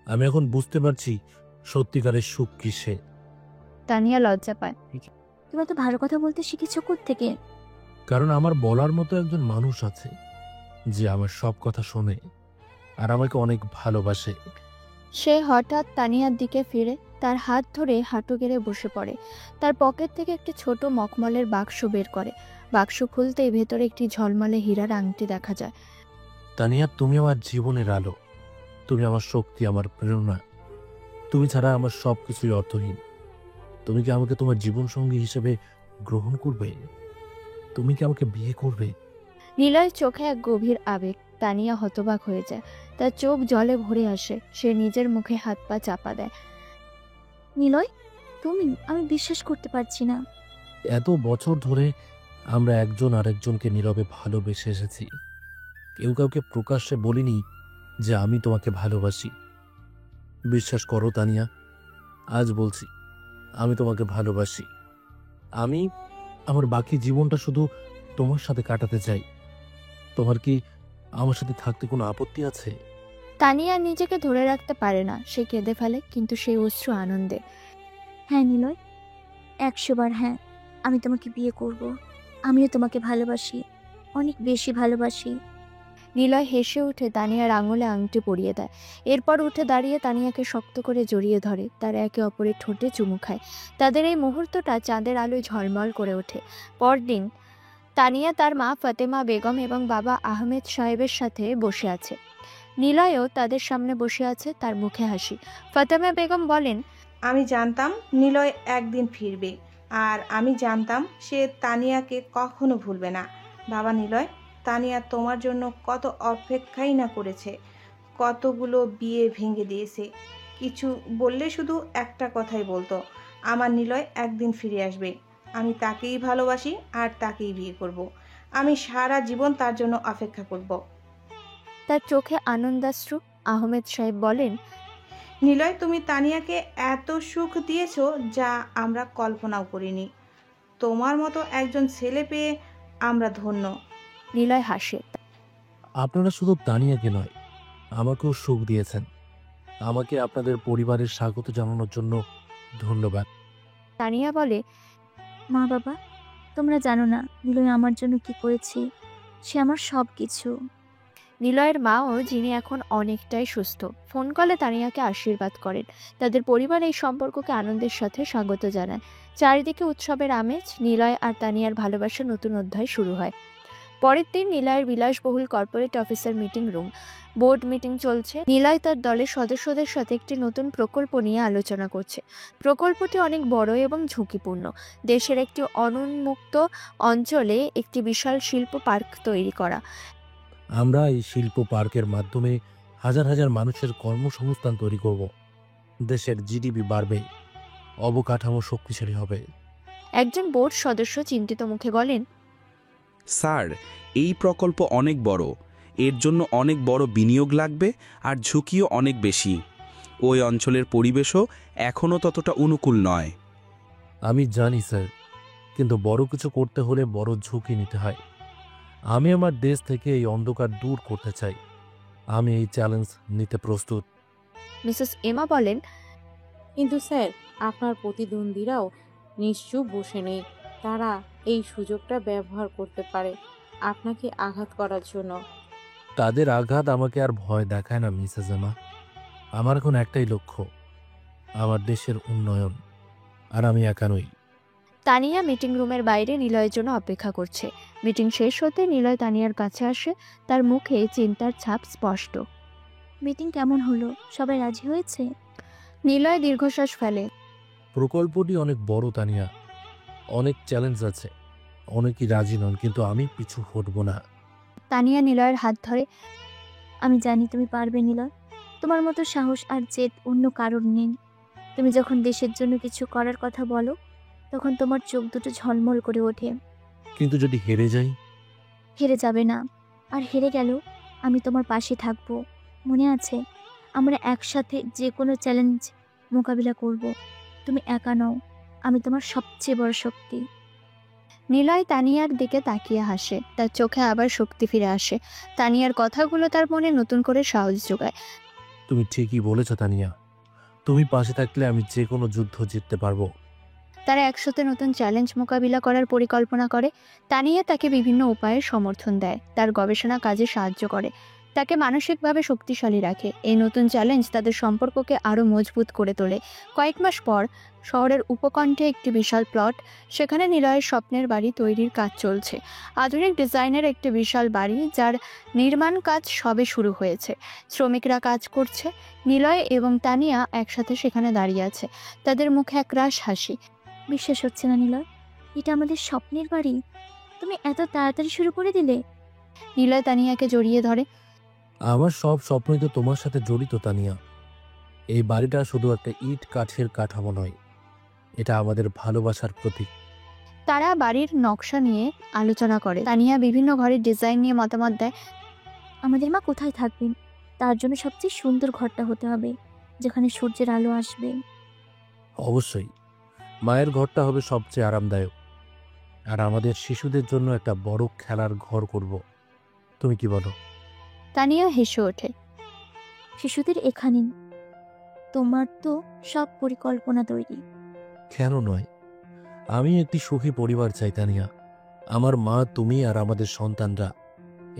আমি এখন বুঝতে পারছি সত্যিকারের সুখ কিসে। তানিয়া লজ্জা পায়। তুমি তো ভালো কথা বলতে শিখেছো কোত্থেকে? কারণ আমার বলার মতো একজন মানুষ আছে যে আমার সব কথা শোনে আর আমাকে অনেক ভালোবাসে। সে হঠাৎ তানিয়ার দিকে ফিরে, তার হাত ধরে হাঁটু গেড়ে বসে পড়ে। তার পকেট থেকে একটি ছোট মখমলের বাক্স বের করে। বাক্স খুলতেই ভেতরে একটি ঝলমলে হীরার আংটি দেখা যায়। তানিয়া, তুমি আমার জীবনের আলো, তুমি আমার শক্তি, আমার প্রেরণা। তুমি ছাড়া আমার সব কিছুই অর্থহীন। তুমি কি আমাকে তোমার জীবন সঙ্গী হিসেবে গ্রহণ করবে? তুমি কি আমাকে বিয়ে করবে? নিলয়ের চোখে এক গভীর আবেগ। তানিয়া হতবাক হয়ে যায়, তার চোখ জলে ভরে আসে। সে নিজের মুখে হাত পা চাপা দেয়। নিলয়, তুমি? আমি বিশ্বাস করতে পারছি না। এত বছর ধরে আমরা একজন আরেকজনকে নীরবে ভালোবেসে এসেছি। কেউ কাউকে প্রকাশ্যে বলিনি যে আমি তোমাকে ভালোবাসি। বিশ্বাস করো তানিয়া, আজ বলছি, আমি তোমাকে ভালোবাসি। আমি আমার বাকি জীবনটা শুধু তোমার সাথে কাটাতে চাই। তোমার কি আমার সাথে থাকতে কোনো আপত্তি আছে? তানিয়া নিজেকে ধরে রাখতে পারে না, সে কেঁদে ফেলে, কিন্তু সেই অশ্রু আনন্দে। হ্যাঁ নিলয়, 100 বার হ্যাঁ। আমি তোমাকে বিয়ে করব। আমিও তোমাকে ভালোবাসি, অনেক বেশি ভালোবাসি। নিলয় হেসে উঠে তানিয়ার আঙুলে আংটি পরিয়ে দেয়। এরপর উঠে দাঁড়িয়ে তানিয়াকে শক্ত করে জড়িয়ে ধরে। তারা একে অপরের ঠোঁটে চুমু খায়। তাদের এই মুহূর্তটা চাঁদের আলোয় ঝলমল করে ওঠে। পরদিন তানিয়া তার মা ফাতেমা বেগম এবং বাবা আহমেদ সাহেবের সাথে বসে আছে। নিলয়ও তাদের সামনে বসে আছে, তার মুখে হাসি। ফাতেমা বেগম বলেন, আমি জানতাম নিলয় একদিন ফিরবে, আর আমি জানতাম সে তানিয়াকে কখনো ভুলবে না। বাবা নিলয়, তানিয়া তোমার জন্য কত অপেক্ষাই না করেছে, কতগুলো বিয়ে ভেঙে দিয়েছে। কিছু বললে শুধু একটা কথাই বলতো, আমার নিলয় একদিন ফিরে আসবে। আমি তাকেই ভালোবাসি আর তাকেই বিয়ে করব। আমি সারা জীবন তার জন্য অপেক্ষা করব। তার চোখে আনন্দাশ্রু। আহমেদ সাহেব বলেন, নিলয়, তুমি তানিয়াকে এত সুখ দিয়েছো যা আমরা কল্পনাও করিনি। তোমার মতো একজন ছেলে পেয়ে আমরা ধন্য। নিলয় হাসে। আপনারা শুধু তানিয়াকে নয়, আমাকেও সুখ দিয়েছেন। আমাকে আপনাদের পরিবারের স্বাগত জানানোর জন্য ধন্যবাদ। তানিয়া বলে, মা বাবা, তোমরা জানো না নিলয় আমার জন্য কি করেছে। সে আমার সব কিছু। নিলয়ের মাও, যিনি এখন অনেকটাই সুস্থ, ফোন কলে তানিয়াকে আশীর্বাদ করেন। তাদের পরিবার এই সম্পর্ককে আনন্দের সাথে স্বাগত জানায়। চারিদিকে উৎসবের আমেজ। নিলয় আর তানিয়ার ভালোবাসার নতুন অধ্যায় শুরু হয়। পরের দিন নিলয়ের বিলাসবহুল কর্পোরেট অফিসের মিটিং রুম। বোর্ড মিটিং চলছে। নিলয় তার দলের সদস্যদের সাথে একটি নতুন প্রকল্প নিয়ে আলোচনা করছে। প্রকল্পটি অনেক বড় এবং ঝুঁকিপূর্ণ। দেশের একটি অনুন্মুক্ত অঞ্চলে একটি বিশাল শিল্প পার্ক তৈরি করা। আমরা এই শিল্প পার্কের মাধ্যমে হাজার হাজার মানুষের কর্মসংস্থান তৈরি করব। দেশের জিডিপি বাড়বে, অবকাঠামো শক্তিশালী হবে। একজন বোর্ড সদস্য চিন্তিত মুখে বলেন, স্যার, এই প্রকল্প অনেক বড়। এর জন্য অনেক বড় বিনিয়োগ লাগবে আর ঝুঁকিও অনেক বেশি। ওই অঞ্চলের পরিবেশও এখনও ততটা অনুকূল নয়। আমি জানি স্যার, কিন্তু বড় কিছু করতে হলে বড় ঝুঁকি নিতে হয়। আমি আমার দেশ থেকে এই অন্ধকার দূর করতে চাই। আমি এই চ্যালেঞ্জ নিতে প্রস্তুত। মিসেস এমা বলেন, কিন্তু স্যার, আপনার প্রতিদ্বন্দ্বীরাও নিশ্চুপ বসে নেই। তারা এই সুযোগটা ব্যবহার করতে পারে আপনাকে আঘাত করার জন্য। তাদের আঘাত আমাকে আর ভয় দেখায় না মিসেস এমা। আমার এখন একটাই লক্ষ্য, আমার দেশের উন্নয়ন। আর আমি একা নই। তানিয়া মিটিং রুমের বাইরে নিলয়ের জন্য অপেক্ষা করছে। মিটিং শেষ হতে নিলয় তানিয়ার কাছে আসে। তার মুখে চিন্তার ছাপ স্পষ্ট। মিটিং কেমন হলো? সবাই রাজি হয়েছে? নিলয় দীর্ঘশ্বাস ফেলে। প্রকল্পটি অনেক বড় তানিয়া, অনেক চ্যালেঞ্জ আছে। অনেকেই রাজি নন, কিন্তু আমি পিছু হটব না। তানিয়া নিলয়ের হাত ধরে। আমি জানি তুমি পারবে নিলয়। তোমার মতো সাহস আর জেদ অন্য কারোর নেই। তুমি যখন দেশের জন্য কিছু করার কথা বলো, তখন তোমার চোখ দুটো ঝলমল করে ওঠে। কিন্তু যদি হেরে যাই? হেরে যাবে না, আর হেরে গেল আমি তোমার পাশে থাকবো। মনে আছে, আমরা একসাথে যে কোনো চ্যালেঞ্জ মোকাবিলা করব। তুমি একা নও, আমি তোমার সবচেয়ে বড় শক্তি। নিলয় তানিয়ার দিকে তাকিয়ে হাসে। তার চোখে আবার শক্তি ফিরে আসে। তানিয়ার কথাগুলো তার মনে নতুন করে সাহস যোগায়। তুমি ঠিকই বলেছ তানিয়া, তুমি পাশে থাকলে আমি যে কোনো যুদ্ধ জিততে পারবো। তারা একসাথে নতুন চ্যালেঞ্জ মোকাবিলা করার পরিকল্পনা করে। তানিয়া তাকে বিভিন্ন উপায়ে সমর্থন দেয়, তার গবেষণা কাজে সাহায্য করে। তাকে মানসিকভাবে শক্তিশালী রাখে। এই নতুন চ্যালেঞ্জ তাদের সম্পর্ককে আরও মজবুত করে তোলে। কয়েক মাস পর শহরের উপকণ্ঠে একটি বিশাল প্লট, সেখানে নিলয়ের স্বপ্নের বাড়ি তৈরির কাজ চলছে। আধুনিক ডিজাইনের একটি বিশাল বাড়ি, যার নির্মাণ কাজ সবে শুরু হয়েছে। শ্রমিকরা কাজ করছে, নিলয় এবং তানিয়া একসাথে সেখানে দাঁড়িয়ে আছে, তাদের মুখে একরাশ হাসি। বিশ্বাস হচ্ছে না নিলয়, এটা আমাদের স্বপ্নের বাড়ি। তুমি এত তাড়াতাড়ি শুরু করে দিলে। নিলয় তানিয়াকে জড়িয়ে ধরে। আমার সব স্বপ্নই তো তোমার সাথে জড়িত তানিয়া। এই বাড়িটা শুধু একটা ইট কাঠের কাঠামো নয়, এটা আমাদের ভালোবাসার প্রতীক। তারা বাড়ির নকশা নিয়ে আলোচনা করে। তানিয়া বিভিন্ন ঘরের ডিজাইন নিয়ে মতামত দেয়। আমাদের মা কোথায় থাকবেন, তার জন্য সবচেয়ে সুন্দর ঘরটা হতে হবে, যেখানে সূর্যের আলো আসবে। অবশ্যই মায়ের ঘরটা হবে সবচেয়ে আরামদায়ক, আর আমাদের শিশুদের জন্য একটা বড় খেলার ঘর করব। তুমি কি বলো? তানিয়া হেসে ওঠে। শিশুদের এখানে, তোমার তো সব পরিকল্পনা তৈরি। কেন নয়, আমি একটি সুখী পরিবার চাই তানিয়া। আমার মা, তুমি আর আমাদের সন্তানরা,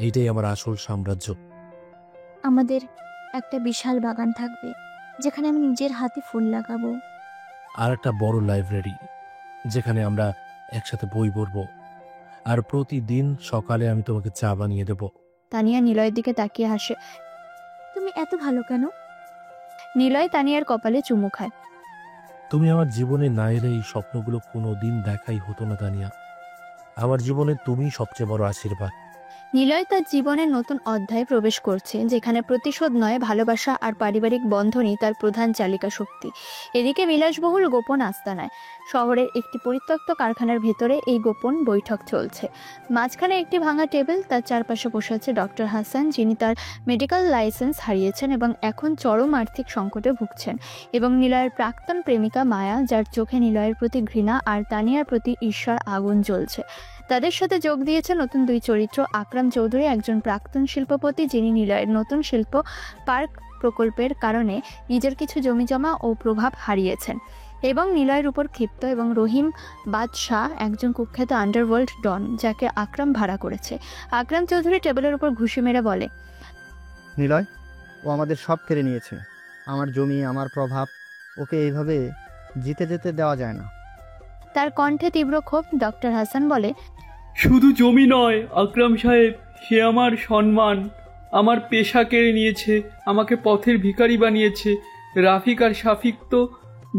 এইটাই আমার আসল সাম্রাজ্য। আমাদের একটা বিশাল বাগান থাকবে, যেখানে আমি নিজের হাতে ফুল লাগাবো। আর একটা বড় লাইব্রেরি, যেখানে আমরা একসাথে বই পড়বো। আর প্রতিদিন সকালে আমি তোমাকে চা বানিয়ে দেব। তানিয়া নিলয়ের দিকে তাকিয়ে হাসে। তুমি এত ভালো কেন? নিলয় তানিয়ার কপালে চুমু খায়। তুমি আমার জীবনে না এলে এই স্বপ্নগুলো কোনো দিন দেখাই হতো না তানিয়া। আমার জীবনে তুমি সবচেয়ে বড় আশীর্বাদ। নিলয় তার জীবনের নতুন অধ্যায়ে প্রবেশ করছে, যেখানে প্রতিশোধ নয়, ভালোবাসা আর পারিবারিক বন্ধনই তার প্রধান চালিকা শক্তি। এদিকে বিলাসবহুল গোপন আস্তানায় শহরের একটি পরিত্যক্ত কারখানার ভেতরে এই গোপন বৈঠক চলছে। মাঝখানে একটি ভাঙা টেবিল, তার চারপাশে বসে আছে ডক্টর হাসান, যিনি তার মেডিকেল লাইসেন্স হারিয়েছেন এবং এখন চরম আর্থিক সংকটে ভুগছেন, এবং নিলয়ের প্রাক্তন প্রেমিকা মায়া, যার চোখে নিলয়ের প্রতি ঘৃণা আর তানিয়ার প্রতি ঈর্ষার আগুন জ্বলছে। তাদের সাথে যোগ দিয়েছে নতুন দুই চরিত্র। আকরাম চৌধুরী, একজন প্রাক্তন শিল্পপতি, যিনি নিলয়ের নতুন শিল্প পার্ক প্রকল্পের কারণে নিজের কিছু জমিজমা ও প্রভাব হারিয়েছেন এবং নিলয়ের উপর ক্ষিপ্ত, এবং রহিম বাদশাহ, একজন কুখ্যাত আন্ডারওয়ার্ল্ড ডন, যাকে আকরাম ভাড়া করেছে। আকরাম চৌধুরী টেবিলের উপর ঘুষি মেরে বলে, নিলয়, ও আমাদের সব কেড়ে নিয়েছে, আমার জমি, আমার প্রভাব। ওকে এইভাবে জিতে যেতে দেওয়া যায় না। তার কণ্ঠে তীব্র ক্ষোভ। ডক্টর হাসান বলে, শুধু জমি নয় আকরাম সাহেব, সে আমার সম্মান, আমার পেশা কেড়ে নিয়েছে, আমাকে পথের ভিখারি বানিয়েছে। রাফিক আর শাফিক তো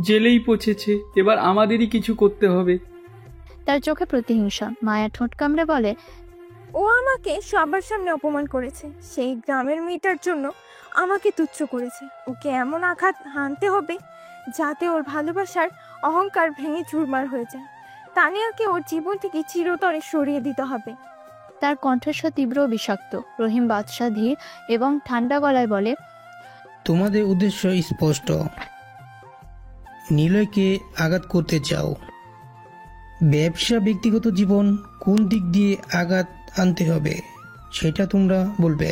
জেলেই পচেছে, এবার আমাদেরই কিছু করতে হবে। তার চোখে প্রতিহিংসা। মায়া ঠোঁট কামড়ে বলে, ও আমাকে সবার সামনে অপমান করেছে, সেই গ্রামের মেয়েটার জন্য আমাকে তুচ্ছ করেছে। ওকে এমন আঘাত হানতে হবে যাতে ওর ভালোবাসার অহংকার ভেঙে চুরমার হয়ে যায়। তানিয়াকে ওর জীবন থেকে চিরতরে সরিয়ে দিতে হবে। তার কণ্ঠস্বর তীব্র ও বিষাক্ত। রহিম বাদশাহ ধীর এবং ঠান্ডা গলায় বলে, তোমাদের উদ্দেশ্য স্পষ্ট, নিলয়কে আঘাত করতে চাও। ব্যবসা, ব্যক্তিগত জীবন, কোন দিক দিয়ে আঘাত আনতে হবে সেটা তোমরা বলবে।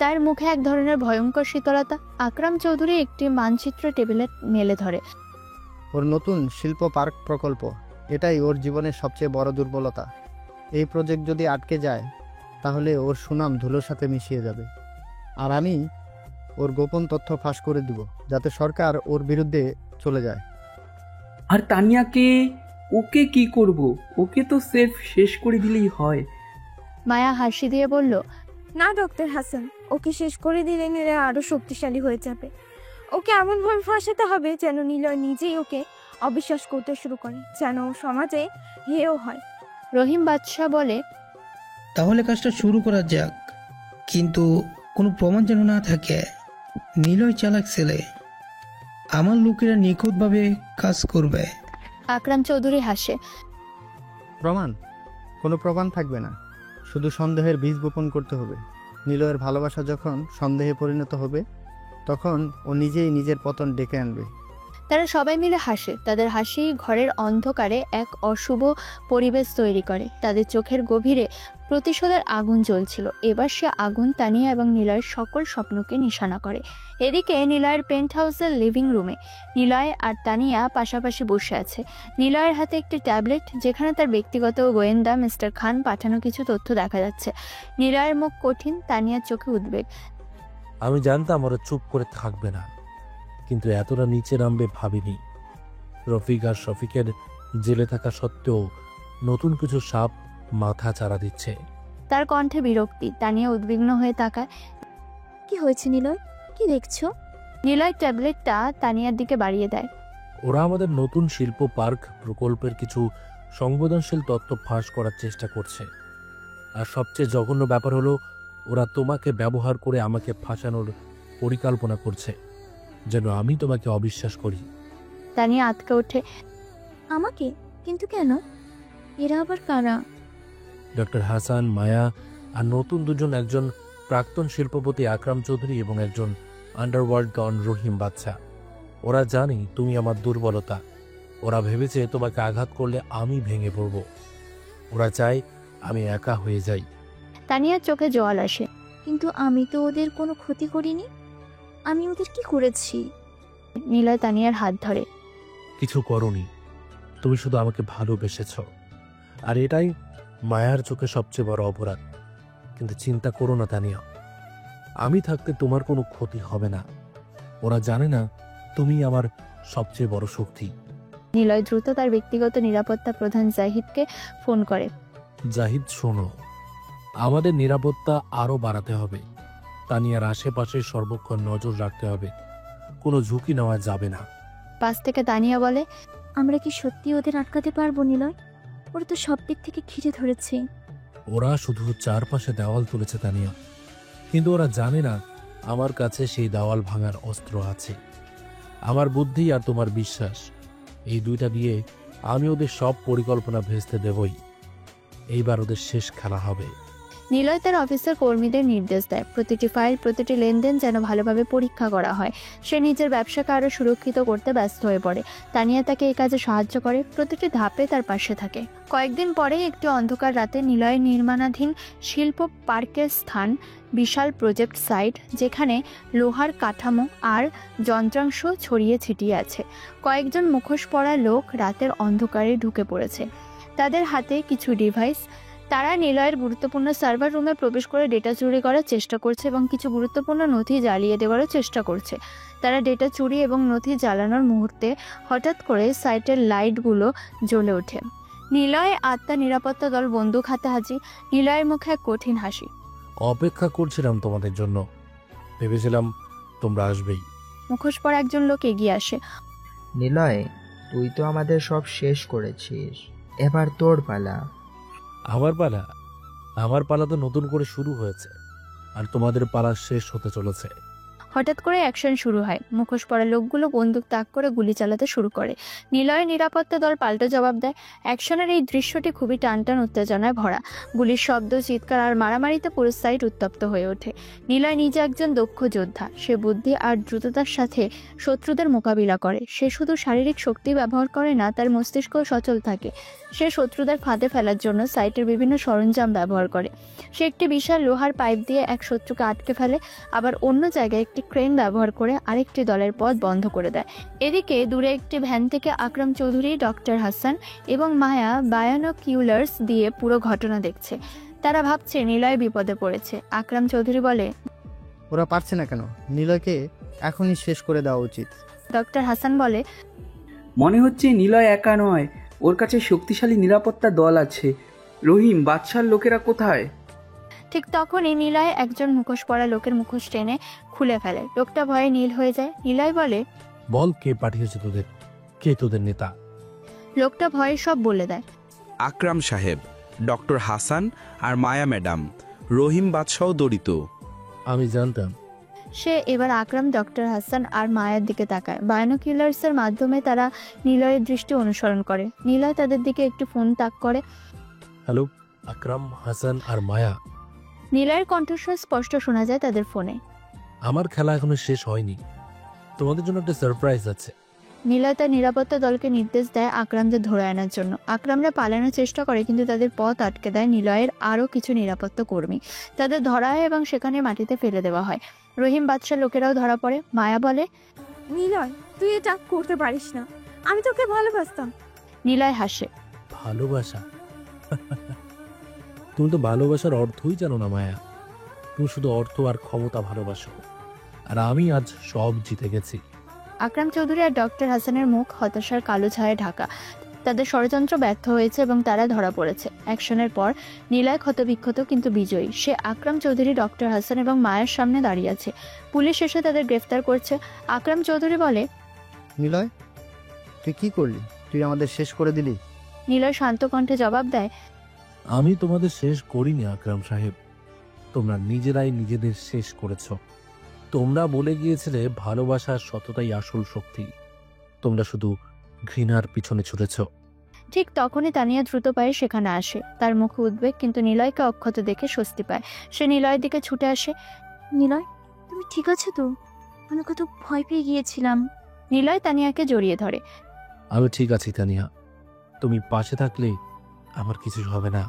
তার মুখে এক ধরনের ভয়ঙ্কর শীতলতা। আকরাম চৌধুরী একটি মানচিত্র টেবিলে মেলে ধরে। ওর নতুন শিল্প পার্ক প্রকল্প, এটাই ওর জীবনের সবচেয়ে বড় দুর্বলতা। এই প্রজেক্ট যদি আটকে যায় তাহলে ওর সুনাম ধুলোর সাথে মিশিয়ে যাবে। আর আমি ওর গোপন তথ্য ফাঁস করে দিব, যাতে সরকার ওর বিরুদ্ধে চলে যায়। আর তানিয়াকে, ওকে কি করব? ওকে তো সেফ শেষ করে দিলেই হয়। মায়া হাসি দিয়ে বলল, না ডক্টর হাসান, ওকে শেষ করে দিলে নিলয় আরো শক্তিশালী হয়ে যাবে। ওকে এমনভাবে ফাঁসাতে হবে যেন নিলয় নিজেই ওকে অবিশ্বাস করতে শুরু করে, যেন সমাজে হেয় হয়। রহিম বাদশাহ বলে, তাহলে কাজটা শুরু করা যাক, কিন্তু কোনো প্রমাণ যেন না থাকে। নিলয় চালাক ছেলে, আমার লোকেরা নিখুঁতভাবে কাজ করবে। আকরাম চৌধুরী হাসে। প্রমাণ? কোনো প্রমাণ থাকবে না, শুধু সন্দেহের বীজ বপন করতে হবে। নিলয়ের ভালোবাসা যখন সন্দেহে পরিণত হবে, তখন ও নিজেই নিজের পতন ডেকে আনবে। তারা সবাই মিলে হাসে। তাদের হাসি ঘরের অন্ধকারে এক অশুভ পরিবেশ তৈরি করে। তাদের চোখের গভীরে প্রতিশোধের আগুন জ্বলছিল। এবার সে আগুন তানিয়া এবং নিলয়ের সকল স্বপ্নকে নিশানা করে। এদিকে নিলয়ের পেন্ট হাউসের লিভিং রুমে নিলয় আর তানিয়া পাশাপাশি বসে আছে। নিলয়ের হাতে একটি ট্যাবলেট, যেখানে তার ব্যক্তিগত গোয়েন্দা মিস্টার খান পাঠানো কিছু তথ্য দেখা যাচ্ছে। নিলয়ের মুখ কঠিন, তানিয়ার চোখে উদ্বেগ। আমি জানতাম ওরা চুপ করে থাকবে না, কিন্তু এতটা নিচে নামবে ভাবিনি। রফিক আর শফিকের জেলে থাকা সত্ত্বেও নতুন কিছু সাপ মাথা চারা দিচ্ছে। তার কণ্ঠে বিরক্তি। তানিয়া উদ্বিগ্ন হয়ে তাকায়। কি হয়েছে নিলয়? কি দেখছো? নিলয় ট্যাবলেটটা তানিয়ার দিকে বাড়িয়ে দেয়। ওরা আমাদের নতুন শিল্প পার্ক প্রকল্পের কিছু সংবেদনশীল তথ্য ফাঁস করার চেষ্টা করছে। আর সবচেয়ে জঘন্য ব্যাপার হলো, ওরা তোমাকে ব্যবহার করে আমাকে ফাঁসানোর পরিকল্পনা করছে, যেন আমি তোমাকে অবিশ্বাস করি। তানিয়া আটকে ওঠে। আমাকে? কিন্তু কেন? এরা আবার কারা? ডক্টর হাসান, মায়া আর নতুন দুজন, একজন প্রাক্তন শিল্পপতি আকরাম চৌধুরী এবং একজন আন্ডারওয়ার্ল্ড ডন রহিম বাদশা। ওরা জানে তুমি আমার দুর্বলতা। ওরা ভেবেছে তোমাকে আঘাত করলে আমি ভেঙে পড়ব। ওরা চায় আমি একা হয়ে যাই। তানিয়ার চোখে জল আসে। কিন্তু আমি তো ওদের কোনো ক্ষতি করিনি। আমি ওদের কি করেছি? নিলয় তানিয়ার হাত ধরে। কিছু করনি, তুমি শুধু আমাকে ভালোবেসেছ। আর এটাই মায়ার চোখে সবচেয়ে বড় অপরাধ। কিন্তু চিন্তা করো না তানিয়া, আমি থাকতে তোমার কোনো ক্ষতি হবে না। ওরা জানে না তুমি আমার সবচেয়ে বড় শক্তি। নিলয় দ্রুত তার ব্যক্তিগত নিরাপত্তা প্রধান জাহিদকে ফোন করে। জাহিদ, শোনো, আমাদের নিরাপত্তা আরো বাড়াতে হবে। তানিয়ার আশেপাশে সর্বক্ষণ নজর রাখতে হবে। কোনো ঝুঁকি নেওয়া যাবে না। পাশ থেকে তানিয়া বলে, আমরা কি সত্যি ওদের আটকাতে পারবো নিলয়? ওরা তো সব দিক থেকে ঘিরে ধরেছে। ওরা শুধু চারপাশে দেওয়াল তুলেছে তানিয়া, কিন্তু ওরা জানে না আমার কাছে সেই দেওয়াল ভাঙার অস্ত্র আছে। আমার বুদ্ধি আর তোমার বিশ্বাস, এই দুইটা দিয়ে আমি ওদের সব পরিকল্পনা ভেস্তে দেবই। এইবার ওদের শেষ খেলা হবে। নিলয় তার অফিসের কর্মীদের নির্দেশ দেয়, প্রতিটি ফাইল, প্রতিটি লেনদেন যেন ভালোভাবে পরীক্ষা করা হয়। সে নিজের ব্যবসাকে আরও সুরক্ষিত করতে ব্যস্ত হয়ে পড়ে। তানিয়া তাকে এই কাজে সাহায্য করে, প্রতিটি ধাপে তার পাশে থাকে। কয়েকদিন পরে একটি অন্ধকার রাতে নিলয়ের নির্মাণাধীন শিল্প পার্কের স্থান বিশাল প্রজেক্ট সাইট, যেখানে লোহার কাঠামো আর যন্ত্রাংশ ছড়িয়ে ছিটিয়ে আছে। কয়েকজন মুখোশ পরা লোক রাতের অন্ধকারে ঢুকে পড়েছে, তাদের হাতে কিছু ডিভাইস। তারা নিলয়ের গুরুত্বপূর্ণ সার্ভার রুমে প্রবেশ করে ডেটা চুরি করার চেষ্টা করছে এবং কিছু গুরুত্বপূর্ণ নথি জ্বালিয়ে দেওয়ারও চেষ্টা করছে। তারা ডেটা চুরি এবং নথি জ্বালানোর মুহূর্তে হঠাৎ করে সাইটের লাইটগুলো জ্বলে ওঠে। নিলয় আত্মা নিরাপত্তা দল বন্দুক হাতে হাজির। নিলয়ের মুখে এক কঠিন হাসি। অপেক্ষা করছিলাম তোমাদের জন্য, ভেবেছিলাম তোমরা আসবেই। মুখোশ পরা একজন লোক এগিয়ে আসে। নিলয়, তুই তো আমাদের সব শেষ করেছিস, এবার তোর পালা। আমার পালা তো নতুন করে শুরু হয়েছে, আর তোমাদের পালা শেষ হতে চলেছে। হঠাৎ করে অ্যাকশন শুরু হয়। মুখোশ পরা লোকগুলো বন্দুক তাক করে গুলি চালাতে শুরু করে। নিলয়ের নিরাপত্তা দল পাল্টা জবাব দেয়। অ্যাকশনের এই দৃশ্যটি খুবই টানটান উত্তেজনায় ভরা। গুলির শব্দ, চিৎকার আর মারামারিতে পুরো সাইট উত্তপ্ত হয়ে ওঠে। নিলয় নিজে একজন দক্ষ যোদ্ধা। সে বুদ্ধি আর দ্রুততার সাথে শত্রুদের মোকাবিলা করে। সে শুধু শারীরিক শক্তি ব্যবহার করে না, তার মস্তিষ্ক সচল থাকে। সে শত্রুদের ফাঁদে ফেলার জন্য সাইটের বিভিন্ন সরঞ্জাম ব্যবহার করে। সে একটি বিশাল লোহার পাইপ দিয়ে এক শত্রুকে আটকে ফেলে, আবার অন্য জায়গায় একটি ক্রেন ব্যবহার করে আরেকটি দলের পথ বন্ধ করে দেয়। এদিকে দূরে একটি ভ্যান থেকে আকরাম চৌধুরী, ডক্টর হাসান এবং মায়া বায়োনোকিউলার্স দিয়ে পুরো ঘটনা দেখছে। তারা ভাবছে নিলয় বিপদে পড়েছে। আকরাম চৌধুরী বলে, ওরা পারছে না কেন? নিলয়কে এখনই শেষ করে দেওয়া উচিত। ডক্টর হাসান বলে, মনে হচ্ছে নিলয় একা নয়, ওর কাছে শক্তিশালী নিরাপত্তা দল আছে। রহিম, বাদশার লোকেরা কোথায়? ঠিক তখনই নিলয় একজন মুখোশ পরা লোকের মুখোশ টেনে খুলে ফেলে। লোকটা ভয়ে নীল হয়ে যায়। নিলয় বলে, বল, কে পাঠিয়েছে তোদের? কে তোদের নেতা? লোকটা ভয়ে সব বলে দেয়। আকরাম সাহেব, ডক্টর হাসান আর মায়া ম্যাডাম, রহিম বাদশাও দড়িত। আমি জানতাম। সে এবার আকরাম, ডক্টর হাসান আর মায়ের দিকে তাকায়। বায়োনোকিউলার্সের মাধ্যমে তারা নিলয়ের দৃষ্টি অনুসরণ করে। নিলয় তাদের দিকে একটি ফোন তাক করে। হ্যালো, আকরাম, হাসান আর মায়া। নিলয়ের কণ্ঠস্বর স্পষ্ট শোনা যায় তাদের ফোনে। আমার খেলা এখনো শেষ হয়নি, তোমাদের জন্য একটা সারপ্রাইজ আছে। নিলয় তার নিরাপত্তা দলকে নির্দেশ দেয় আকরামদের ধরে আনার জন্য। আকরামরা পালানোর চেষ্টা করে, কিন্তু তাদের পথ আটকে দেয় নিলয়ের আরও কিছু নিরাপত্তা কর্মী। তাদের ধরা হয় এবং সেখানে মাটিতে ফেলে দেওয়া হয়। রহিম বাদশার লোকেরাও ধরা পড়ে। মায়া বলে, নিলয়, তুই এটা করতে পারিস না, আমি তোকে ভালোবাসতাম। নিলয় হাসে। ভালোবাসা? তুমি তো ভালোবাসার অর্থই জানো না মায়া। তুমি শুধু অর্থ আর ক্ষমতা ভালোবাসো, আর আমি আজ সব জিতে গেছি। আকরাম চৌধুরী আর ডক্টর হাসানের মুখ হতাশার কালো ছায়ায় ঢাকা। তাদের ষড়যন্ত্র ব্যর্থ হয়েছে এবং তারা ধরা পড়েছে। অ্যাকশনের পর নিলয় ক্ষতবিক্ষত কিন্তু বিজয়ী। সে আকরাম চৌধুরী, ডক্টর হাসান এবং মায়ের সামনে দাঁড়িয়ে আছে। পুলিশ এসে তাদের গ্রেফতার করছে। আকরাম চৌধুরী বলে, নিলয়, তুই কি করলি? তুই আমাদের শেষ করে দিলি। নিলয় শান্ত কণ্ঠে জবাব দেয়, আমি তোমাদের শেষ করিনি আকরাম সাহেব, তোমরা নিজেরাই নিজেদের শেষ করেছ। তোমরা বলে গিয়েছিলে ভালোবাসার সততাই আসল শক্তি, তোমরা শুধু ঘৃণার পিছনে ছুটেছ। ঠিক তখনই তানিয়া দ্রুত পায়ে সেখানে আসে। তার মুখে উদ্বেগ, কিন্তু নিলয়কে অক্ষত দেখে স্বস্তি পায়। সে নিলয়ের দিকে ছুটে আসে। নিলয়, তুমি ঠিক আছে তো? আমি কত ভয় পেয়ে গিয়েছিলাম। নিলয় তানিয়াকে জড়িয়ে ধরে। আমি ঠিক আছি তানিয়া, তুমি পাশে থাকলে আমার কিছু হবে না।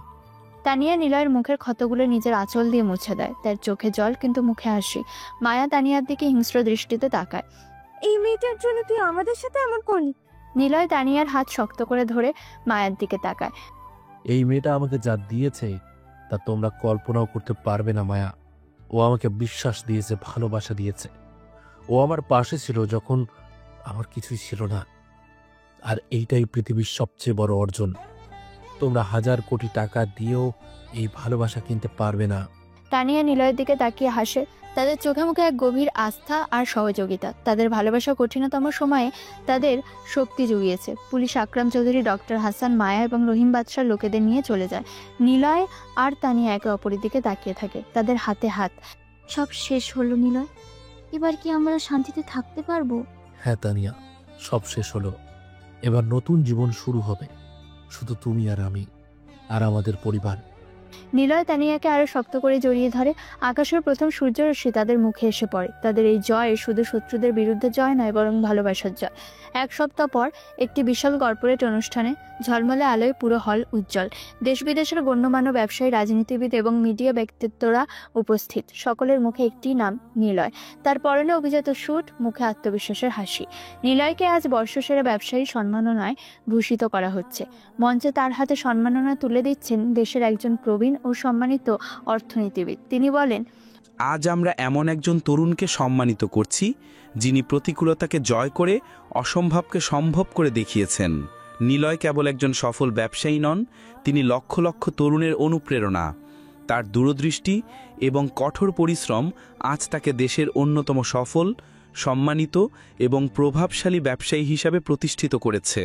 তানিয়া নিলয়ের মুখের ক্ষতগুলো নিজের আঁচল দিয়ে মুছে দেয়। তার চোখে জল, কিন্তু মুখে হাসি। মায়া তানিয়ার দিকে হিংস্র দৃষ্টিতে তাকায়। এই মেয়েটার জন্য তুই আমাদের সাথে এমন করলি? নিলয় তানিয়ার হাত শক্ত করে ধরে মায়ার দিকে তাকায়। এই মেয়েটা আমাকে যা দিয়েছে তা তোমরা কল্পনাও করতে পারবে না মায়া। ও আমাকে বিশ্বাস দিয়েছে, ভালোবাসা দিয়েছে। ও আমার পাশে ছিল যখন আমার কিছুই ছিল না। আর এইটাই পৃথিবীর সবচেয়ে বড় অর্জন। তোমরা 1000 কোটি টাকা দিয়েও এই ভালোবাসা কিনতে পারবে না। তানিয়া নিলয়ের দিকে তাকিয়ে হাসে। তাদের চোখে মুখে এক গভীর আস্থা আর সহযোগিতা। তাদের ভালোবাসা কঠিনতম সময়ে তাদের শক্তি জুগিয়েছে। পুলিশ আকরাম চৌধুরী, ডক্টর হাসান, মায়া এবং রহিম বাদশার লোকেদের নিয়ে চলে যায়। নিলয় আর তানিয়া একে অপরের দিকে তাকিয়ে থাকে, তাদের হাতে হাত। সব শেষ হলো নিলয়, এবার কি আমরা শান্তিতে থাকতে পারবো? হ্যাঁ তানিয়া, সব শেষ হলো। এবার নতুন জীবন শুরু হবে, শুধু তুমি আর আমি আর আমাদের পরিবার। নিলয় তানিয়াকে আরো শক্ত করে জড়িয়ে ধরে। আকাশের প্রথম সূর্যরশ্মি তাদের মুখে এসে পড়ে। তাদের এই জয় শুধু শত্রুদের বিরুদ্ধে জয় নয়, বরং ভালোবাসার জয়। এক সপ্তাহ পর একটি বিশাল কর্পোরেট অনুষ্ঠানে ঝলমলে আলোয় পুরো হল উজ্জ্বল। দেশ বিদেশের গণ্যমান্য ব্যবসায়ী, রাজনীতিবিদ এবং মিডিয়া ব্যক্তিত্বরা উপস্থিত। সকলের মুখে একটি নাম, নিলয়। তার পরনে অভিজাত স্যুট, মুখে আত্মবিশ্বাসের হাসি। নিলয়কে আজ বর্ষসেরা ব্যবসায়ী সম্মাননায় ভূষিত করা হচ্ছে। মঞ্চে তার হাতে সম্মাননা তুলে দিচ্ছেন দেশের একজন প্রবীণ ও সম্মানিত অর্থনীতিবিদ। তিনি বলেন, আজ আমরা এমন একজন তরুণকে সম্মানিত করছি যিনি প্রতিকূলতাকে জয় করে অসম্ভবকে সম্ভব করে দেখিয়েছেন। নিলয় কেবল একজন সফল ব্যবসায়ী নন, তিনি লক্ষ লক্ষ তরুণের অনুপ্রেরণা। তার দূরদৃষ্টি এবং কঠোর পরিশ্রম আজ তাকে দেশের অন্যতম সফল, সম্মানিত এবং প্রভাবশালী ব্যবসায়ী হিসাবে প্রতিষ্ঠিত করেছে।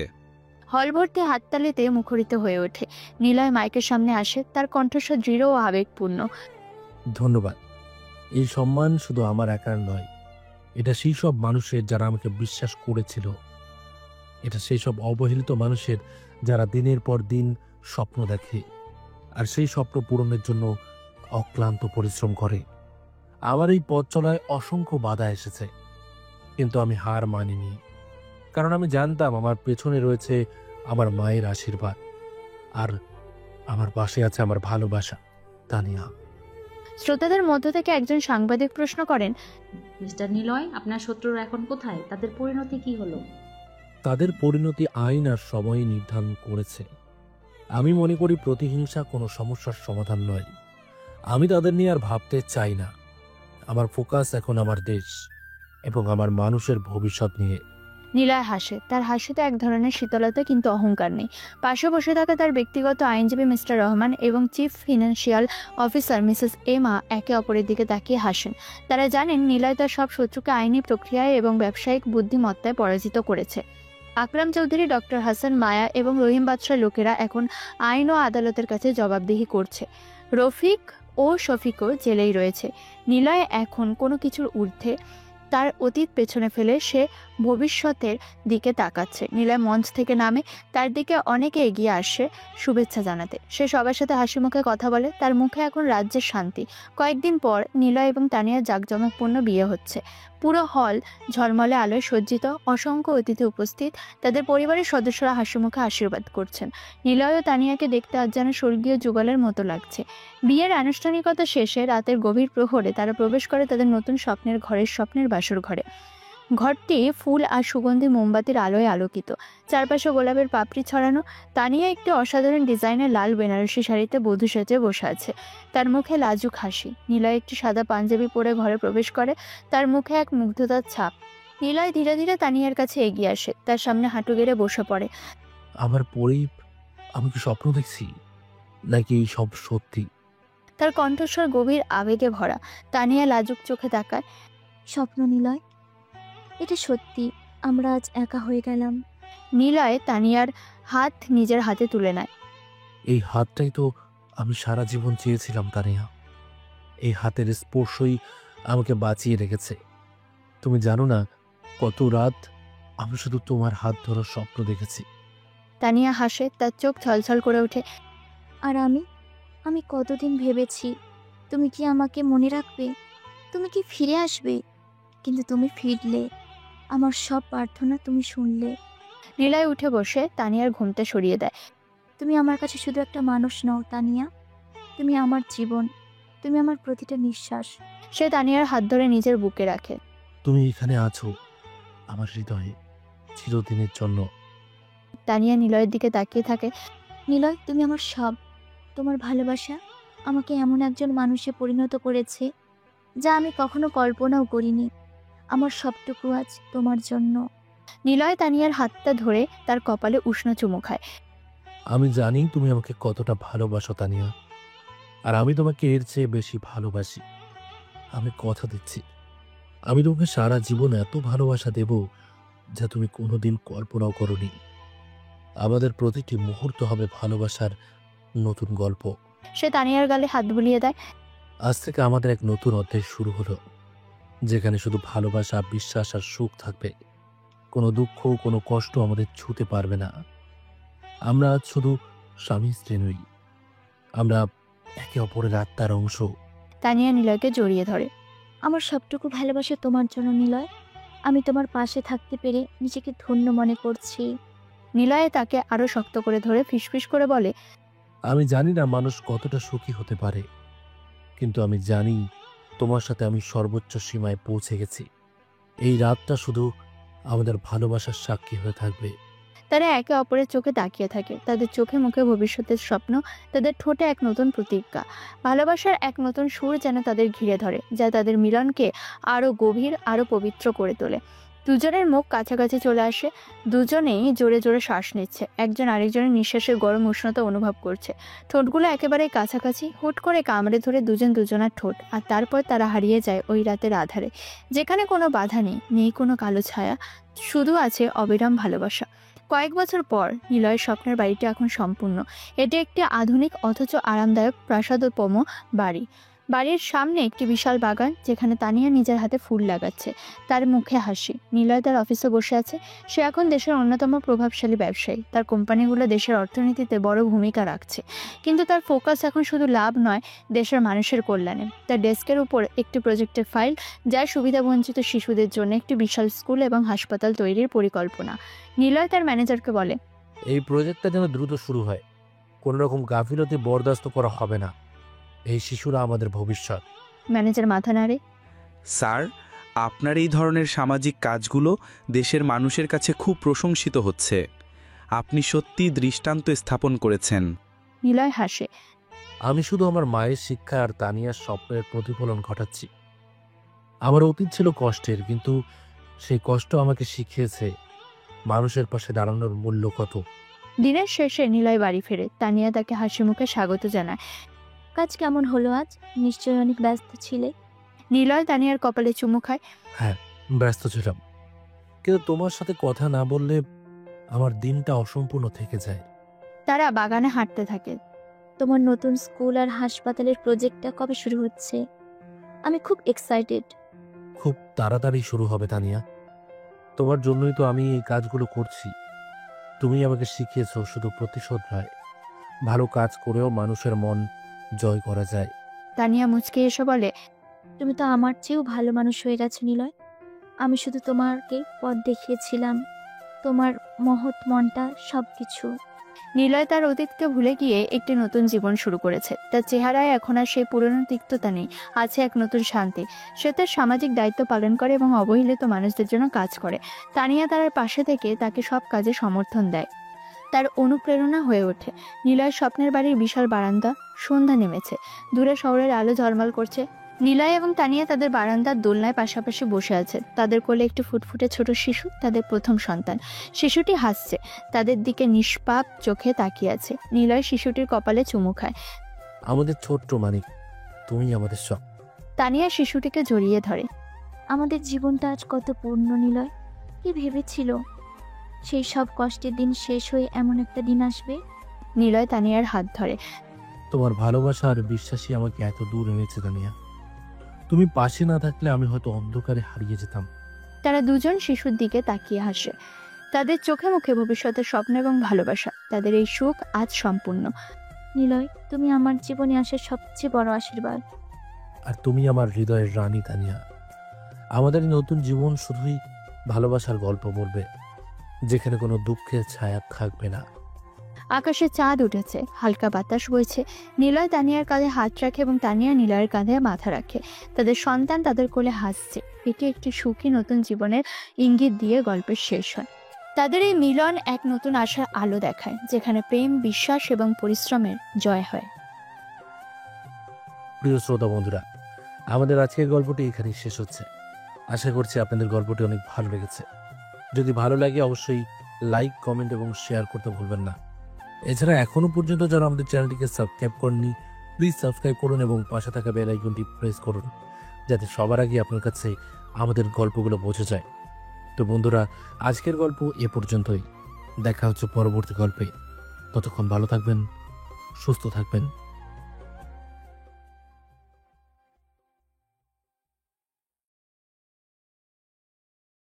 হল ভর্তি হাততালিতে মুখরিত হয়ে ওঠে। নিলয় মাইকের সামনে আসে, তার কণ্ঠস্বর দৃঢ় ও আবেগপূর্ণ। ধন্যবাদ। এই সম্মান শুধু আমার একার নয়, এটা সেই সব মানুষের যারা আমাকে বিশ্বাস করেছিল। এটা সেই সব অবহেলিত মানুষের যারা দিনের পর দিন স্বপ্ন দেখে আর সেই স্বপ্ন পূরণের জন্য অক্লান্ত পরিশ্রম করে। আমার এই পথ চলায় অসংখ্য বাধা এসেছে, কিন্তু আমি হার মানিনি, কারণ আমি জানতাম আমার পেছনে রয়েছে আমার মায়ের আশীর্বাদ আর আমার পাশে আছে আমার ভালোবাসা। তানিয়া। শ্রোতাদের মধ্য থেকে একজন সাংবাদিক প্রশ্ন করেন, মিস্টার নিলয়, আপনার শত্রুরা এখন কোথায়? তাদের পরিণতি কি হলো? তাদের পরিণতি আইন আর সময় নির্ধারণ করেছে। আমি মনে করি প্রতিহিংসা কোনো সমস্যার সমাধান নয়। আমি তাদের নিয়ে আর ভাবতে চাই না। আমার ফোকাস এখন আমার দেশ এবং আমার মানুষের ভবিষ্যৎ নিয়ে। নিলয় হাসে। তার হাসিতে এক ধরনের শীতলতা, কিন্তু অহংকার নেই। পাশে বসে থাকা তার ব্যক্তিগত আইনজীবী মিস্টার রহমান এবং চিফ ফিনান্সিয়াল অফিসার মিসেস এমা একে অপরের দিকে তাকিয়ে হাসেন। তারা জানেন নিলয় তার সব শত্রুকে আইনি প্রক্রিয়ায় এবং ব্যবসায়িক বুদ্ধিমত্তায় পরাজিত করেছে। আকরাম চৌধুরী, ডক্টর হাসান, মায়া এবং রহিম বাদশার লোকেরা এখন আইন ও আদালতের কাছে জবাবদিহি করছে। রফিক ও শফিকও জেলেই রয়েছে। নিলয় এখন কোনো কিছুর ঊর্ধ্বে। তার অতীত পেছনে ফেলে সে ভবিষ্যতের দিকে তাকাচ্ছে। নিলয় মঞ্চ থেকে নামে, তার দিকে অনেকে এগিয়ে আসে শুভেচ্ছা জানাতে। সে সবার সাথে হাসি মুখে কথা বলে, তার মুখে এখন রাজ্যের শান্তি। কয়েকদিন পর নিলয় এবং তানিয়ার জাঁকজমকপূর্ণ বিয়ে হচ্ছে। পুরো হল ঝলমলে আলোয় সজ্জিত, অসংখ্য অতিথি উপস্থিত, তাদের পরিবারের সদস্যরা হাসি মুখে আশীর্বাদ করছেন। নিলয় ও তানিয়াকে দেখতে আজ যেন স্বর্গীয় যুগলের মতো লাগছে। বিয়ের আনুষ্ঠানিকতা শেষে রাতের গভীর প্রহরে তারা প্রবেশ করে তাদের নতুন স্বপ্নের বাসর ঘরে। ঘরটি ফুল আর সুগন্ধি মোমবাতির আলোয় আলোকিত, চারপাশে গোলাপের পাপড়ি ছড়ানো। তানিয়া একটি অসাধারণ ডিজাইনের লাল বেনারসি শাড়িতে বধূ সেজে বসে আছে, তার মুখে লাজুক হাসি। নিলয় একটি সাদা পাঞ্জাবি পরে ঘরে প্রবেশ করে, তার মুখে এক মুগ্ধতার ছাপ। নিলয় ধীরে ধীরে তানিয়ার কাছে এগিয়ে আসে, তার সামনে হাঁটু গেড়ে বসে পড়ে। আমার পরেই আমি কি স্বপ্ন দেখছি, নাকি এই সব সত্যি? তার কণ্ঠস্বর গভীর আবেগে ভরা। তানিয়া লাজুক চোখে তাকায়। স্বপ্ন নিলয়, এটা সত্যি, আমরা আজ একা হয়ে গেলাম। নিলয় তানিয়ার হাত নিজের হাতে তুলে নেয়। এই হাতটাই তো আমি সারা জীবন চেয়েছিলাম তানিয়া। এই হাতের স্পর্শই আমাকে বাঁচিয়ে রেখেছে। তুমি জানো না কত রাত আমি শুধু তোমার হাত ধরার স্বপ্ন দেখেছি। তানিয়া হাসে, তার চোখ ছলছল করে ওঠে। আর আমি কতদিন ভেবেছি তুমি কি আমাকে মনে রাখবে, তুমি কি ফিরে আসবে, কিন্তু তুমি ফিরলে, আমার সব প্রার্থনা তুমি শুনলে। নিলয় উঠে বসে তানিয়ার ঘুমটা সরিয়ে দেয়। তুমি আমার কাছে শুধু একটা মানুষ নও তানিয়া, তুমি আমার জীবন, তুমি আমার প্রতিটা নিঃশ্বাস। সে তানিয়ার হাত ধরে নিজের বুকে রাখে। তুমি এখানে আছো আমার হৃদয়ে চিরদিনের জন্য। তানিয়া নিলয়ের দিকে তাকিয়ে থাকে। নিলয়, তুমি আমার সব। তোমার ভালোবাসা আমাকে এমন একজন মানুষে পরিণত করেছে যা আমি কখনো কল্পনাও করিনি। আমার সবটুকু আজ তোমার জন্য। নিলয় তানিয়ার হাতটা ধরে তার কপালে উষ্ণ চুমু খায়। আমি জানি তুমি আমাকে কতটা ভালোবাসো তানিয়া, আর আমি তোমাকে এর চেয়ে বেশি ভালোবাসি। আমি কথা দিচ্ছি, আমি তোমাকে সারা জীবন এত ভালোবাসা দেব যা তুমি কোনোদিন কল্পনাও করোনি। আমাদের প্রতিটি মুহূর্ত হবে ভালোবাসার নতুন গল্প। সে তানিয়ার গালে হাত বুলিয়ে দেয়। আজ থেকে আমাদের এক নতুন অধ্যায় শুরু হলো, যেখানে শুধু ভালোবাসা, বিশ্বাস আর সুখ থাকবে। কোনো দুঃখ, কোনো কষ্ট আমাদের ছুঁতে পারবে না। আমরা আজ শুধু স্বামী স্ত্রী নই, আমরা একে অপরের আত্মার অংশ। তানিয়া নিলয়কে জড়িয়ে ধরে। আমার সবটুকু ভালোবাসা তোমার জন্য নিলয়। আমি তোমার পাশে থাকতে পেরে নিজেকে ধন্য মনে করছি। নিলয়ে তাকে আরো শক্ত করে ধরে ফিসফিস করে বলে, আমি জানি না মানুষ কতটা সুখী হতে পারে, কিন্তু আমি জানি তোমার সাথে আমি সর্বোচ্চ সীমায় পৌঁছে গেছি। এই রাতটা শুধু আমাদের ভালোবাসার সাক্ষী হয়ে থাকবে। তারা একে অপরের চোখে তাকিয়ে থাকে, তাদের চোখে মুখে ভবিষ্যতের স্বপ্ন, তাদের ঠোঁটে এক নতুন প্রতিজ্ঞা। ভালোবাসার এক নতুন সুর যেন তাদের ঘিরে ধরে, যা তাদের মিলনকে আরো গভীর, আরো পবিত্র করে তোলে। দুজনের মুখ কাছাকাছি চলে আসে, দুজনেই জোরে জোরে শ্বাস নিচ্ছে, একজন আরেকজনের নিঃশ্বাসের গরম উষ্ণতা অনুভব করছে। ঠোঁটগুলো একেবারে কাছাকাছি, হুট করে কামড়ে ধরে দুজন দুজনার ঠোঁট, আর তারপর তারা হারিয়ে যায় ওই রাতের আধারে, যেখানে কোনো বাধা নেই, নেই কোনো কালো ছায়া, শুধু আছে অবিরাম ভালোবাসা। কয়েক বছর পর নিলয়ের স্বপ্নের বাড়িটি এখন সম্পূর্ণ। এটি একটি আধুনিক অথচ আরামদায়ক প্রাসাদোপম বাড়ি। বাড়ির সামনে একটি বিশাল বাগান, যেখানে তানিয়া নিজের হাতে ফুল লাগাচ্ছে, তার মুখে হাসি। নিলয় তার অফিসে বসে আছে। সে এখন দেশের অন্যতম প্রভাবশালী ব্যবসায়ী, তার কোম্পানিগুলো দেশের অর্থনীতিতে বড় ভূমিকা রাখছে, কিন্তু তার ফোকাস এখন শুধু লাভ নয়, দেশের মানুষের কল্যাণে। তার ডেস্কের উপর একটি প্রজেক্টের ফাইল, যার সুবিধাবঞ্চিত শিশুদের জন্য একটি বিশাল স্কুল এবং হাসপাতাল তৈরির পরিকল্পনা। নিলয় তার ম্যানেজারকে বলে, এই প্রজেক্টটা যেন দ্রুত শুরু হয়, কোনো রকম গাফিলতি বরদাস্ত করা হবে না। এই শিশুরা আমাদের ভবিষ্যৎ। ম্যানেজার মাথা নাড়ে। স্যার, আপনার এই ধরনের সামাজিক কাজগুলো দেশের মানুষের কাছে খুব প্রশংসিত হচ্ছে। আপনি সত্যি দৃষ্টান্ত স্থাপন করেছেন। নিলয় হাসে। আমি শুধু আমার মায়ের শিক্ষা আর তানিয়ার স্বপ্নের প্রতিফলন ঘটাচ্ছি। আমার অতীত ছিল কষ্টের, কিন্তু সেই কষ্ট আমাকে শিখিয়েছে মানুষের পাশে দাঁড়ানোর মূল্য কত। দিনের শেষে নিলয় বাড়ি ফেরে। তানিয়া তাকে হাসি মুখে স্বাগত জানায়। কাজ কেমন হলো আজ? নিশ্চয়ই অনেক ব্যস্ত ছিলে। নিলয় তানিয়ার কপালে চুমু খায়। হ্যাঁ, ব্যস্ত ছিলাম, কিন্তু তোমার সাথে কথা না বললে আমার দিনটা অসম্পূর্ণ থেকে যায়। তারা বাগানে হাঁটতে থাকে। তোমার নতুন স্কুল আর হাসপাতালের প্রজেক্টটা কবে শুরু হচ্ছে? আমি খুব এক্সাইটেড। খুব তাড়াতাড়ি শুরু হবে তানিয়া, তোমার জন্যই তো আমি এই কাজগুলো করছি। তুমি আমাকে শিখিয়েছো শুধু প্রতিশোধ নয়, ভালো কাজ করেও মানুষের মন জয় করা যায়। তানিয়া মুচকে এসে বলে, তুমি তো আমার চেয়েও ভালো মানুষ হয়ে গেছো নিলয়। আমি শুধু তোমাকে পথ দেখিয়েছিলাম, তোমার মহৎ মনটা সবকিছু। নিলয় তার অতীতকে ভুলে গিয়ে একটি নতুন জীবন শুরু করেছে। তার চেহারায় এখন আর সেই পুরনো তিক্ততা নেই, আছে এক নতুন শান্তি। সে তার সামাজিক দায়িত্ব পালন করে এবং অবহেলিত মানুষদের জন্য কাজ করে। তানিয়া তার পাশে থেকে তাকে সব কাজে সমর্থন দেয়, তার অনুপ্রেরণা হয়ে ওঠে। নিলয়ের স্বপ্নের বাড়ির বিশাল বারান্দা। সন্ধ্যা নেমেছে, দূরে শহরের আলো ঝলমল করছে। নিলয় এবং তানিয়া তাদের বারান্দার দোলনায় পাশাপাশি বসে আছে। তাদের কোলে একটি ফুটফুটে ছোট শিশু, তাদের প্রথম সন্তান। শিশুটি হাসছে, তাদের দিকে নিষ্পাপ চোখে তাকিয়ে আছে। নিলয় শিশুটির কপালে চুমু খায়। আমাদের ছোট্ট মানিক, তুমি আমাদের সব। তানিয়া শিশুটিকে জড়িয়ে ধরে। আমাদের জীবনটা আজ কত পূর্ণ নিলয়। কি ভেবেছিল সেই সব কষ্টের দিন শেষ হয়ে এমন একটা দিন আসবে? নিলয় তানিয়ার হাত ধরে। তোমার ভালোবাসা আর বিশ্বাসই আমাকে এত দূর এনেছে তানিয়া। তুমি পাশে না থাকলে আমি হয়তো অন্ধকারে হারিয়ে যেতাম। তারা দুজন শিশুর দিকে তাকিয়ে হাসে। তাদের চোখে মুখে ভবিষ্যতের স্বপ্ন এবং ভালোবাসা। তাদের এই সুখ আজ সম্পূর্ণ। নিলয়, তুমি আমার জীবনে আসার সবচেয়ে বড় আশীর্বাদ। আর তুমি আমার হৃদয়ের রানী তানিয়া। আমাদের এই নতুন জীবন শুধুই ভালোবাসার গল্প বলবে, যেখানে কোনো দুঃখের ছায়া থাকবে না। আকাশে চাঁদ উঠেছে, হালকা বাতাস বইছে। নিলয় তানিয়ার কাঁধে হাত রাখে এবং তানিয়া নিলয়ের কাঁধে মাথা রাখে। তাদের সন্তান তাদের কোলে হাসছে। এটি একটি সুখী নতুন জীবনের ইঙ্গিত দিয়ে গল্পের শেষ হয়। তাদের এই মিলন এক নতুন আশার আলো দেখায়, যেখানে প্রেম, বিশ্বাস এবং পরিশ্রমের জয় হয়। প্রিয় শ্রোতা বন্ধুরা, আমাদের আজকের গল্পটি এখানেই শেষ হচ্ছে। আশা করছি আপনাদের গল্পটি অনেক ভালো লেগেছে। যদি ভালো লাগে অবশ্যই লাইক, কমেন্ট এবং শেয়ার করতে ভুলবেন না। এছাড়া এখনো পর্যন্ত যারা আমাদের চ্যানেলটিকে সাবস্ক্রাইব করেননি, প্লিজ সাবস্ক্রাইব করুন এবং পাশে থাকা বেল আইকনটি প্রেস করুন, যাতে সবার আগে আপনার কাছে আমাদের গল্পগুলো পৌঁছে যায়। তো বন্ধুরা, আজকের গল্প এ পর্যন্তই। দেখা হচ্ছে পরবর্তী গল্পে। ততক্ষণ ভালো থাকবেন, সুস্থ থাকবেন।